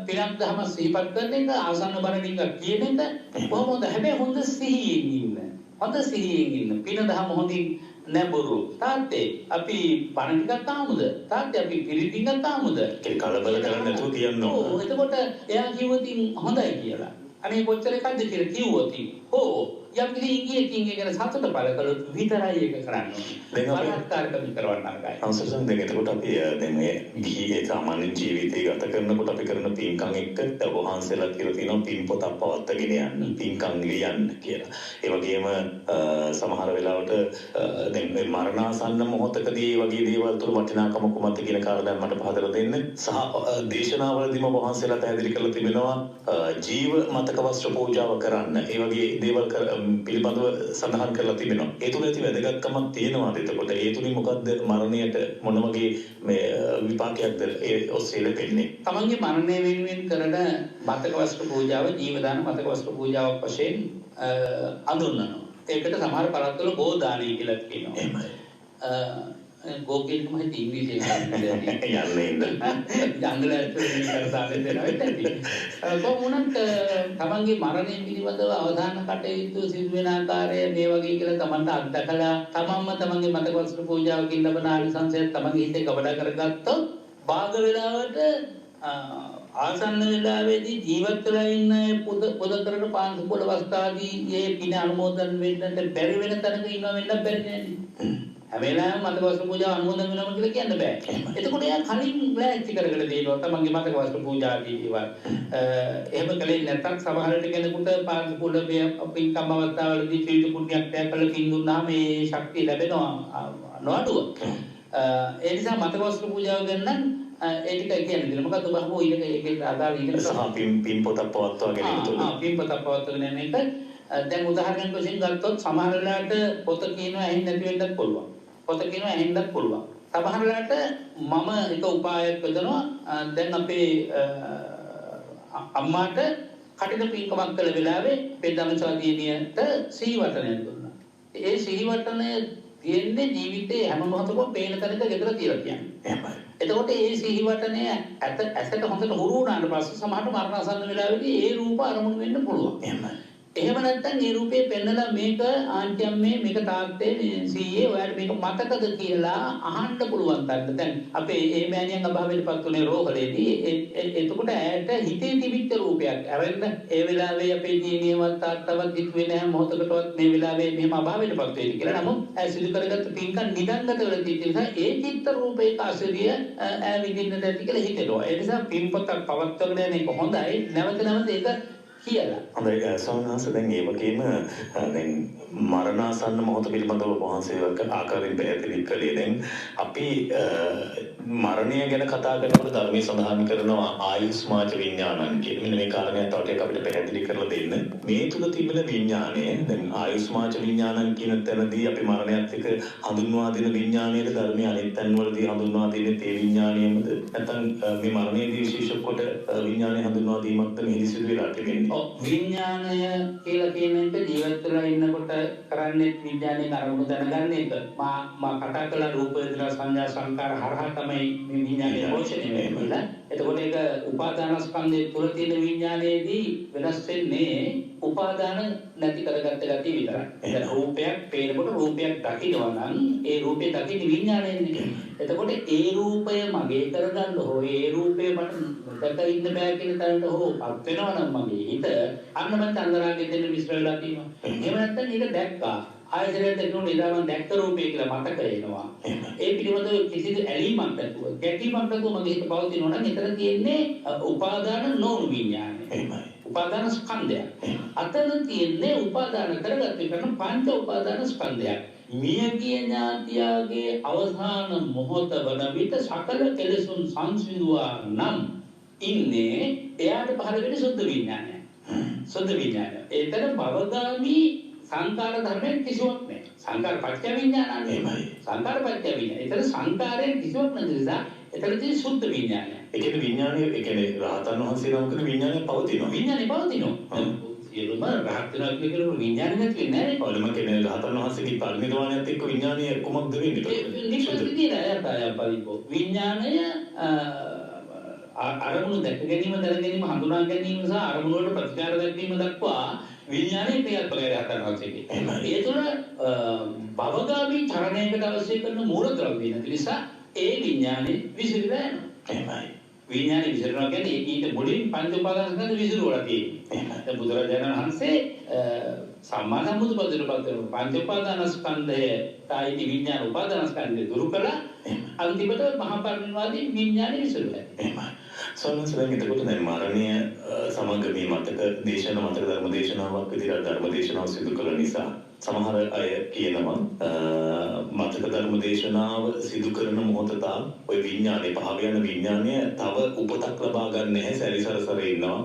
පිනක් දහම සිහිපත් කරන එක ආසන්න බරණික කියන එක කොහොමද? හැබැයි හොඳ සිහියෙන් ඉන්න. හොඳ සිහියෙන් ඉන්න. පින දහම හොඳින් නැඹුරු. තාත්තේ අපි පණ ටිකක් ආමුද? තාත්තේ අපි පිළි ටිකක් ආමුද? ඒක කලබල කරන්නේ නැතුව කියන්න ඕන. ඔව් එතකොට එයා කිව්වොත් හොඳයි කියලා. අනේ කොච්චර එකක්ද කියලා කිව්වොත් ඕ යම් කිසි ඉංග්‍රීසියෙන් ගැන සතුට පළ කළොත් විතරයි ඒක කරන්න ඕනේ. බලහත්කාරකම් කරවන්න නරකයි. අවසන් දැන් එතකොට අපි දැන් මේ ගිහි සාමාන්‍ය ජීවිතය ගත කරනකොට අපි කරන පින්කම් එක්ක වහන්සේලා කියලා තියෙනවා පින් පොතක් පවත්වාගෙන යන්න, පින්කම් ලියන්න කියලා. ඒ වගේම සමහර වෙලාවට දැන් මේ මරණාසන්න මොහොතකදී මේ වගේ දේවල් තුළ වටිනාකම කොහොමද කියන කාරණා මට පහදලා දෙන්න. සහ දේශනාවලදීම වහන්සේලා පැහැදිලි කරලා තිබෙනවා ජීව මතක වස්ත්‍ර පූජාව කරන්න. ඒ වගේ දේවල් පිළිබඳව සඳහන් කරලා තිබෙනවා. ඒ තුල ඇති වැදගත්කමක් තියෙනවාද? එතකොට ඒ තුලින් මොකද්ද මරණයට මොන වගේ මේ විපාකයක්ද ඒ ඔස්සේ ලැබෙන්නේ? තමන්ගේ මරණය වෙනුවෙන් කරන මතක වස්ත්‍ර පූජාව ජීවදාන මතක වස්ත්‍ර පූජාවක් වශයෙන් අඳුන්වනවා. ඒකට සමහර පළාත්වල ගෝදානය කියලා කියනවා. එහෙමයි. ගෝකෙන් මම හිත ඉංග්‍රීසියෙන් යන්නේ ඉඳන් ජංගලයට කරතාලේ දෙනවා ඇති. කොහොමුණත් තමන්ගේ මරණය පිළිබඳව අවධාන කටයුතු සිදු වෙන ආකාරය මේ වගේ කියලා තමන්ට අත්දකලා තමන්ම තමන්ගේ මතක වස්තු පූජාවකින් ලබන ආනිසංසය තමන්ගේ හිතේ කවදා කරගත්තොත් භාග වේලාවට ආසන්න වෙලාවේදී ජීවත් වෙලා ඉන්න පොද කරන පාන්සු පොළ අවස්ථාවේදී මේ පින අනුමෝදන් වෙන්නට බැරි වෙන තැනක ඉන්නව වෙන්න බැරි නෑනේ. හැම වෙලාවෙම මතක වස්තු පූජාව අනුමෝදන් වෙනවා කියලා කියන්න බෑ. එතකොට එයා කලින් ලෑස්ති කරගෙන දෙනවා තමන්ගේ මතක වස්තු පූජාදී ඒවා. එහෙම කලේ නැත්නම් සමහර විට කෙනෙකුට පාන්සු පොළ මේ පින්කම් අවස්ථාවලදී ත්‍රිවිධ පුණ්‍යක් දැකලා පින් දුන්නාම මේ ශක්තිය ලැබෙනවා නොඅඩුව. ඒ නිසා මතක වස්තු පූජාව ගන්න ඒ ටික කියන්නේ මොකද බහුව ඒකේ ආදාළ ඉගෙන සහ පින් පොතක් පවත්වා ගැනීම තුළ පින් පොතක් පවත්වාගෙන යන එක දැන් උදාහරණයක් වශයෙන් ගත්තොත් සමහර වෙලාවට පොත කියනවා ඇහෙන්නේ නැති වෙන්නත් පුළුවන්. පොත කියනවා ඇහෙන්නත් පුළුවන්. සමහර වෙලාවට මම එක උපායක් යොදනවා දැන් අපේ අම්මාට කටින පින්කමක් කළ වෙලාවේ අපේ ධනසාදීනියට සිහිවටනයක් දුන්නා. ඒ සිහිවටනය තියෙන්නේ ජීවිතේ හැම මොහොතකම පේන තැනක ගෙදර තියලා කියන්නේ. එහෙමයි. එතකොට ඒ සිහිවටනය ඇසට හොඳට හුරු වුණාට පස්සේ සමහරට මරණාසන්න වෙලාවේදී ඒ රූප අරමුණු වෙන්න පුළුවන්. එහෙමයි. එහෙම නැත්නම් ඒ රූපේ පෙන්නලා මේක ආන්ටි අම්මේ මේක තාත්තේ සීයේ ඔයාලට මේක මතකද කියලා අහන්න පුළුවන් තරමට. දැන් අපේ ඒ මෑණියන් අභාවයටපත් උනේ රෝහලේදී එතකොට ඇයට හිතේ තිබිච්ච රූපයක් අරගෙන ඒ වෙලාවේ අපේ ජීනියවත් තාත්තවත් හිතුවේ නැහැ මොහොතකටවත් මේ වෙලාවේ මෙහෙම අභාවයටපත් වෙයි කියලා. නමුත් ඇය සිදු කරගත්ත පින්කම් නිදන්ගත වෙලා තියෙන නිසා ඒ චිත්ත රූපේ ආශ්‍රය ඇය විඳින්නට ඇති කියලා හිතෙනවා. ඒ නිසා පින්පතක් පවත්වාගෙන යන එක හොඳයි. නැවත නැවත ඒක කියලා. හොඳයි ස්වාමීන් වහන්සේ දැන් ඒ වගේම දැන් මරණාසන්න මොහොත පිළිබඳව වහන්සේ ආකාරයෙන් පැහැදිලි කළේ දැන් අපි මරණය ගැන කතා කරනකොට ධර්මයේ සඳහන් කරනවා ආයුස්මාච විඥානං කියන මෙන්න මේ කාරණය තව ටිකක් අපිට පැහැදිලි කරලා දෙන්න. මේ තුල තිබෙන විඥානය දැන් ආයුස්මාච විඥානං කියන තැනදී අපි මරණයත් එක්ක හඳුන්වා දෙන විඥානයේ ධර්මයේ අනිත් තැන්වලදී හඳුන්වා දෙන්නේ තේ විඥානයමද නැත්නම් මේ මරණයේදී විශේෂ කොට විඥානය හඳුන්වා දීමක්ද මෙහි සිදු වෙලා තිබෙන්නේ? විඥානය කියලා කියන එක ජීවත් වෙලා ඉන්නකොට කරන්නේ විඥානයේ අරමුණු දැනගන්න එක. මා කතා කළ රූප වේදනා සංඥා සංකාර හරහා තමයි මේ විඥානය පෝෂණය වෙන්නේ. එතකොට ඒක උපාදානස්කන්ධය තුළ තියෙන විඥානයේදී වෙනස් වෙන්නේ උපාදාන නැති කරගත්ත ගැටි විතරයි. දැන් රූපයක් පේනකොට රූපයක් දකින්නවා නම් ඒ රූපේ දකින්න විඥානයන්නේ. එතකොට ඒ රූපය මගේ කරගන්න හෝ ඒ රූපේ මට දැක ඉන්න බෑ කියන තරමට හෝ පත් වෙනවා නම් මගේ හිත අන්න මම චන්දරාගේ දෙන්න මිශ්‍ර වෙලා තියෙනවා. එහෙම නැත්නම් ඒක දැක්කා. ආයතනයට එනු නිදාමන් දැක්ක රූපය කියලා මතක එනවා. ඒ පිළිබඳව කිසිදු ඇලීමක් නැතුව ගැටීමක් නැතුව මගේ හිත පවතිනවා නම් එතන තියෙන්නේ උපාදාන නොවුණු විඥානය. එහෙමයි. උපාදාන ස්කන්ධය. අතන තියෙන්නේ උපාදාන කරගත්ත කරන පංච උපාදාන ස්කන්ධයක්. මියගිය ඥාතියාගේ අවසාන මොහොත වන විට සකල කෙලෙසුන් සංසිඳුවා නම් ඉන්නේ එයාට පහළ වෙන සුද්ධ විඥානය. සුද්ධ විඥානය. ඒතර භවගාමී සංකාර ධර්මයෙන් කිසිවක් නැහැ. සංකාර පත්‍ය විඥානන්නේ. සංකාර පත්‍ය විඥාන. ඒතර සංකාරයෙන් කිසිවක් නැති නිසා එතනදී සුද්ධ විඥානය. ඒ කියන්නේ විඥානය ඒ කියන්නේ රහතන් වහන්සේ නමකට විඥානය පවතිනවා. විඥානය පවතිනවා. සියලුම රහත් වෙනවා කියන විඥානය නැති වෙන්නේ නැහැ. ඔලම කියන්නේ රහතන් වහන්සේගේ පරිණිරවාණයත් එක්ක විඥානය කොහොමද වෙන්නේ? විඥානය අරමුණු දැක ගැනීම දැන ගැනීම හඳුනා ගැනීම සහ අරමුණු වලට ප්‍රතිචාර දක්වීම දක්වා විඥානයේ ක්‍රියාත්මකය රහතන් වහන්සේගේ. ඒ තුළ භවගාමී චරණයකට අවශ්‍ය කරන මූලද්‍රව්‍ය නැති නිසා ඒ විඥානේ විසිරලා යනවා. එහෙමයි. විඥානේ විසිරනවා කියන්නේ ඊට මුලින් පංච උපාදානස්කන්ධ විසිරුවලා තියෙනවා. දැන් බුදුරජාණන් වහන්සේ සම්මා සම්බුදු පදයට පංච උපාදානස්කන්ධය තායිති විඥාන උපාදානස්කන්ධය දුරු කළා. අන්තිමට මහා පරිනිර්වාණය විඥානේ විසිරුවා. එහෙමයි. සෝනසලෙන් එතකොට දැන් මරණය සමග මේ මතක දේශන මතක ධර්ම දේශනාවක් විදිහට ධර්ම දේශනාව සිදු කළ නිසා සමහර අය කියනවා මතක ධර්ම දේශනාව සිදු කරන මොහොත තාම ওই විඥානේ පහව යන විඥානය තව උපතක් ලබා ගන්න නැහැ සැරිසරසර ඉන්නවා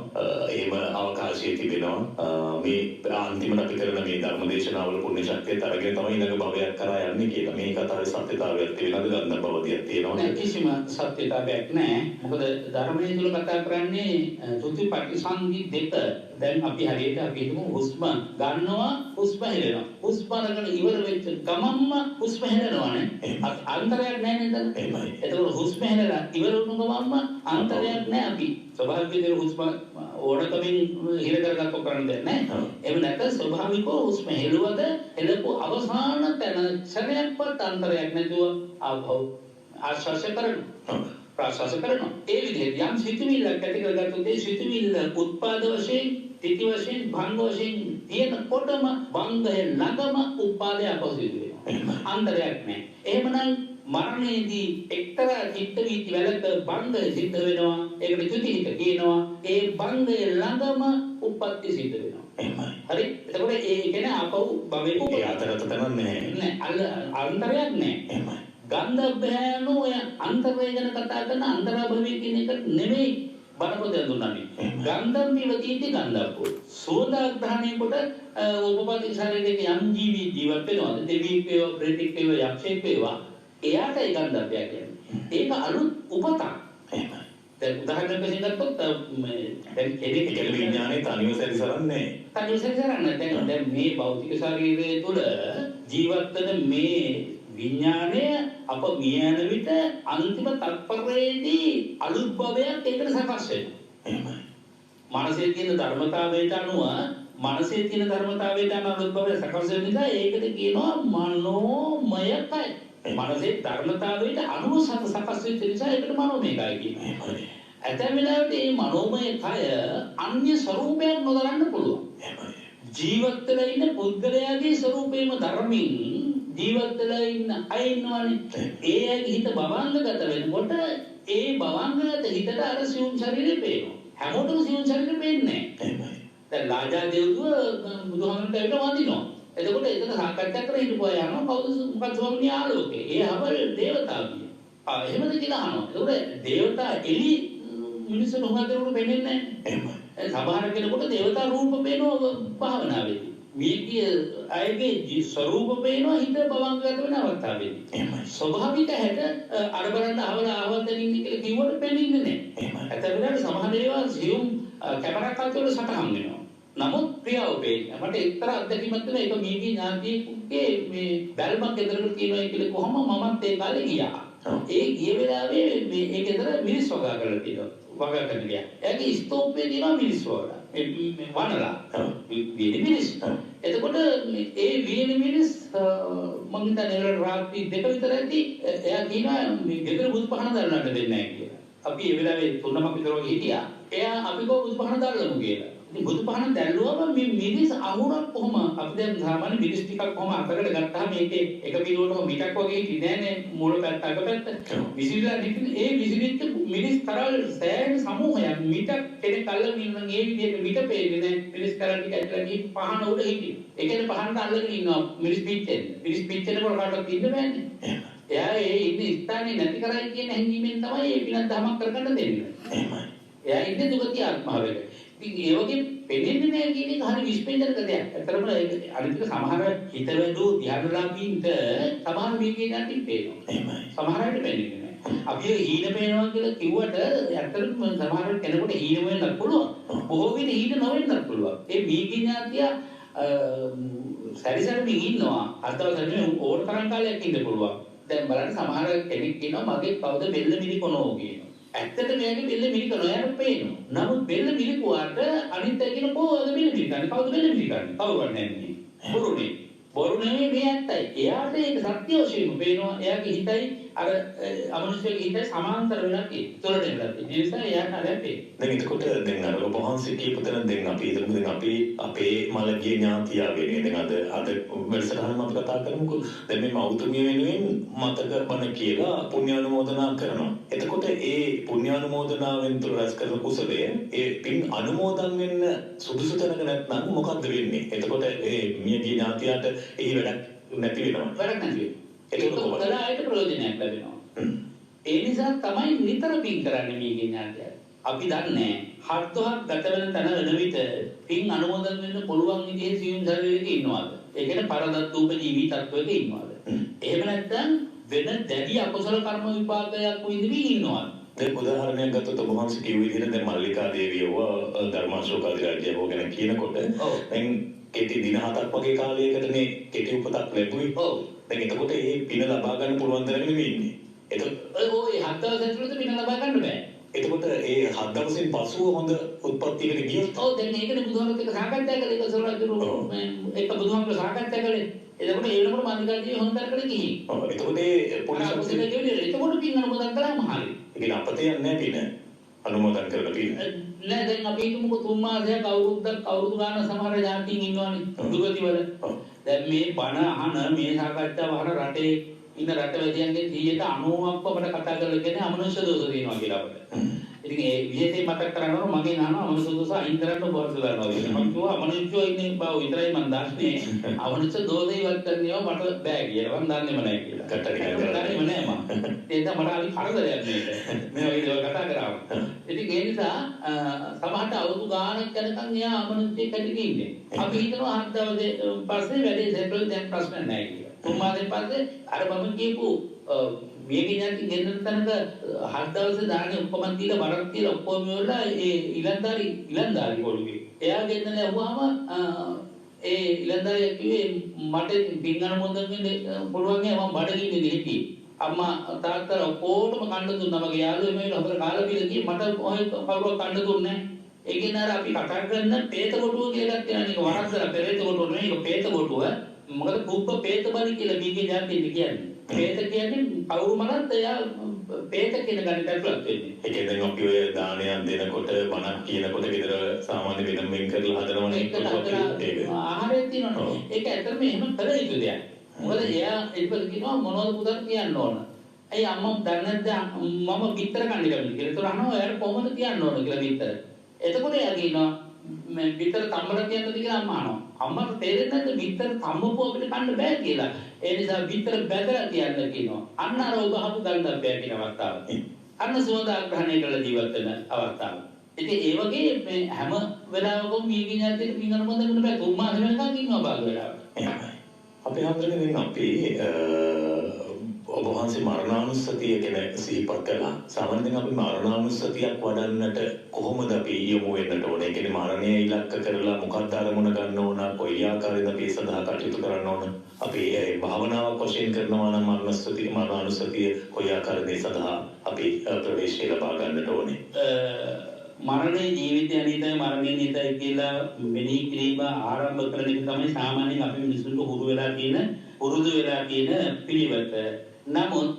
එහෙම අවකාශයේ තිබෙනවා මේ අන්තිමට අපි කරන මේ ධර්ම දේශනාවල පුණ්‍ය ශක්තියත් අරගෙන තමයි ඊළඟ භවයක් කරා යන්නේ කියලා මේ කතාවේ සත්‍යතාවයක් තියෙනවද ගන්න බවදියක් තියෙනවද කිසිම සත්‍යතාවයක් නැහැ මොකද ධර්මයේ තුල කතා කරන්නේ සුත්‍ති පටිසන්ධි දෙක දැන් අපි හරියට අපි හිතමු හුස්ම ගන්නවා හුස්ම හෙලනවා. හුස්ම අරගෙන ඉවර වෙච්ච ගමන්ම හුස්ම හෙලනවානේ. අන්තරයක් නැහැ නේද? එහෙමයි. එතකොට හුස්ම හෙලලා ඉවර වුණ ගමන්ම අන්තරයක් නැහැ අපි. ස්වභාවික විදිහට හුස්ම ඕනකමින් හිර කරගත්ත කරන්න දෙයක් නැහැ. එහෙම නැත්නම් ස්වභාවිකව හුස්ම හෙළුවද හෙලපු අවසාන තැන ක්ෂණයක්වත් අන්තරයක් නැතුව ආපහු ආශ්වාස කරනවා. ප්‍රාශ්වාස කරනවා. ඒ විදිහට යම් සිතුවිල්ලක් ඇති කරගත්තොත් ඒ සිතුවිල්ල උත්පාද වශයෙන්, තිති වශයෙන්, භංග වශයෙන් තියෙනකොටම භංගය ළඟම උත්පාදය අපසිදු වෙනවා. අන්තරයක් නැහැ. එහෙමනම් මරණයේදී එක්තරා චිත්ත වීති වලක භංගය සිද්ධ වෙනවා. ඒකට චුතිහිත කියනවා. ඒ භංගය ළඟම උප්පත්ති සිද්ධ වෙනවා. එහෙමයි. හරි? එතකොට ඒ කියන්නේ ආපහු භවයක ඒ අතරත තමයි නැහැ. අන්තරයක් නැහැ. එහෙමයි. ගන්ධබ්බෑනෝ ඔය අන්තරය ගැන කතා කරන අන්තරාභවය කියන එක නෙමෙයි බණපොත දුන්නන්නේ. ගන්ධම් විවතිති ගන්ධබ්බෝ. සෝදාග්‍රහණය කොට උපපති ශරීරයේ යම් ජීවි ජීවත් වෙනවාද? දෙවියෙක් වේවා, ප්‍රේතෙක් වේවා, යක්ෂයෙක් වේවා. එයාටයි ගන්ධබ්බය කියන්නේ. ඒක අලුත් උපතක්. එහෙමයි. දැන් උදාහරණයක් වශයෙන් ගත්තොත් දැන් කෙනෙක් ඒ විඥානේ තනිව සැරිසරන්නේ තනිව සැරිසරන්නේ. දැන් මේ භෞතික ශරීරය තුළ ජීවත් වෙන මේ විඥානය අප මිය යන විට අන්තිම තත්පරයේදී අලුත් භවයක් ඒකට සකස් වෙනවා. එහෙමයි. මනසේ තියෙන ධර්මතාවයට අනුව අලුත් භවයක් සකස් වෙන නිසා ඒකට කියනවා මනෝමය කය. මනසේ ධර්මතාවයට අනුව සකස් වෙච්ච නිසා ඒකට මනෝමය කය කියනවා. ඇතැම් වෙලාවට මේ මනෝමය කය අන්‍ය ස්වરૂපයක් නොදරන්න පුළුවන්. ජීවත් වෙලා ඉන්න පුද්ගලයාගේ ස්වરૂපේම ධර්මින් ජීවත් වෙලා ඉන්න අය ඉන්නවනේ. ඒ අයගේ හිත භවංගගත වෙනකොට ඒ භවංගගත හිතට අර සියුම් ශරීරය පේනවා. හැමෝටම සියුම් ශරීරය පේන්නේ නැහැ. දැන් රාජා දෙව්දුව බුදුහාමුදුරන්ට ඇවිල්ලා වඳිනවා. එතකොට එතන සාකච්ඡා කරලා හිටපුවා යනවා කවුද මොකක්ද ස්වාමීන් ආලෝකේ. ඒ හවල් දේවතාවිය. එහෙමද කියලා අහනවා. එතකොට දේවතා එළි මිනිස්සුන් හොඟදරුට පේන්නේ නැහැ. සමහර කෙනෙකුට දේවතා රූප පේනවා භාවනාවේදී. මේකේ අයගේ ස්වરૂප පේනවා හිත භවංගගත වෙන අවස්ථාවේදී. එහෙමයි. ස්වභාවික හැට අර බලන්න ආවල් දෙනින් කියලා කිව්වට පේන්නේ නැහැ. එහෙමයි. ඇත්තටම සමහර ඒවා සියුම් කැමරා කාර්යවල සටහන් වෙනවා. නමුත් ක්‍රියාව පේන්නේ. මට එක්තරා අත්දැකීමක් තියෙනවා. ඒක මේකේ ඥාතියෙකුගේ මේ බැල්මක් ඇදලා තියෙනවා කියලා කොහොම මමත් ඒ කාලේ ගියා. ඒ ගිය වෙලාවේ මේ ඒක ඇදලා මිනිස් වගා කරලා තියෙනවා. වගා කරන ගියා. එයාගේ ස්තෝපේ තියෙනවා මිනිස් වගා. මේ වනලා. විනි මිනිස්. එතකොට ඒ විනි මිනිස් මම හිතන්නේ රාත්‍රී 2 විතර ඇති එයා කියනවා මේ ගෙදර බුදුපහන දාන්නට දෙන්නේ නැහැ කියලා. අපි ඒ වෙලාවේ 3ක් විතර වගේ හිටියා. එයා අපි කෝ බුදුපහන දාන්නමු කියලා. ඉතින් බුදුපහන දැල්ලුවම මේ මිනිස් අහුරක් කොහොම අපි දැන් සාමාන්‍ය මිනිස් ටිකක් කොහොම අතරට ගත්තාම මේකේ එක පිළිවෙලක මිටක් වගේ හිටියේ නෑනේ මූල පැත්ත අග පැත්ත. විසිරිලා හිටින ඒ විසිරිච්ච මිනිස් තරල් සෑහෙන සමූහයක් මිටක් කෙනෙක් අල්ලගෙන ඉන්න නම් ඒ විදිහට මිට පේන්නේ නෑ. මිනිස් කරන් ටික ඇතුළට ගිහින් පහන උඩ හිටියේ. ඒ කියන්නේ පහනට අල්ලගෙන ඉන්නවා මිනිස් පිච්චෙන්. මිනිස් පිච්චෙනකොට කාටවත් ඉන්න බෑනේ. එයා ඒ ඉන්න ස්ථානේ නැති කරයි කියන හැඟීමෙන් තමයි ඒ පිනක් දහමක් කරගන්න දෙන්නේ. එහෙමයි. එයා ඉන්නේ දුගතිය ආත්මාවෙක. ඉතින් ඒ වගේ පෙනෙන්නේ නැහැ කියන එක හරි විශ්පේදක දෙයක්. ඇත්තටම අනිත් සමහර හිතවලු ධ්‍යානලාභීන්ට සමහර මේකේ නැති පේනවා. එහෙමයි. සමහර අයට පෙනෙන්නේ නැහැ. අපි හීන පේනවා කියලා කිව්වට ඇත්තටම සමහර කෙනෙකුට හීන වෙන්නත් පුළුවන්. බොහෝ විට හීන නොවෙන්නත් පුළුවන්. ඒ මේකේ ඥාතිය සැරිසරමින් ඉන්නවා. අදවසනේ ඕන තරම් කාලයක් ඉන්න පුළුවන්. දැන් බලන්න සමහර කෙනෙක් කියනවා මගේ කවුද බෙල්ල මිරිකනෝ කියනවා. ඇත්තට මෙයාගේ බෙල්ල මිරිකනවා යාට පේනවා. නමුත් බෙල්ල මිරිකුවාට අනිත් අය කියන කොහොමද බෙල්ල මිරිකන්නේ? කවුද බෙල්ල මිරිකන්නේ? කවුරුවත් නැහැ. බොරුනේ. බොරු නෙමෙයි මේ ඇත්තයි. එයාට ඒක සත්‍ය වශයෙන්ම පේනවා. එයාගේ හිතයි අර අමනුෂ්‍යගේ හිතයි සමාන්තර වෙලා තියෙන්නේ. තොරට වෙලා තියෙන්නේ. ඒ නිසා එයාට අර පේන්නේ. දැන් එතකොට දැන් අර ඔබ වහන්සේ කියපු තැන දැන් අපි හිතමු දැන් අපි අපේ මළගිය ඥාතියා වෙන්නේ දැන් අද වැඩසටහන අපි කතා කරමුකෝ. දැන් මේ මෞතුමිය වෙනුවෙන් මතක බණ කියලා පුණ්‍යානුමෝදනා කරනවා. එතකොට ඒ පුණ්‍යානුමෝදනාවෙන් තුල රැස් කරන කුසලය ඒ පින් අනුමෝදන් වෙන්න සුදුසු තැනක නැත්නම් මොකද්ද වෙන්නේ? එතකොට ඒ මියගිය ඥාතියාට ඒ වැඩක් නැති වෙනවා. වැඩක් නැති වෙනවා. ඒක උත්තරායට ප්‍රයෝජනයක් ලැබෙනවා. ඒ නිසා තමයි නිතර පින් කරන්නේ මේ ඥානය. අපි දන්නේ හත්වහක් ගත වෙන තැන වෙන විට පින් අනුමෝදන් වෙන්න පුළුවන් විදිහේ සියුම් ශරීරයක ඉන්නවාද? ඒ කියන්නේ පරදත්තූප ජීවි තත්වයක ඉන්නවාද? එහෙම නැත්නම් වෙන දැඩි අකුසල කර්ම විපාකයක් විඳින්න ඉන්නවාද? දැන් උදාහරණයක් ගත්තොත් ඔබ වහන්සේ කිව්ව විදිහට දැන් මල්ලිකා දේවියව ධර්මාශෝකාදී රාජ්‍යව ගැන කියනකොට දැන් කෙටි දින 7ක් වගේ කාලයකටනේ කෙටි උපතක් ලැබුවේ. ඔව්. දැන් එතකොට මේ පින ලබා ගන්න පුළුවන් තරම් නෙමෙයි ඉන්නේ. එතකොට ඔය 7 දවස් ඇතුළත පින ලබා ගන්න බෑ. එතකොට ඒ 7 දවසෙන් පසුව හොඳ උත්පත්තියකට ගියොත් ඔව් දැන් ඒකනේ බුදුහාමුදුරුවෝ එක්ක සාකච්ඡා කළේ ඒක සෝරාජුරු එක බුදුහාමුදුරුවෝ සාකච්ඡා කළේ. එතකොට ඒ වෙනකොට මල්ලිකාදී හොඳ තරකට ගිහින්. ඔව් එතකොට ඒ පොලිස් අපිට කියන්නේ එතකොට පින් අනුමෝදන් කළාම හරියි. ඒ කියන්නේ අපතේ යන්නේ පින අනුමෝදන් කරලා පින. නෑ දැන් අපි හිතමුකෝ 3 මාසයක් අවුරුද්දක් අවුරුදු ගාන සමහර ජාතීන් ඉන්නවනේ දුගතිවල. දැන් මේ බණ අහන මේ සාකච්ඡාව අහන රටේ ඉන්න රටවැසියන්ගේ 90%ක්ම අපිට කතා කරලා කියන්නේ අමනුෂ්‍ය දෝෂ තියෙනවා කියලා අපිට. ඉතින් ඒ විශේෂයෙන් මතක් කරගන්නවා මගේ නහනවා අමනුෂ්‍ය දෝෂ අයින් කරන්න බෝර්ඩ් දානවා කියලා. මම කිව්වා අමනුෂ්‍යෝ ඉන්නේ බව විතරයි මම දන්නේ. අමනුෂ්‍ය දෝෂේ ඉවත් කරන්නේව මට බෑ කියලා. මම දන්නේම නැහැ කියලා. දන්නේම නැහැ මම. ඒක මට අලි කරදරයක් මේක. මේ වගේ දේවල් කතා කරාම. ඉතින් ඒ නිසා සමහරට අවුරුදු ගානක් යනකම් එයා අමනුෂ්‍ය කැටි ඉන්නේ. අපි හිතනවා 7 දවසේ පස්සේ වැඩේ සෙටල් දැන් ප්‍රශ්න නැහැ කියලා. 3 මාසෙන් පස්සේ අර මම කියපු මේකේ නැති ගෙන්නන තැනක 7 දවසේ දාන්නේ ඔක්කොම දීලා වරක් තියලා ඔක්කොම වෙලා ඒ ඉලන්දාරි කොළුගේ. එයා ගෙන්නන ඇහුවාම ඒ ඉලන්දාරියා කිව්වේ මට පින් අනුමෝදන් වෙන්න පුළුවන් නේ මම බඩගින්නේ හිටියේ. අම්මා තාත්තා ඔක්කොටම කන්න දුන්නා මගේ යාළුවෝ මේ හතර කාලා බීලා ගියේ මට කවුරුවත් කන්න දුන්නේ නැහැ. ඒකෙන් අර අපි කතා කරන පේත කොටුව කියලා තියෙනවා. ඒක වරද්දලා පෙරේත කොටුව නෙවෙයි ඒක පේත කොටුව. මොකද කුප්ප පේත බලි කියලා මේකේ જાතින් කියන්නේ. පේත කියන්නේ කවුරු මනත් එයා පේත කියන ගණිතයට ඇතුළත් වෙන්නේ. ඒ කියන්නේ අපි ඔය දානයක් දෙනකොට බණක් කියනකොට විතර සාමාන්‍ය වෙනම වෙන් කරලා හදනවනේ ඒක. ආහාරයක් තියෙනවනේ. ඒක ඇත්තටම එහෙම කළ යුතු දෙයක්. මොකද එයා ඉතින් කියනවා මොනවද පුතත් කියන්න ඕන. ඇයි අම්මා දන්නේ නැද්ද මම පිටර කන්නේ කියලා. ඒතර අහනවා එයාට කොහොමද කියන්න ඕන කියලා පිටර. එතකොට එයා කියනවා මේ පිටර තම්බල කියන්නද කියලා අම්මා අහනවා. අම්මට තේරෙන්නේ නැද්ද පිටර තම්බපුව අපිට කන්න බෑ කියලා. ඒ නිසා පිටර බැදලා කියන්න කියනවා. අන්න අර ඔබ අහපු ගන්ධ බෑ කියන අවස්ථාව. අන්න සුවඳ ආග්‍රහණය කරලා ජීවත් වෙන අවස්ථාව. ඉතින් ඒ වගේ මේ හැම වෙලාවකම මීගින් යද්දී පින් අනුමෝදන් කරන්න බෑ. 3 මාස වෙනකන් ඉන්නවා බාග වෙලාවට. අපි හඳුනන්නේ අපි ඔබ වහන්සේ මරණානුස්සතිය ගැන සිහිපත් කළා. සාමාන්‍යයෙන් අපි මරණානුස්සතියක් වඩන්නට කොහොමද අපි යොමු වෙන්නට ඕනේ? ඒ කියන්නේ මරණය ඉලක්ක කරලා මොකක්ද අරමුණ ගන්න ඕන? කොයි ආකාරයෙන්ද අපි සඳහා කටයුතු කරන්න ඕන? අපි භාවනාවක් වශයෙන් කරනවා නම් මරණානුස්සතිය කොයි ආකාරයෙන් සඳහා අපි ප්‍රවේශය ලබා ගන්නට ඕනේ? මරණය ජීවිතය අනිතයි මරණය නිතයි කියලා මෙනෙහි කිරීම ආරම්භ කරන එක තමයි සාමාන්‍යයෙන් අපි මිනිසුන්ට පුරුදු වෙලා තියෙන පිළිවෙත. නමුත්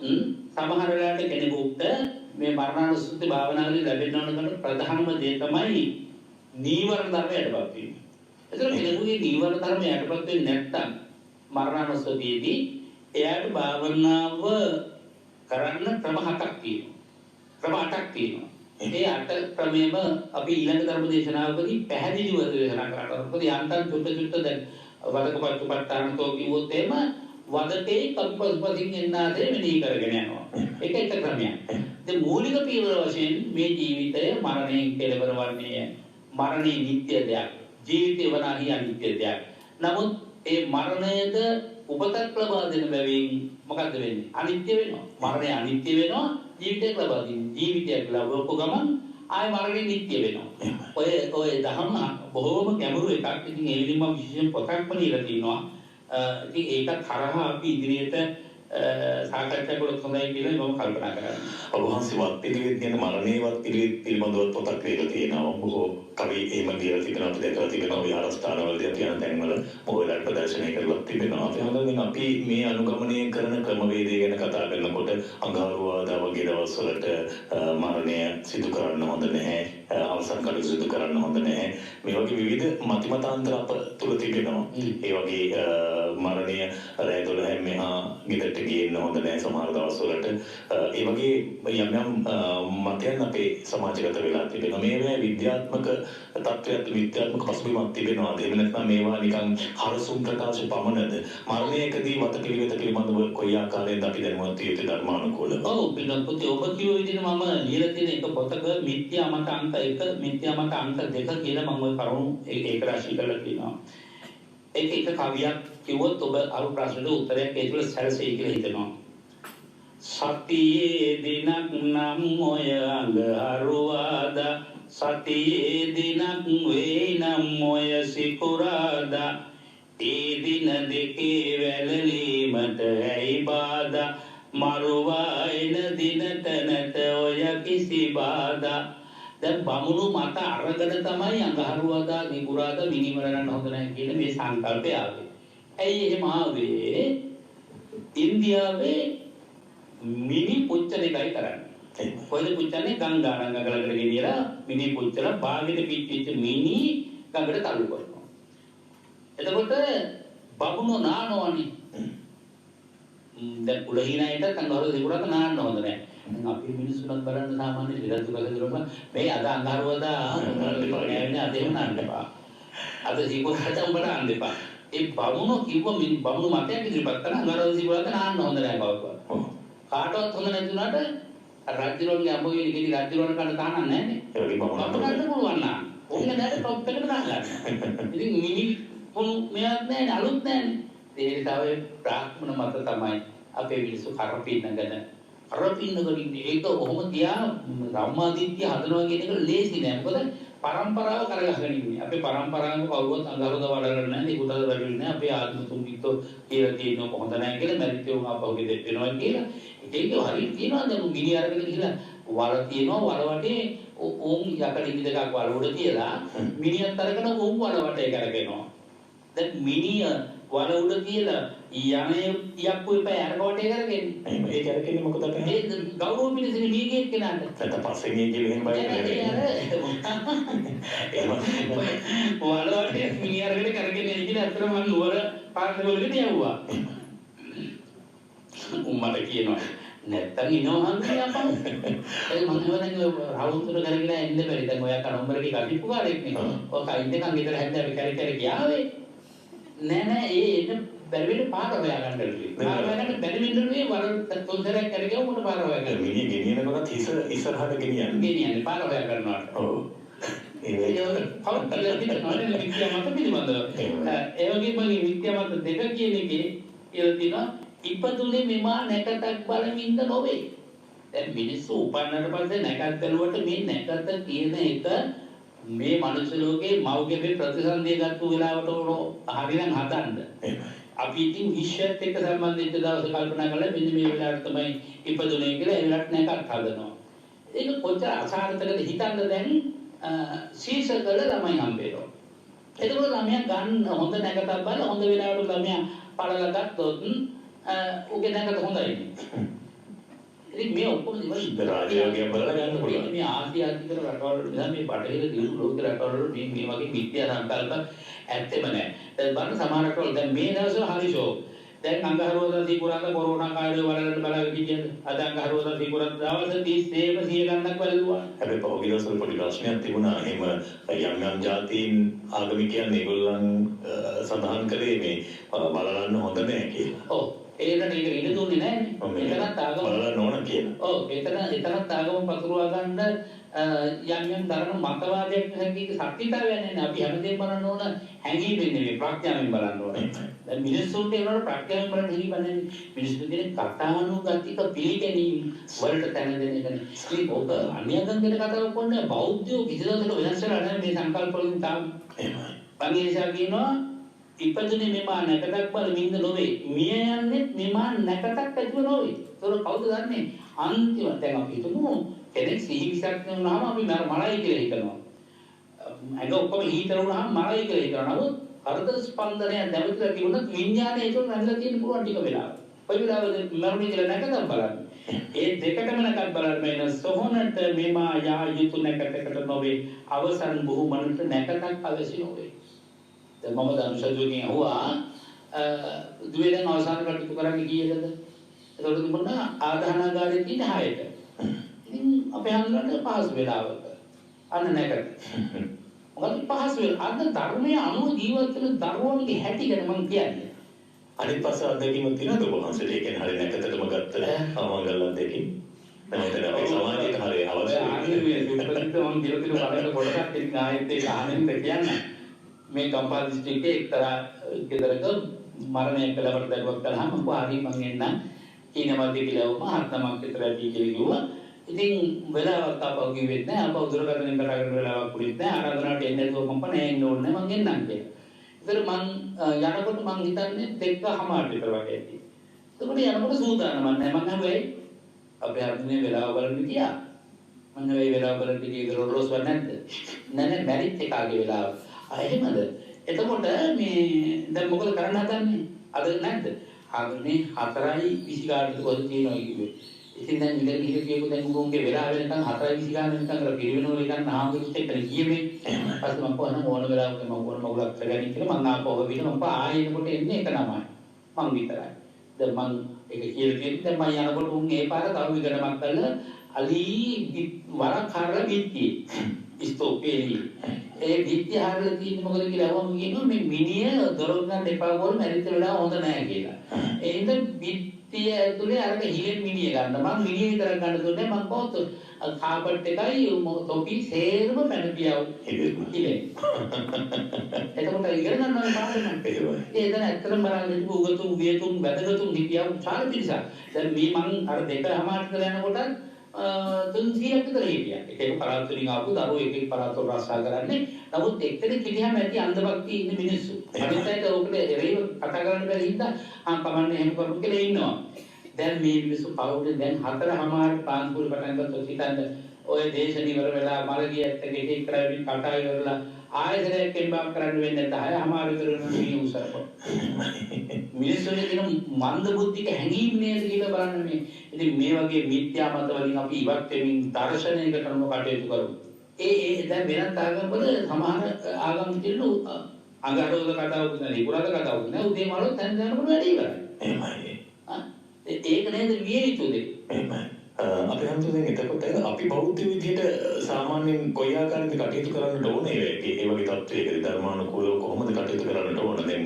සමහර වෙලාවට කෙනෙකුට මේ මරණානුස්සති භාවනාවේදී ලැබෙන්න ඕන කරන ප්‍රධානම දේ තමයි නීවරණ ධර්ම යටපත් වීම. ඒතර කෙනෙකුගේ නීවරණ ධර්ම යටපත් වෙන්නේ නැත්නම් මරණානුස්සතියේදී එයාට භාවනාව කරන්න ක්‍රම 7ක් තියෙනවා. ක්‍රම 8ක් තියෙනවා. ඒ 8 ක්‍රමෙම අපි ඊළඟ ධර්ම දේශනාවකදී පැහැදිලිව දේශනා කරනවා. මොකද යන්තම් චුට්ට දැන් වදකපත්තුපත්තානතෝ කිව්වොත් එහෙම වදකේ කල්පස්පතින් එන්නාදේ මෙනෙහි කරගෙන යනවා. ඒක එක ක්‍රමයක්. දැන් මූලික පියවර වශයෙන් මේ ජීවිතය මරණයෙන් කෙලවර වන්නේ මරණේ නිත්‍ය දෙයක්. ජීවිතය වනාහි අනිත්‍ය දෙයක්. නමුත් ඒ මරණයද උපතක් ලබා දෙන බැවින් මොකද්ද වෙන්නේ? අනිත්‍ය වෙනවා. මරණය අනිත්‍ය වෙනවා. ජීවිතයක් ලබා දෙන්නේ. ජීවිතයක් ලැබවපු ගමන් ආය මරණය නිත්‍ය වෙනවා. ඔය දහම බොහෝම ගැඹුරු එකක්. ඉතින් ඒ විදිහම විශේෂ පොතක්ම ලියලා තිනවා. ඉතින් ඒකත් හරහා අපි ඉදිරියට සාකච්ඡා කරලා හොඳයි කියලා මම කල්පනා කරනවා. ඔබ වහන්සේ වත් පිළිවෙත් කියන මරණේවත් පිළිබඳව පොතක් ලියලා තියෙනවා. බොහෝ කවි එහෙම ලියලා තිබෙනවා. අපි දැකලා තිබෙනවා. විහාරස්ථානවලදී අපි යන තැන්වල මොහොතට ප්‍රදර්ශනය කරලා තිබෙනවා. ඒ වගේම අපි මේ අනුගමනය කරන ක්‍රමවේදය ගැන කතා කරනකොට අඟහරුවාදා වගේ දවස්වලට මරණය සිදු කරන්න හොඳ නැහැ. අවසන් කටයුතු සිදු කරන්න හොඳ නැහැ. මේ වගේ විවිධ මතිමතාන්තර අප තුල තිබෙනවා. ඒ වගේ මරණය රැය 12 මෙහා ගෙදරට ගියන්න හොඳ නැහැ සමහර දවස්වලට. ඒ වගේ යම් මතයන් අපේ සමාජගත වෙලා තිබෙනවා. මේවා විද්‍යාත්මක තත්ත්වයක් විද්‍යාත්මක පසුබිමක් තිබෙනවා. එහෙම නැත්නම් මේවා නිකන් හරසුන් ප්‍රකාශ පමණද? මරණයකදී මත පිළිවෙත පිළිබඳව කොයි ආකාරයෙන්ද අපි දැනුවත් විය යුතු ධර්මානුකූලව? ඔව් පිටපොතේ ඔබ කියෝ විදිහට මම ලියලා තියෙන එක පොතක මිත්‍යා මත අංක 1 මිත්‍යා මත අංක 2 කියලා මම ওই කරුණු ඒක රාශී කරලා තියෙනවා. ඒක එක කවියක් කිව්වොත් ඔබ අර ප්‍රශ්නෙට උත්තරයක් ඒ තුළ සැලසෙයි කියලා හිතනවා. සතියේ දිනක් නම් ඔය අඟහරුවාදා සතියේ දිනක් වේ නම් ඔය සිකුරාදා ඒ දින දෙකේ වැළලීමට ඇයි බාධා මරුවා එන දිනට නැත ඔය කිසි බාධා දැන් බමුණු මත අරගෙන තමයි අඟහරුවාදා සිකුරාදා මිනිමරන්න හොඳ නැහැ කියන මේ සංකල්පය ආවේ. ඇයි එහෙම ආවේ? ඉන්දියාවේ මිනි පුච්චන එකයි කරන්නේ. කොහෙද පුච්චන්නේ? ගංගාරංග ගලකට ගෙනියලා මිනි පුච්චලා බාගෙට පිටිච්ච මිනි ගඟට තල්ලු කරනවා. එතකොට බමුණෝ නානවනේ. දැන් කුලහිණයට කංගවරු දෙකුරක් නාන්න හොඳ නැහැ. අපි මිනිස්සුන්වත් බලන්න සාමාන්‍ය විරත් කලදරම මේ අද අඟහරුවාදා නෑනේ අද එහෙම නාන්න එපා. අද සිකුරාට උඹට නාන්න එපා. ඒ බමුණෝ කිව්ව බමුණු මතයක් ඉදිරිපත් කරන අඟහරුවාදා සිකුරාට නාන්න හොඳ නැහැ කවුරුත්. කාටවත් හොඳ නැතුණාට රාජ්‍යරෝන්ගේ අඹෝගේ ඉතිරි රාජ්‍යරෝන් කන්න තහනම් නැහැනේ. ඒක බමුණට පුළුවන් නා. ඕන්නේ නැහැ টොප් එකට දාන්න. ඉතින් මිනි පොණු මෙයක් නැහැ අලුත් නැහැනේ. ඒ නිසා බ්‍රාහ්මණ මත තමයි අපේ මිනිස්සු කරපින්නගෙන ඉන්නේ. ඒක කොහොම තියා රම්මාදිත්‍ය හදනවා කියන එක ලේසි නෑ. මොකද පරම්පරාව කරගහගෙන ඉන්නේ. අපේ පරම්පරාවක කවුරුවත් අඟහරුවාදා වඩරන්නේ නැහැ. ඒකට වැඩින්නේ නැහැ. අපේ ආත්ම තුන්විතෝ කියලා තියෙනවා කොහොඳ නැහැ කියලා මැරිච්චෝ ආපහුගේ දෙත් වෙනවා කියලා. ඒක හරියට තියනවා. දැන් මිනි අරගෙන ගිහලා වල තියනවා වල වටේ ඕම් යකඩ ඉදි දෙකක් වල උඩ තියලා මිනිහත් අරගෙන ඕම් වල වටේ කරගෙනවා. දැන් මිනිය වල උඩ තියලා යන්නේ යක්කුයි පය අරකවටේ කරගෙන්නේ. ඒක කරකෙන්නේ මොකද අපේ? ඒ ගෞරව මිනිස්සුනි මීගෙත් කෙනාට. නැත්නම් පස්සේ ගිහින් එහෙම බයි වල වටේ මිනිහ අරගෙන කරගෙන ඉන්නේ අතර මම නුවර පාර්ලිමේන්තුවට යවුවා. උම්මට කියනවා නැත්තම් ඉනවහන් කියපන්. ඒ මම හිතන්නේ රවුන්තුර කරගෙන එන්න බැරි. දැන් ඔයා කනම්බරේ කටිප්පු කාරෙක් නේ. ඔය කයින් දෙකක් ගෙදර හැන්දෑවේ කැරි ගියාවේ. නෑ ඒ එන්න බැරි වෙන පාර හොයා ගන්න බැරි. පාර හොයාගන්න බැරි වෙන්නේ වල තොන්දරයක් කරගෙන උඹට පාර හොයා ගන්න. මිනිහ ගෙනියනකොට ඉස්සරහට ගෙනියන්නේ. ගෙනියන්නේ පාර හොයා ගන්නවා. ඔව්. ඒ කවුරුත් විද්‍යාමත පිළිබඳව. ඒ වගේම විද්‍යාමත දෙක කියන එකේ කියලා තියෙනවා ඉපදුනේ මෙමා නැකතක් බලමින්ද නොවේ. දැන් මිනිස්සු උපන්නට පස්සේ නැකත් බැලුවට මේ නැකත කියන එක මේ මනුස්ස ලෝකේ මව්ගේ ප්‍රතිසන්දිය ගත්ත වෙලාවට හරිනම් හදන්න. අපි ඉතින් විශ්වයත් එක්ක සම්බන්ධ වෙච්ච දවස් කල්පනා කරලා මෙන්න මේ වෙලාවට තමයි ඉපදුනේ කියලා ඒ වෙලාවට නැකත් හදනවා. ඒක කොච්චර අසාර්ථකද හිතන්න දැන් සීසකල ළමයි හම්බෙනවා. එතකොට ළමයා ගන්න හොඳ නැකතක් බලලා හොඳ වෙලාවට ළමයා පළල ගත්තොත් උගේ නැකත හොඳයි. ඉතින් මේ ඔක්කොම ඉවර රාජ්‍යයෙන් බලලා ගන්න පුළුවන්. මේ ආසියාතික රටවල් නිසා මේ බටහිර දියුණු ලෝක රටවල් මේ වගේ මිත්‍යා සංකල්ප ඇත්තෙම නැහැ. දැන් බලන්න සමහර රටවල් දැන් මේ දවස්වල හරි ෂෝක්. දැන් අඟහරුවාදා සිකුරාදා කොරෝනා කාලේ වලට බලාගෙන ඉන්නේ. අද අඟහරුවාදා සිකුරාදා දවස් 30 100 ගණනක් වැළඳුවා. හැබැයි පහුගිය දවස්වල පොඩි ප්‍රශ්නයක් තිබුණා. එහෙම යම් ජාතීන් ආගමිකයන් ඒගොල්ලන් සඳහන් කළේ මේ බලන්න හොඳ නැහැ කියලා. ඔව්. ඒකට ඒක ඉඳ දුන්නේ නැහැ. එතනත් ආගම බලන්න ඕන කියලා. ඔව් එතනත් ආගම පතුරවා ගන්න යම් දරන මතවාදයක් හැකියක ශක්තිතාවයක් නැහැ. අපි හැමදේම බලන්න ඕන හැඟීමෙන් නෙවෙයි ප්‍රඥාවෙන් බලන්න ඕන. දැන් මිනිස්සුන්ට ඒනොට ප්‍රඥාවෙන් බලන්න හිරිබන්නේ මිනිස්සු කියන කතානුගතික පිළිගැනීම වලට තැන දෙන එක නේ. මේ ඔබ අන්‍යයන්ගෙන් කතාවක් කොන්නේ බෞද්ධයෝ කිසිදවසක වෙනස් වෙලා නැහැ මේ සංකල්ප වලින් තාම. එහෙමයි. පංගේසා කියනවා ඉපදුනේ මෙමා නැකතක් බලමින්ද නොවේ. මිය යන්නේ මෙමා නැකතක් ඇතුව නොවේ. ඒක කවුද දන්නේ? අන්තිම දැන් අපි හිතමු කෙනෙක් සිහි විසක් නෙවුනහම අපි මලයි කියලා හිතනවා. අද ඔක්කොම හිතන වුණාම මලයි කියලා හිතනවා. නමුත් හෘද ස්පන්දනය දැවිලා තිබුණත් විඥානය ඒක නැතිලා තියෙන පුළුවන් ටික වෙලාවක්. ඔය වෙලාවෙ මරණය කියලා නැකතක් බලන්න. ඒ දෙකටම නැකත් බලන්න වෙන සොහොනට මෙමා යා යුතු නැකතකට නොවේ. අවසන් බොහොමනට නැකතක් අවශ්‍ය නොවේ. දැන් මම දනුෂදුවකින් අහුවා දුවේෙන් අවසාන කටයුතු කරන්නේ කීයකද? ඒකට තිබුණා ආදාහනාගාරයේ තියෙන 6ට. ඉතින් අපේ හන්දරට පහසු වෙලාවක. අන්න නැකට. මොකද පහසු වෙලා අද ධර්මයේ අනුව ජීවත් වෙන දරුවන්ගේ හැටි ගැන මම කියන්නේ. අනිත් පස්සේ අත්දැකීම තියෙනවද කොහොමද? ඒ කියන්නේ හරිය නැකතටම ගත්ත අවමංගල අත්දැකීම්. නැත්නම් අපේ සමාජයට හරිය අවශ්‍යයි. ආන්නේ මේ සුප්‍රසිද්ධ මම දියුතින බලන කොටසක් ඉතින් ආයෙත් ඒක අහන්න කියන්නේ. මේ ගම්පහ දිස්ත්‍රික්කයේ එක්තරා ගෙදරක මරණය කළවට දරුවක් කළාම පාරි මං එන්න කීනමල්ටි කියලා වුණා 7 නමක් විතර ඇති කියලා කිව්වා. ඉතින් වෙලාවක් ආපහු කිව්වෙත් නෑ. ආපහු දුරකථනයෙන් කතා කරන වෙලාවක් පුරිත් නෑ. ආරාධනාවට එන්නේ නැතුව මම නෑ එන්න ඕනේ නෑ මං එන්නම් කියලා. ඒතර මං යනකොට මං හිතන්නේ 2:00 විතර වගේ ඇති. ඒකට යනකොට සූදානම්ම නෑ මං හැබැයි අපේ අර්ධනේ වෙලාව බලන්න ගියා. මං හැබැයි වෙලාව බලන්න ගියේ රොඩෝස් වත් නැද්ද? නෑ මැරිත් එකාගේ වෙලාව. එහෙමද? එතකොට මේ දැන් මොකද කරන්න හදන්නේ? අද නැද්ද? ආගමේ 4:20 ගානකට වද තියෙනවා කිව්වේ. ඉතින් දැන් ඉඳන් හිටියේකෝ දැන් උගුන්ගේ වෙලාව වෙනකන් 4:20 ගාන වෙනකන් කරලා පිරිවෙනවල ගන්න ආම්බුත් එක්ක ගියේ. ඊපස්සේ මම කොහොම ඕන වෙලාවක මම ඕන මගුලක් කරගන්න කියලා මං ආපහු විතර මම ආයෙ එනකොට එන්නේ එක නමයි. මං විතරයි. දැන් මං ඒක කියලා තියෙන්නේ දැන් මම යනකොට උන් ඒ පාර තව විගණමක් කරලා අලි වරක් හරලා පිටියේ ඉස්තෝපේලි ඒ විද්‍ය හරලා තියෙන්නේ මොකද කියලා අහුවම කියනවා මේ මිනිය දොර ගන්න එපා වල මැරිච්ච වෙලාව හොඳ නැහැ කියලා. ඒ හින්දා විද්‍ය ඇතුලේ අරක හිලෙන් මිනිය ගන්න මම මිනිය විතරක් ගන්න දුන්නේ මම කොහොත් කාපට් එකයි තොපි සේරම පැනපියව හිලෙන්. එතකොට ඉගෙන ගන්නවා පාඩම. ඒ දැන් ඇත්තටම බලන්න උගතුන් වියතුන් වැදගතුන් හිටියා උචාර පිළිසක්. දැන් මේ මං අර 2:00 කරලා යනකොට 300ක් විතර හිටියා. ඒක පළාත් වලින් ආපු දරුවෝ එක පළාත් වල රස්සා කරන්නේ. නමුත් එක්කෙනෙක් හිටියාම ඇති අන්ධභක්තිය ඉන්න මිනිස්සු. අනිත් අයට ඕකට එරෙහිව කතා කරන්න බැරි හින්දා කමන්නේ එහෙම කරමු කියලා ඉන්නවා. දැන් මේ මිනිස්සු කවුරුද දැන් 4:00 පාන්පුර පටන් ගත්තොත් හිතන්න ඔය දේශන ඉවර වෙලා මලගිය ඇත්ත ගෙටි කරගෙන කතා ඉවරලා ආයෙත් එම්බාම් කරන්න වෙන්නේ 10:00 විතර වෙන උසරපො. මිනිස්සුන්ගේ තියෙන මන්ද බුද්ධික හැඟීම් නේද කියලා බලන්න මේ. ඉතින් මේ වගේ මිත්‍යා මත වලින් අපි ඉවත් වෙමින් දර්ශනයකට අනුව කටයුතු කරමු. ඒ දැන් වෙනත් ආගම්වල සමහර ආගම් තියෙන අඟහරුවක කතාවක් නෑ, ඉකුරාද කතාවක් නෑ, උදේ මාළොත් දැන් යනකොට වැඩි ඉවරයි. එහෙමයි. ඒක නේද විය යුතු දේ. එහෙමයි. අපි හැමෝටම එතකොට අපි බෞද්ධ විදිහට සාමාන්‍යයෙන් කොයි ආකාරයකට කටයුතු කරන්නට ඕනේ ඒ වගේ තත්ත්වයකදී ධර්මානුකූලව කොහොමද කටයුතු කරන්නට ඕන? දැන්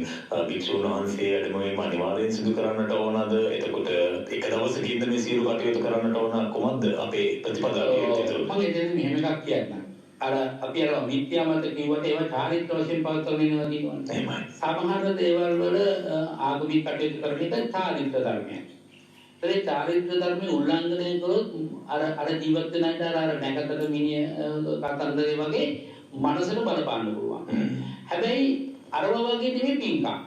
භික්ෂුන් වහන්සේ වැඩමවීම අනිවාර්යෙන් සිදු කරන්නට ඕනද? එතකොට එක දවසකින්ද මේ සියලු කටයුතු කරන්නට ඕන කොහොමද අපේ ප්‍රතිපදාව කියන්නේ? මම එතන මෙහෙම එකක් කියන්නම්. අර අපි අර මිත්‍යා මත කිව්වට ඒවා චාරිත්‍ර වශයෙන් පවත්වගෙන යනවා කියනවා. එහෙමයි. සමහර දේවල් වල ආගමික කටයුතු කරන එක චාරිත්‍ර ධර්මයක්. ඒ චාරිත්‍ර ධර්මයේ උල්ලංඝනය කරොත් අර ජීවත් වෙන අයට අර නැකතට මිනිය කතන්දරේ වගේ මනසට බලපාන්න පුළුවන්. හැබැයි අරව වගේ නෙමෙයි පින්කම්.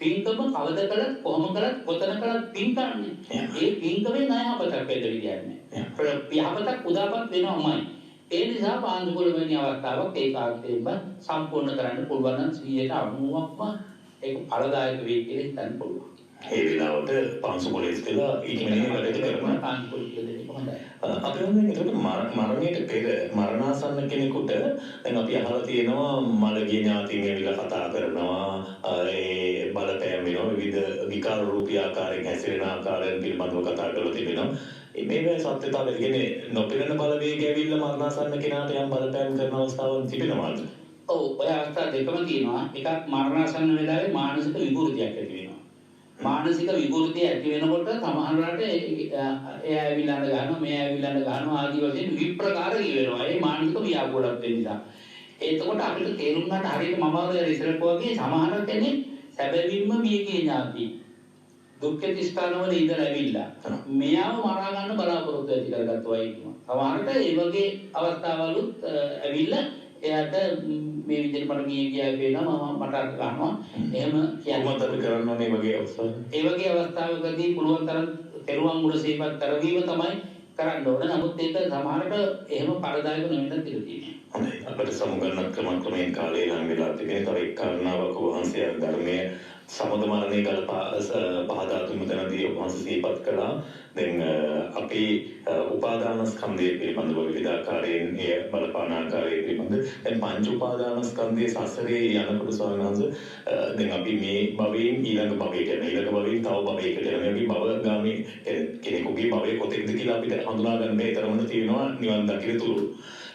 පින්කම කවද කළත් කොහොම කළත් කොතන කළත් පින්කම්නේ. ඒ පින්කමේ ණයහපතක් වෙද විදියක් නෑ. පියහපතක් උදාපත් වෙනවමයි. ඒ නිසා පාන්දුකොළ වෙන අවස්ථාවක් ඒකාන්තයෙන්ම සම්පූර්ණ කරන්න පුළුවන් නම් 90%ක්ම ඒක ඵලදායක වෙයි කියලා හිතන්න පුළුවන්. ඒ වෙලාවට පාන්සුකොළේ ඉස්සෙල්ලා ඉක්මනින් වැඩ කරනවා. පාන්දුකොළ කියලා දෙන්නේ කොහොමද? අපි වුණේ එතකොට මරණයට පෙර මරණාසන්න කෙනෙකුට දැන් අපි අහලා තියෙනවා මළගිය ඥාතීන් ඇවිල්ලා කතා කරනවා ඒ බලපෑම් වෙනවා විවිධ විකාර රූපී ආකාරයෙන් හැසිරෙන ආකාරයන් පිළිබඳව කතා කරලා තිබෙනවා. මේ සත්‍යතාවය කියන්නේ නොපෙනෙන බලවේගය ඇවිල්ලා මරණාසන්න කෙනාට යම් බලපෑම් කරන අවස්ථාවක් තිබෙනවාද? ඔව් ඔය අවස්ථා දෙකම තියෙනවා. එකක් මරණාසන්න වෙලාවේ මානසික විකෘතියක් ඇති වෙනවා. මානසික විකෘතිය ඇති වෙනකොට සමහරවිට එයා ඇවිල්ලා ගන්නවා මෙයා ඇවිල්ලා ගන්නවා ආදී වශයෙන් විප්‍රකාර කියනවා. ඒ මානසික ව්‍යාකූලත් වෙන නිසා. එතකොට අපිට තේරුම් ගන්න හරියට මම වගේ ඉස්සරහ වගේ සමහර කෙනෙක් සැබවින්ම මියගේ ඥාති දුක්ඛ ස්ථානවල ඉඳලා ඇවිල්ලා මෙයාව මරා ගන්න බලාපොරොත්තු ඇති කරගත්තා ඉන්නවා. සමහරට ඒ වගේ අවස්ථාවලුත් ඇවිල්ලා එයාට මේ විදිහට මට මිය ගියා වෙනවා මම මට අර ගන්නවා එහෙම කොහොමද අපි කරන්නේ මේ වගේ අවස්ථාවල? ඒ වගේ අවස්ථාවකදී පුළුවන් තරම් තෙරුවන් මුල සීපත් කරවීම තමයි කරන්න ඕන. නමුත් ඒක සමහරට එහෙම පරදායක නොවෙන්නත් ඉඩ තියෙනවා. හොඳයි. අපිට සමුගන්නත් ක්‍රමයෙන් කාලය ලඟ වෙලා තිබෙන තව එක් කාරණාවක් වහන්සේ ධර්මයේ සමුදමරණය කළ පහදා තුන් තැනදී වහන්සේ සිහිපත් කළා. දැන් අපි උපාදානස්කන්ධය පිළිබඳව විවිධාකාරයෙන් එය බලපාන ආකාරය පිළිබඳ දැන් පංච උපාදානස්කන්ධයේ සසරේ යනකොට ස්වාමීන් වහන්සේ දැන් අපි මේ භවයෙන් ඊළඟ භවයට යන ඊළඟ භවයෙන් තව භවයකට යන මේ භවගාමී කෙනෙකුගේ භවය කොතෙක්ද කියලා අපිට හඳුනා ගන්න බැහැ. තරමන තියෙනවා නිවන් දකින තුරු.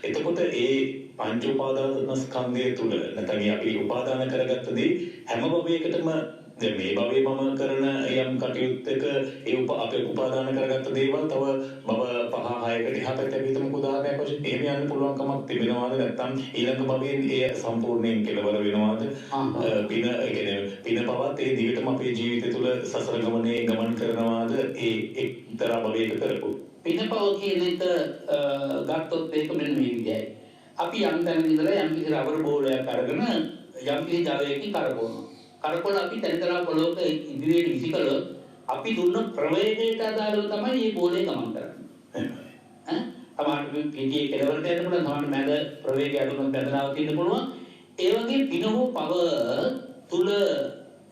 එතකොට ඒ පංච උපාදානස්කන්ධය තුල නැත්නම් අපි උපාදාන කරගත්ත දේ හැම භවයකටම දැන් මේ භවයේ මම කරන යම් කටයුත්තක ඒ අපේ උපාදාන කරගත්ත දේවල් තව භව 5-6කට දිහා පැත්තට හිතමුකෝ උදාහරණයක් වශයෙන් එහෙම යන්න පුළුවන්කමක් තිබෙනවාද නැත්නම් ඊළඟ භවයෙන් ඒ සම්පූර්ණයෙන් කෙලවර වෙනවාද පින ඒ කියන්නේ පින පවත් ඒ දිගටම අපේ ජීවිතය තුළ සසර ගමනේ ගමන් කරනවාද ඒ එක්තරා භවයක කරපු පිනපව කියන එක ගත්තොත් ඒක මෙන්න මේ විදිහයි. අපි යම් තැනක ඉඳලා යම් කිසි රබර් බෝලයක් අරගෙන යම් කිසි ජලයකින් කරකවනවා. කරකවල අපි තැනතරා පොළොවක ඉදිරියට විසිකලොත් අපි දුන්න ප්‍රවේගයට අදාළව තමයි මේ බෝලේ ගමන් කරන්නේ. සමහරවිට පිටියේ කෙළවරට යන්න පුළුවන්, සමහරවිට මැද ප්‍රවේගය අඩුවම බැඳලාව තියෙන්න පුළුවන්. ඒ වගේ පින හෝ පව තුල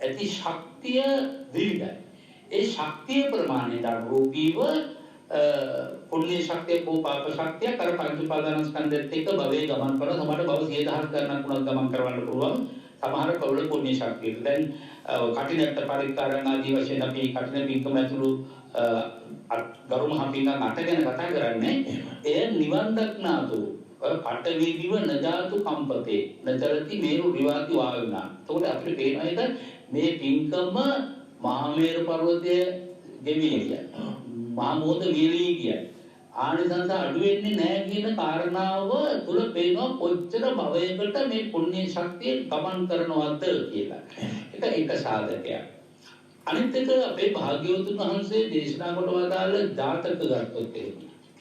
ඇති ශක්තිය විවිධයි. ඒ ශක්තිය ප්‍රමාණයට අනුරූපීව පුණ්‍ය ශක්තිය හෝ පාප ශක්තිය කර පංච උපාදානස්කන්ධයත් එක්ක භවයේ ගමන් කරන සමහර භව 10000 ගණනක් උනත් ගමන් කරවන්න පුළුවන්. සමහර කවල පුණ්‍ය ශක්තිය. දැන් කටිනට පරිකාරණ ආදී වශයෙන් අපි කටින පින්කම ඇතුළු ගරු මහ පින්කම් 8 ගැන කතා කරන්නේ. එය නිවන් දක්නාතු පටවි දිව නජාතු කම්පතේ නතරති මේරු විවාති වායුනා. එතකොට අපිට පේනවා එක මේ පින්කම මහා මේරු පර්වතය ගෙවි කියන්නේ. මහා මොහොත විලී කියන්නේ. ආනිසංස අඩු වෙන්නේ නැහැ කියන කාරණාව තුල පේනවා කොච්චර භවයකට මේ පුණ්‍ය ශක්තිය ගමන් කරනවද කියලා. ඒක සාධකයක්. අනිත් එක අපේ භාග්‍යවතුන් වහන්සේ දේශනා කොට වදාළ ජාතක ගත්තොත්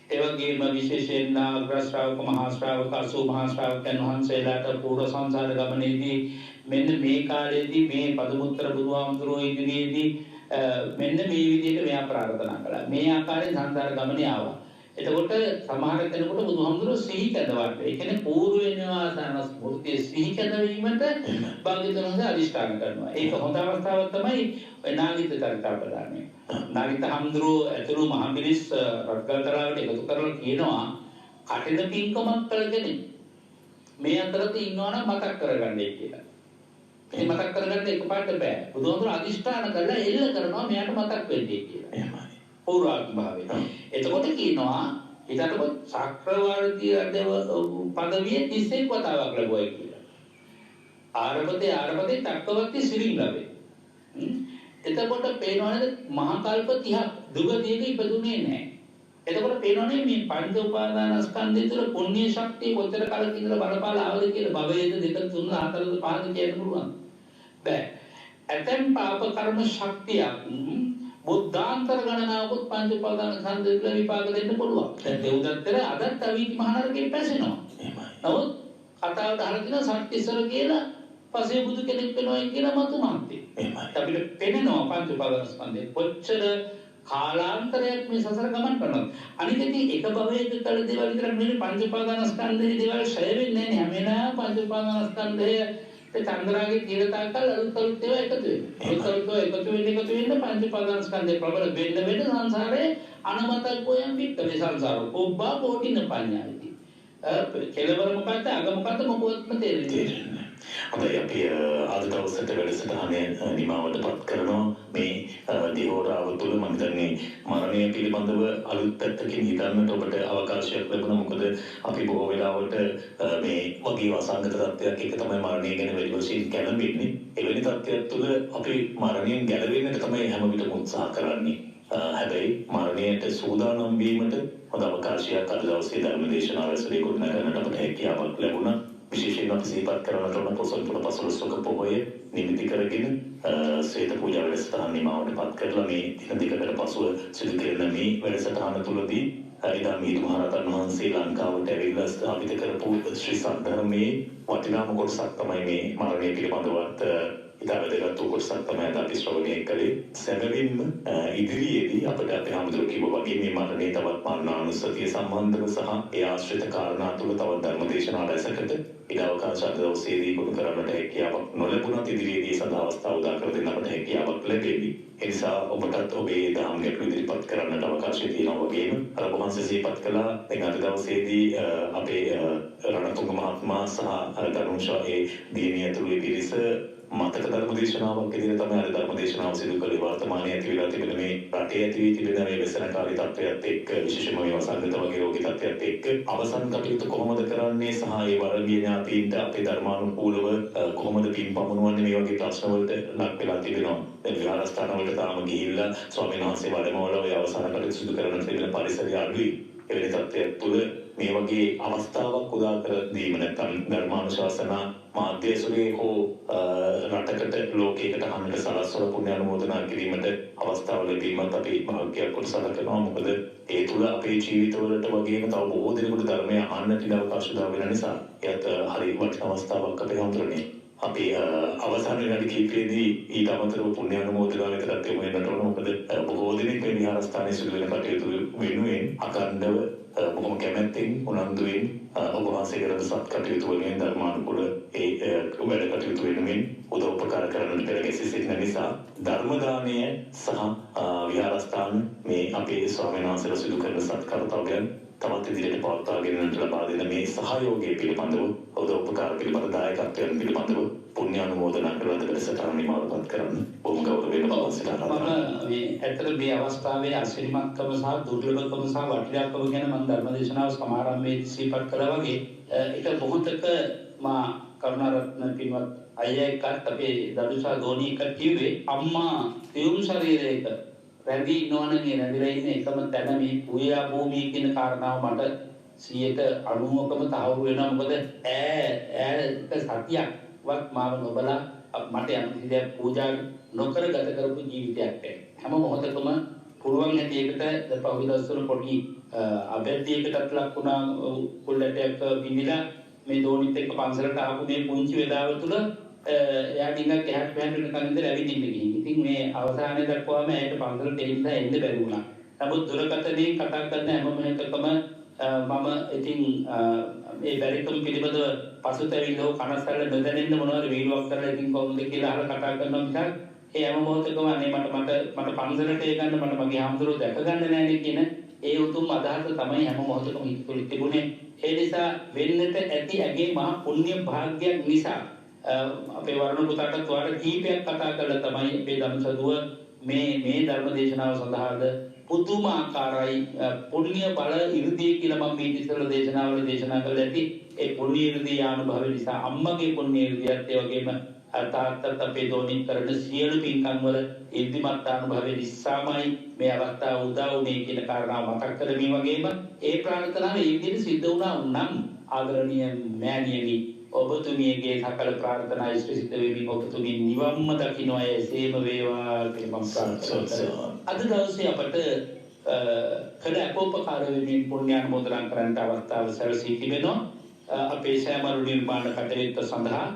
ඒ වගේම විශේෂයෙන් අග්‍ර ශ්‍රාවක මහා ශ්‍රාවක අසු මහා ශ්‍රාවකයන් වහන්සේලාට පූර්ව සංසාර ගමනේදී මෙන්න මේ කාලේදී මේ පදමුත්තර බුදුහාමුදුරුවෝ ඉදිරියේදී මෙන්න මේ විදිහට මෙයා ප්‍රාර්ථනා කළා. මේ ආකාරයෙන් සංසාර ගමනේ ආවා. එතකොට සමහර කෙනෙකුට බුදුහාමුදුරුවෝ සිහි කැඳවන්න. ඒ කියන්නේ పూర్ව නිවාසන ස්මෘතිය සිහි කැඳවීමට භාග්‍යවතුන් වහන්සේ අදිෂ්ඨාන කරනවා. ඒක හොඳ අවස්ථාවක් තමයි නාගිත චරිතාපදානය. නාගිත හාමුදුරුවෝ ඇතුළු මහමිරිස් රත්ගල්තරාවට එකතු කරලා කියනවා කටින පින්කමක් කළගෙන මේ අතරතේ ඉන්නවනම් මතක් කරගන්නයි කියලා. මේ මතක් කරගන්න එකපාරට බෑ. බුදුහාමුදුරුවෝ අදිෂ්ඨාන කරලා එල්ල කරනවා මෙයාට මතක් වෙන්නේ කියලා. එහෙමයි. පෞරාත්ම භාවය. එතකොට කියනවා ඊටතකොට චක්‍රවර්ති පදවිය 31 වතාවක් ලැබුවයි කියලා. ආරම්භයේ චක්‍රවර්ති සිරින් ලැබේ. එතකොට පේනවනේ මහා කල්ප 30ක් දුගතියක ඉපදුනේ නැහැ. එතකොට පේනවනේ මේ පංච උපාදානස්කන්ධය තුළ පුණ්‍ය ශක්තිය කොච්චර කාලෙක ඉඳලා බලපාලා ආවද කියලා භවයේද 2 3 4 5 කියන්න පුළුවන්. බෑ. ඇතැම් පාප කර්ම ශක්තියක් බුද්ධාන්තර ගණනාවකුත් පංච උපාදානස්කන්ධය තුළ විපාක දෙන්න පුළුවන්. දැන් දෙව්දත්තර අදත් අවීති මහනරකේ පැසෙනවා. එහෙමයි. නමුත් කතාවට අහලා තියෙනවා සත්‍යසර කියලා පසේ බුදු කෙනෙක් වෙනවා කියලා මතු මන්තේ. එහෙමයි. අපිට පෙනෙනවා පංච උපාදානස්කන්ධය කොච්චර කාලාන්තරයක් මේ සසර ගමන් කරනවා. අනිත් ඉතින් එක භවයක කළ දේවල් විතරක් නෙවෙයි පංච උපාදානස්කන්ධයේ දේවල් ඡය වෙන්නේ නැහැ. හැම වෙලාවෙම පංච උපාදානස්කන්ධය චන්ද්‍රාගේ තීරතාකල් අලුත් ඒවා එකතු වෙනවා. එකතු වෙන්න පංච උපාදානස්කන්ධය ප්‍රබල වෙන්න සංසාරේ අනමතක්කෝයන් පිටකේ සංසාරෝ ඔබ්බා පොටින පඤ්ඤායිති. කෙලවර මොකක්ද අග මොකක්ද මොකවත්ම තේරෙන්නේ. අපි අද දවසට වැඩසටහනේ නිමාවටපත් කරනවා. මේ දිහෝරාව තුළ මම හිතන්නේ මරණය පිළිබඳව අලුත් පැත්තකින් හිතන්නට ඔබට අවකාශයක් ලැබුණා. මොකද අපි බොහෝ වෙලාවට මේ වගේ අසංගත තත්ත්වයක් එක තමයි මරණය ගැන වැඩි වශයෙන් කැළඹෙන්නේ. එවැනි තත්ත්වයක් තුළ අපි මරණයෙන් ගැලවෙන්නට තමයි හැම විටම උත්සාහ කරන්නේ. හැබැයි මරණයට සූදානම් වීමට හොඳ අවකාශයක් අද දවසේ ධර්ම දේශනාව ඇසුරේ ගොඩනගන්නට අපට හැකියාවක් ලැබුණා. විශේෂයෙන් අපි සිහිපත් කරන තොරණ පොසොන් පුර පසළොස්වක පොහොය නිමිති කරගෙන ශ්වේත පූජා වැඩසටහන නිමාවටපත් කරලා මේ දින දෙකකට පසුව සිදු කරන මේ වැඩසටහන තුළදී එදා මිහිඳු මහරහතන් වහන්සේ ලංකාවට ඇවිල්ලා ස්ථාපිත කරපු ශ්‍රී සද්ධර්මයේ වටිනාම කොටසක් තමයි මේ මරණය පිළිබඳවත් ඉතා වැදගත් වූ කොටසක් තමයි අද අපි ශ්‍රවණය කළේ. සැබවින්ම ඉදිරියේදී අපිට අපේ හැමදෙරෝ කිව්වා වගේ මේ මරණය තවත් මරණානුස්සතිය සම්බන්ධව සහ ඒ ආශ්‍රිත කාරණා තුළ තවත් ධර්ම දේශනා රැසකට ඉඩ අවකාශ අද දවසේදී ගොනු කරන්නට හැකියාවක් නොලැබුණත් ඉදිරියේදී සදා අවස්ථාව උදා කර දෙන්න අපට හැකියාවක් ලැබෙවි. ඒ නිසා ඔබටත් ඔබේ දහම් ගැටළු ඉදිරිපත් කරන්නට අවකාශය තියෙනවා වගේම අර වහන්සේ සිහිපත් කළා දැන් අද දවසේදී අපේ රණතුංග මහත්මයා සහ දරුණුෂා ඒ දිනිය ඇතුළේ පිරිස මතක ධර්ම දේශනාවක් විදිහට තමයි අද ධර්ම දේශනාව සිදු කළේ. වර්තමානයේ ඇති වෙලා තිබෙන මේ රටේ ඇති වී තිබෙන මේ व्यसनකාරී තත්ත්වයත් එක්ක විශේෂයෙන්ම මේ වසංගත වගේ රෝගී තත්ත්වයත් එක්ක අවසන් කටයුතු කොහොමද කරන්නේ සහ ඒ වර්ගීය ඥාතීන්ට අපේ ධර්මානුකූලව කොහොමද පින් පමුණුවන්නේ මේ වගේ ප්‍රශ්න වලට ලක් වෙලා තිබෙනවා. දැන් විහාරස්ථාන වලට තාම ගිහිල්ලා ස්වාමීන් වහන්සේ වැඩමවලා ඔය අවසන් කටයුතු සිදු කරන තිබෙන පරිසරය අඩුයි. එවැනි තත්ත්වයක් තුළ මේ වගේ අවස්ථාවක් උදා කර දීම නැත්නම් ධර්මානුශාසනා මාධ්‍යසුරේ හෝ රටකට ලෝකයකට අහන්නට සලස්වල පුණ්‍ය අනුමෝදනා කිරීමට අවස්ථාව ලැබීමත් අපි භාග්‍යයක් කොට සලකනවා. මොකද ඒ තුළ අපේ ජීවිතවලට වගේම තව බොහෝ දෙනෙකුට ධර්මය අහන්නට ඉඩ අවකාශ උදා වෙන නිසා එයත් හරි වටිනා අවස්ථාවක් අපේ හඳුරන්නේ. අපි අවසාන විනාඩි කිහිපයේදී ඊට අමතරව පුණ්‍ය අනුමෝදනා විතරක් යොමු වෙනට ඕන. මොකද බොහෝ දෙනෙක් මේ විහාරස්ථානයේ සිදු වෙන කටයුතු වෙනුවෙන් අකණ්ඩව බොහොම කැමැත්තෙන් උනන්දුවෙන් ඔබ වහන්සේ කරන සත් කටයුතු වලින් ධර්මානුකූල ඒ වැඩ කටයුතු වෙනුවෙන් උදව් උපකාර කරන්නට පෙරගැසී සිටින නිසා ධර්ම දානය සහ විහාරස්ථාන මේ අපේ ස්වාමීන් වහන්සේලා සිදු කරන සත් කර්තව්‍යයන් තවත් ඉදිරියට පවත්වාගෙන ලබා දෙන මේ සහයෝගය පිළිබඳව උදව් උපකාර පිළිබඳ දායකත්වයන් පිළිබඳව පුණ්‍ය අනුමෝදනා කරලා දෙලසට නිමාවපත් කරන්න බොහොම ගෞරවයෙන් අවසරයි. මම මේ ඇත්තට මේ අවස්ථාවේ අසිරිමත්කම සහ දුර්ලභකම සහ වටිනාකම ගැන මම ධර්මදේශනාව සමාරම්භයේදී සිහිපත් කළා වගේ ඒක මොහොතක මා කරුණාරත්න පින්වත් අයියා එක්කත් අපේ දඩුසා ධෝනි එක්ක කිව්වේ අම්මා තියුණු ශරීරයක රැඳී ඉන්නවනේ රැඳිලා ඉන්න එකම තැන මේ පූජා භූමිය කියන කාරණාව මට 90%කම තහවුරු වෙනවා. මොකද ඈට සතියක්වත් මාව නොබලා මට යම් කිසිදයක් පූජා නොකර ගත කරපු ජීවිතයක් හැම මොහොතකම පුළුවන් හැටියකට පහුගිය දවස්වල පොඩි අබැද්දියකටත් ලක් වුණා කුල්ලටයක් විඳිලා මේ දෝනිත් එක්ක පන්සලට ආපු මේ පුංචි වෙලාව තුළ එයා ටිකක් එහාට මෙහාට යනකම් ඉඳලා ඇවිදින්න ගිහින්. ඉතින් මේ අවසානයේ දක්වාම ඇයට පන්සලට එන්න බැරි වුණා. නමුත් දුරකථනයෙන් කතා කරන හැම මොහොතකම මම ඉතින් මේ බැරිකම පිළිබඳව පසුතැවිල්ල හෝ කනස්සල්ල නොදැනෙන්න මොනවද වීඩියෝක් කරලා ඉතින් කොහොමද කියලා අහලා කතා කරනවා මිසක් ඒ හැම මොහොතකම අනේ මට පන්සලට ගන්න මට මගේ හාමුදුරුවෝ දැක ගන්න නෑනේ කියන ඒ උතුම් අදහස තමයි හැම මොහොතකම හිතුවේ තිබුණේ. ඒ නිසා වෙන්නට ඇති ඇගේ මහා පුණ්‍ය භාග්‍යයක් නිසා අපේ වරුණ පුතාටත් වාර කීපයක් කතා කරලා තමයි අපේ ධම්සදුව මේ ධර්ම දේශනාව සඳහාද පුදුමාකාරයි පුණ්‍ය බල 이르දී කියලා මම මේ ඉස්සෙල්ලා දේශනාවල දේශනා කළා ඇති. ඒ පුණ්‍ය 이르දී ආනුභව නිසා අම්මගේ පුණ්‍ය 이르දියත් ඒ වගේම තාත්තත් අපේ දෝනින් කරන සියලු පින්කම් වල ඉර්ධිමත් අනුභවයේ නිසාමයි මේ අවස්ථාව උදා වුනේ කියන කාරණාව මතක් කරමින් වගේම ඒ ප්‍රාර්ථනාව ඒ විදිහට සිද්ධ වුණා නම් ආදරණීය මෑණියනි ඔබතුමියගේ සකල ප්‍රාර්ථනා ඉෂ්ට සිද්ධ වෙමින් ඔබතුමිය නිවන්ම දකින්න අය එසේම වේවා කියලා මම ප්‍රාර්ථනා කරනවා. අද දවසේ අපට කළ අපෝපකාර වෙමින් පුණ්‍ය අනුමෝදනා කරන්නට අවස්ථාව සැලසී තිබෙනවා. අපේ සෑමරු නිර්මාණ කටයුත්ත සඳහා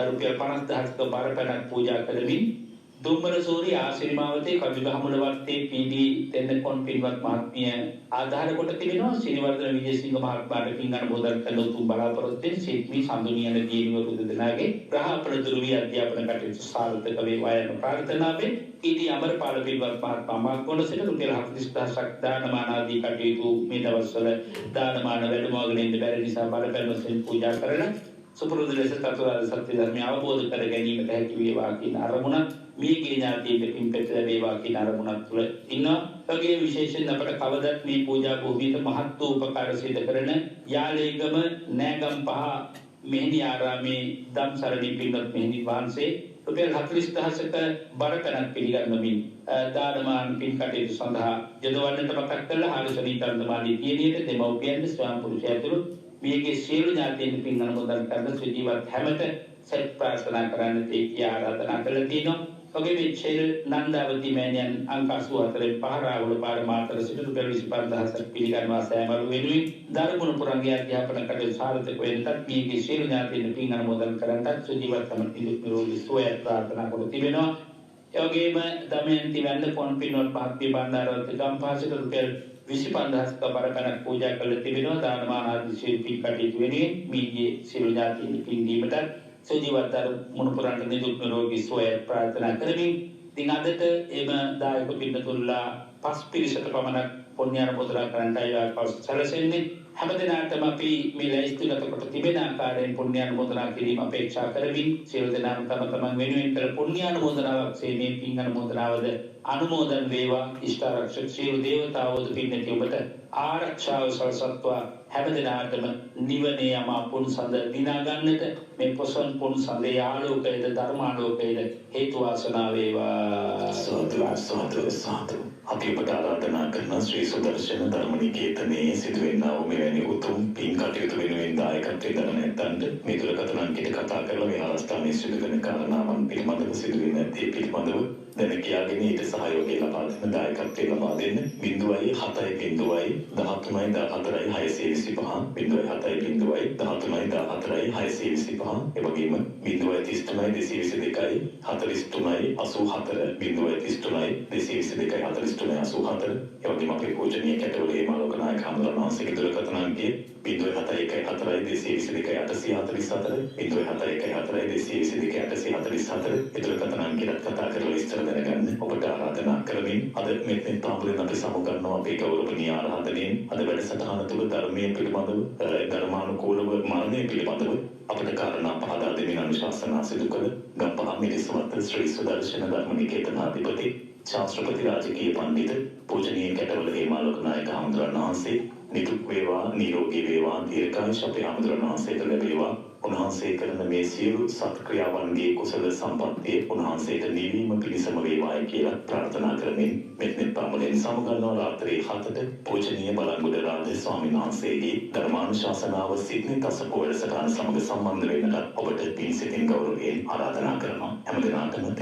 රුපියල් 50,000ක බරපැනක් පූජා කරමින් දුම්බරසෝරි ආශිර්වාදයේ කවිගහමුල වත්තේ පීඩී තෙන්නකොන් පින්වත් මහත්මිය ආධාර කොට තිබෙනවා. ශ්‍රීවර්ධන විජේසිංහ මහත්මයාට පින් අනුමෝදන් කරන උතුම් බලාපොරොත්තු වෙන සිත්මි සම්දුනියන දියණිවරු දෙදෙනාගේ ග්‍රහපල දුරුවී අධ්‍යාපන කටයුතු සාර්ථක වේවා යන ප්‍රාර්ථනාවෙන් පීඩී අමරපාල පින්වත් මහත්මයා මාර්ගොඩ සිට රුපියල් 40,000ක් දානමාන ආදී කටයුතු මේ දවස්වල දානමාන වැඩමවගෙන ඉන්න බැරි නිසා බරපැන වශයෙන් පූජා කරන සුපුරුදු ලෙස චතුරාර්ය සත්‍ය ධර්මය අවබෝධ කර ගැනීමට හැකි වේවා කියන අරමුණ මේ ගිරිඥාතියේ පින්පෙත ලැබේවා කියන අරමුණක් තුළ ඉන්නවා. ඔගේ විශේෂයෙන් අපට කවදත් මේ පූජා භූමියට මහත් වූ උපකාර සිදු කරන යාලේගම නෑගම්පහ මෙහෙණි ආරාමේ ධම්සරණී පින්වත් මෙහෙණි වහන්සේ රුපියල් 40,000ක බරපැනක් පිළිගන්නමින් දානමාන පින් කටයුතු සඳහා යොදවන්නට මතක් කළා. හාරසනී ධර්මමාලී දියණියට දෙමව්පියන්ට ස්වාම පුරුෂයාතුළු මේකේ සියලු ඥාතීන් පින් අනුමෝදන් කරන සුජීවත් හැමත සත් ප්‍රාර්ථනා කරන්න තේ ආරාධනා කළා තියෙනවා. ඔගේ විචේල් නන්දාවති මෑණියන් අංක 84 පහරාවල පාර මාතර සිට රුපියල් 25,000ක් පිළිගන්නවා. සෑමරු වෙනුවෙන් දරුණු පුරංගේ අධ්‍යාපන කටයුතු සාර්ථක වෙන්නත් මේකේ සියලු ඥාතීන් පින් අනුමෝදන් කරන්නත් සුජීවත් හැමත නිරෝගී සුවය ප්‍රාර්ථනා කර තිබෙනවා. එවැගේම දමයන්ති වැන්ද පොන් පින්වත් මහත්මිය බණ්ඩාරවත්ත ගම්පහසට රුපියල් 25,000ක බරපැනක් පූජා කළ තිබෙනවා. දානමාන ආදී ශිල්පී කටයුතු වෙනුවෙන් මීගේ සියලු ඥාතීන් පින් දීමට සුජීවත් මුණුපුරන්ට නිදුක් නිරෝගී සුවය ප්‍රාර්ථනා කරමින් ඉතින් අදට එම දායක පින්නතුල්ලා පස් පිරිසට පමණක් පුණ්‍ය අනුමෝදනා කරන්නට අවකාශ සැලසෙන්නේ. හැමදෙනාටම අපි මේ ලැයිස්තුගත කොට තිබෙන ආකාරයෙන් පුණ්‍ය අනුමෝදනා කිරීම අපේක්ෂා කරමින් සියලු දෙනාම තම තමන් වෙනුවෙන් කළ පුණ්‍ය අනුමෝදනාවක් මේ පින් අනුමෝදනාවද අනුමෝදන් වේවා. ඉෂ්ඨාරක්ෂක සියලු දේවතාවෝද පින්නති ඔබට ආරක්ෂාව සලසත්වා හැමදෙනාටම නිවනේ යමා පුන්සඳ දිනා ගන්නට මේ පොසොන් පුන්සඳේ ආලෝකයේද ධර්මාලෝකයේද හේතු වාසනා වේවා. සාදු සාදු සාදු අපි ඔබට ආරාධනා කරන ශ්‍රී සුදර්ශන ධර්මනිකේතනයේ සිදුවෙනා වූ මෙවැනි උතුම් පින් කටයුතු වෙනුවෙන් දායකත්වයේ දරන ඇත්තන්ට මේ දුරකථන අංකයට කතා කරලා මේ අවස්ථාවේ සිදු කරන කාරණාවන් පිළිබඳව සිදුවෙන ඒ පිළිබඳව දැන කියාගෙන ඊට සහයෝගය ලබා දෙන දායකත්වයේ ලබා දෙන්න 0.7.625 ඒ වගේම 0.33 223 ඒ වගේම අපේ පූජනීය කැටවලේ මාලෝක නායක හමුදුරන් වහන්සේගේ දුරකථන අංකය 0.714 ඒ දුරකථන අංකයට කතා කරලා විස්තර දැනගන්න ඔබට ආරාධනා කරමින් අද මේ පාමුලෙන් අපි සමුගන්නවා අපේ ගෞරවනීය ආරාධනෙන් අද වැඩසටහන තුළ ධර්මයේ පිළිබඳව ධර්මානුකූලව මරණය පිළිබඳව අපට කාරණා පහදා දෙමින් අනුශාසනා සිදු කළ ගම්පහ මිරිසවත්ත ශ්‍රී සුදර්ශන ධර්මනිකේතනාධිපති ශාස්ත්‍රපති රාජකීය පඬිත පූජනීය කැටවල හේමාලෝක නායක හමුදුරන් වහන්සේ නිදුක් වේවා නිරෝගී වේවා දීර්ඝායුෂ අපේ හමුදුරන් වහන්සේට ලැබේවා උන්වහන්සේ කරන මේ සියලු සත්ක්‍රියාවන්ගේ කුසල සම්පත්තිය උන්වහන්සේට නිවීම පිණිසම වේවායි කියලා ප්‍රාර්ථනා කරමින් මෙත්නෙත් පාමුලෙන් සමුගන්නවා රාත්‍රී 7ට පූජනීය බලංගොඩ රාජ ස්වාමීන් වහන්සේගේ ධර්මානුශාසනාව සිඩ්නි තසපුව වැඩසටහන සමග සම්බන්ධ වෙන්නට ඔබට පින් සිතින් ගෞරවයෙන් ආරාධනා කරනවා හැම දිනකටම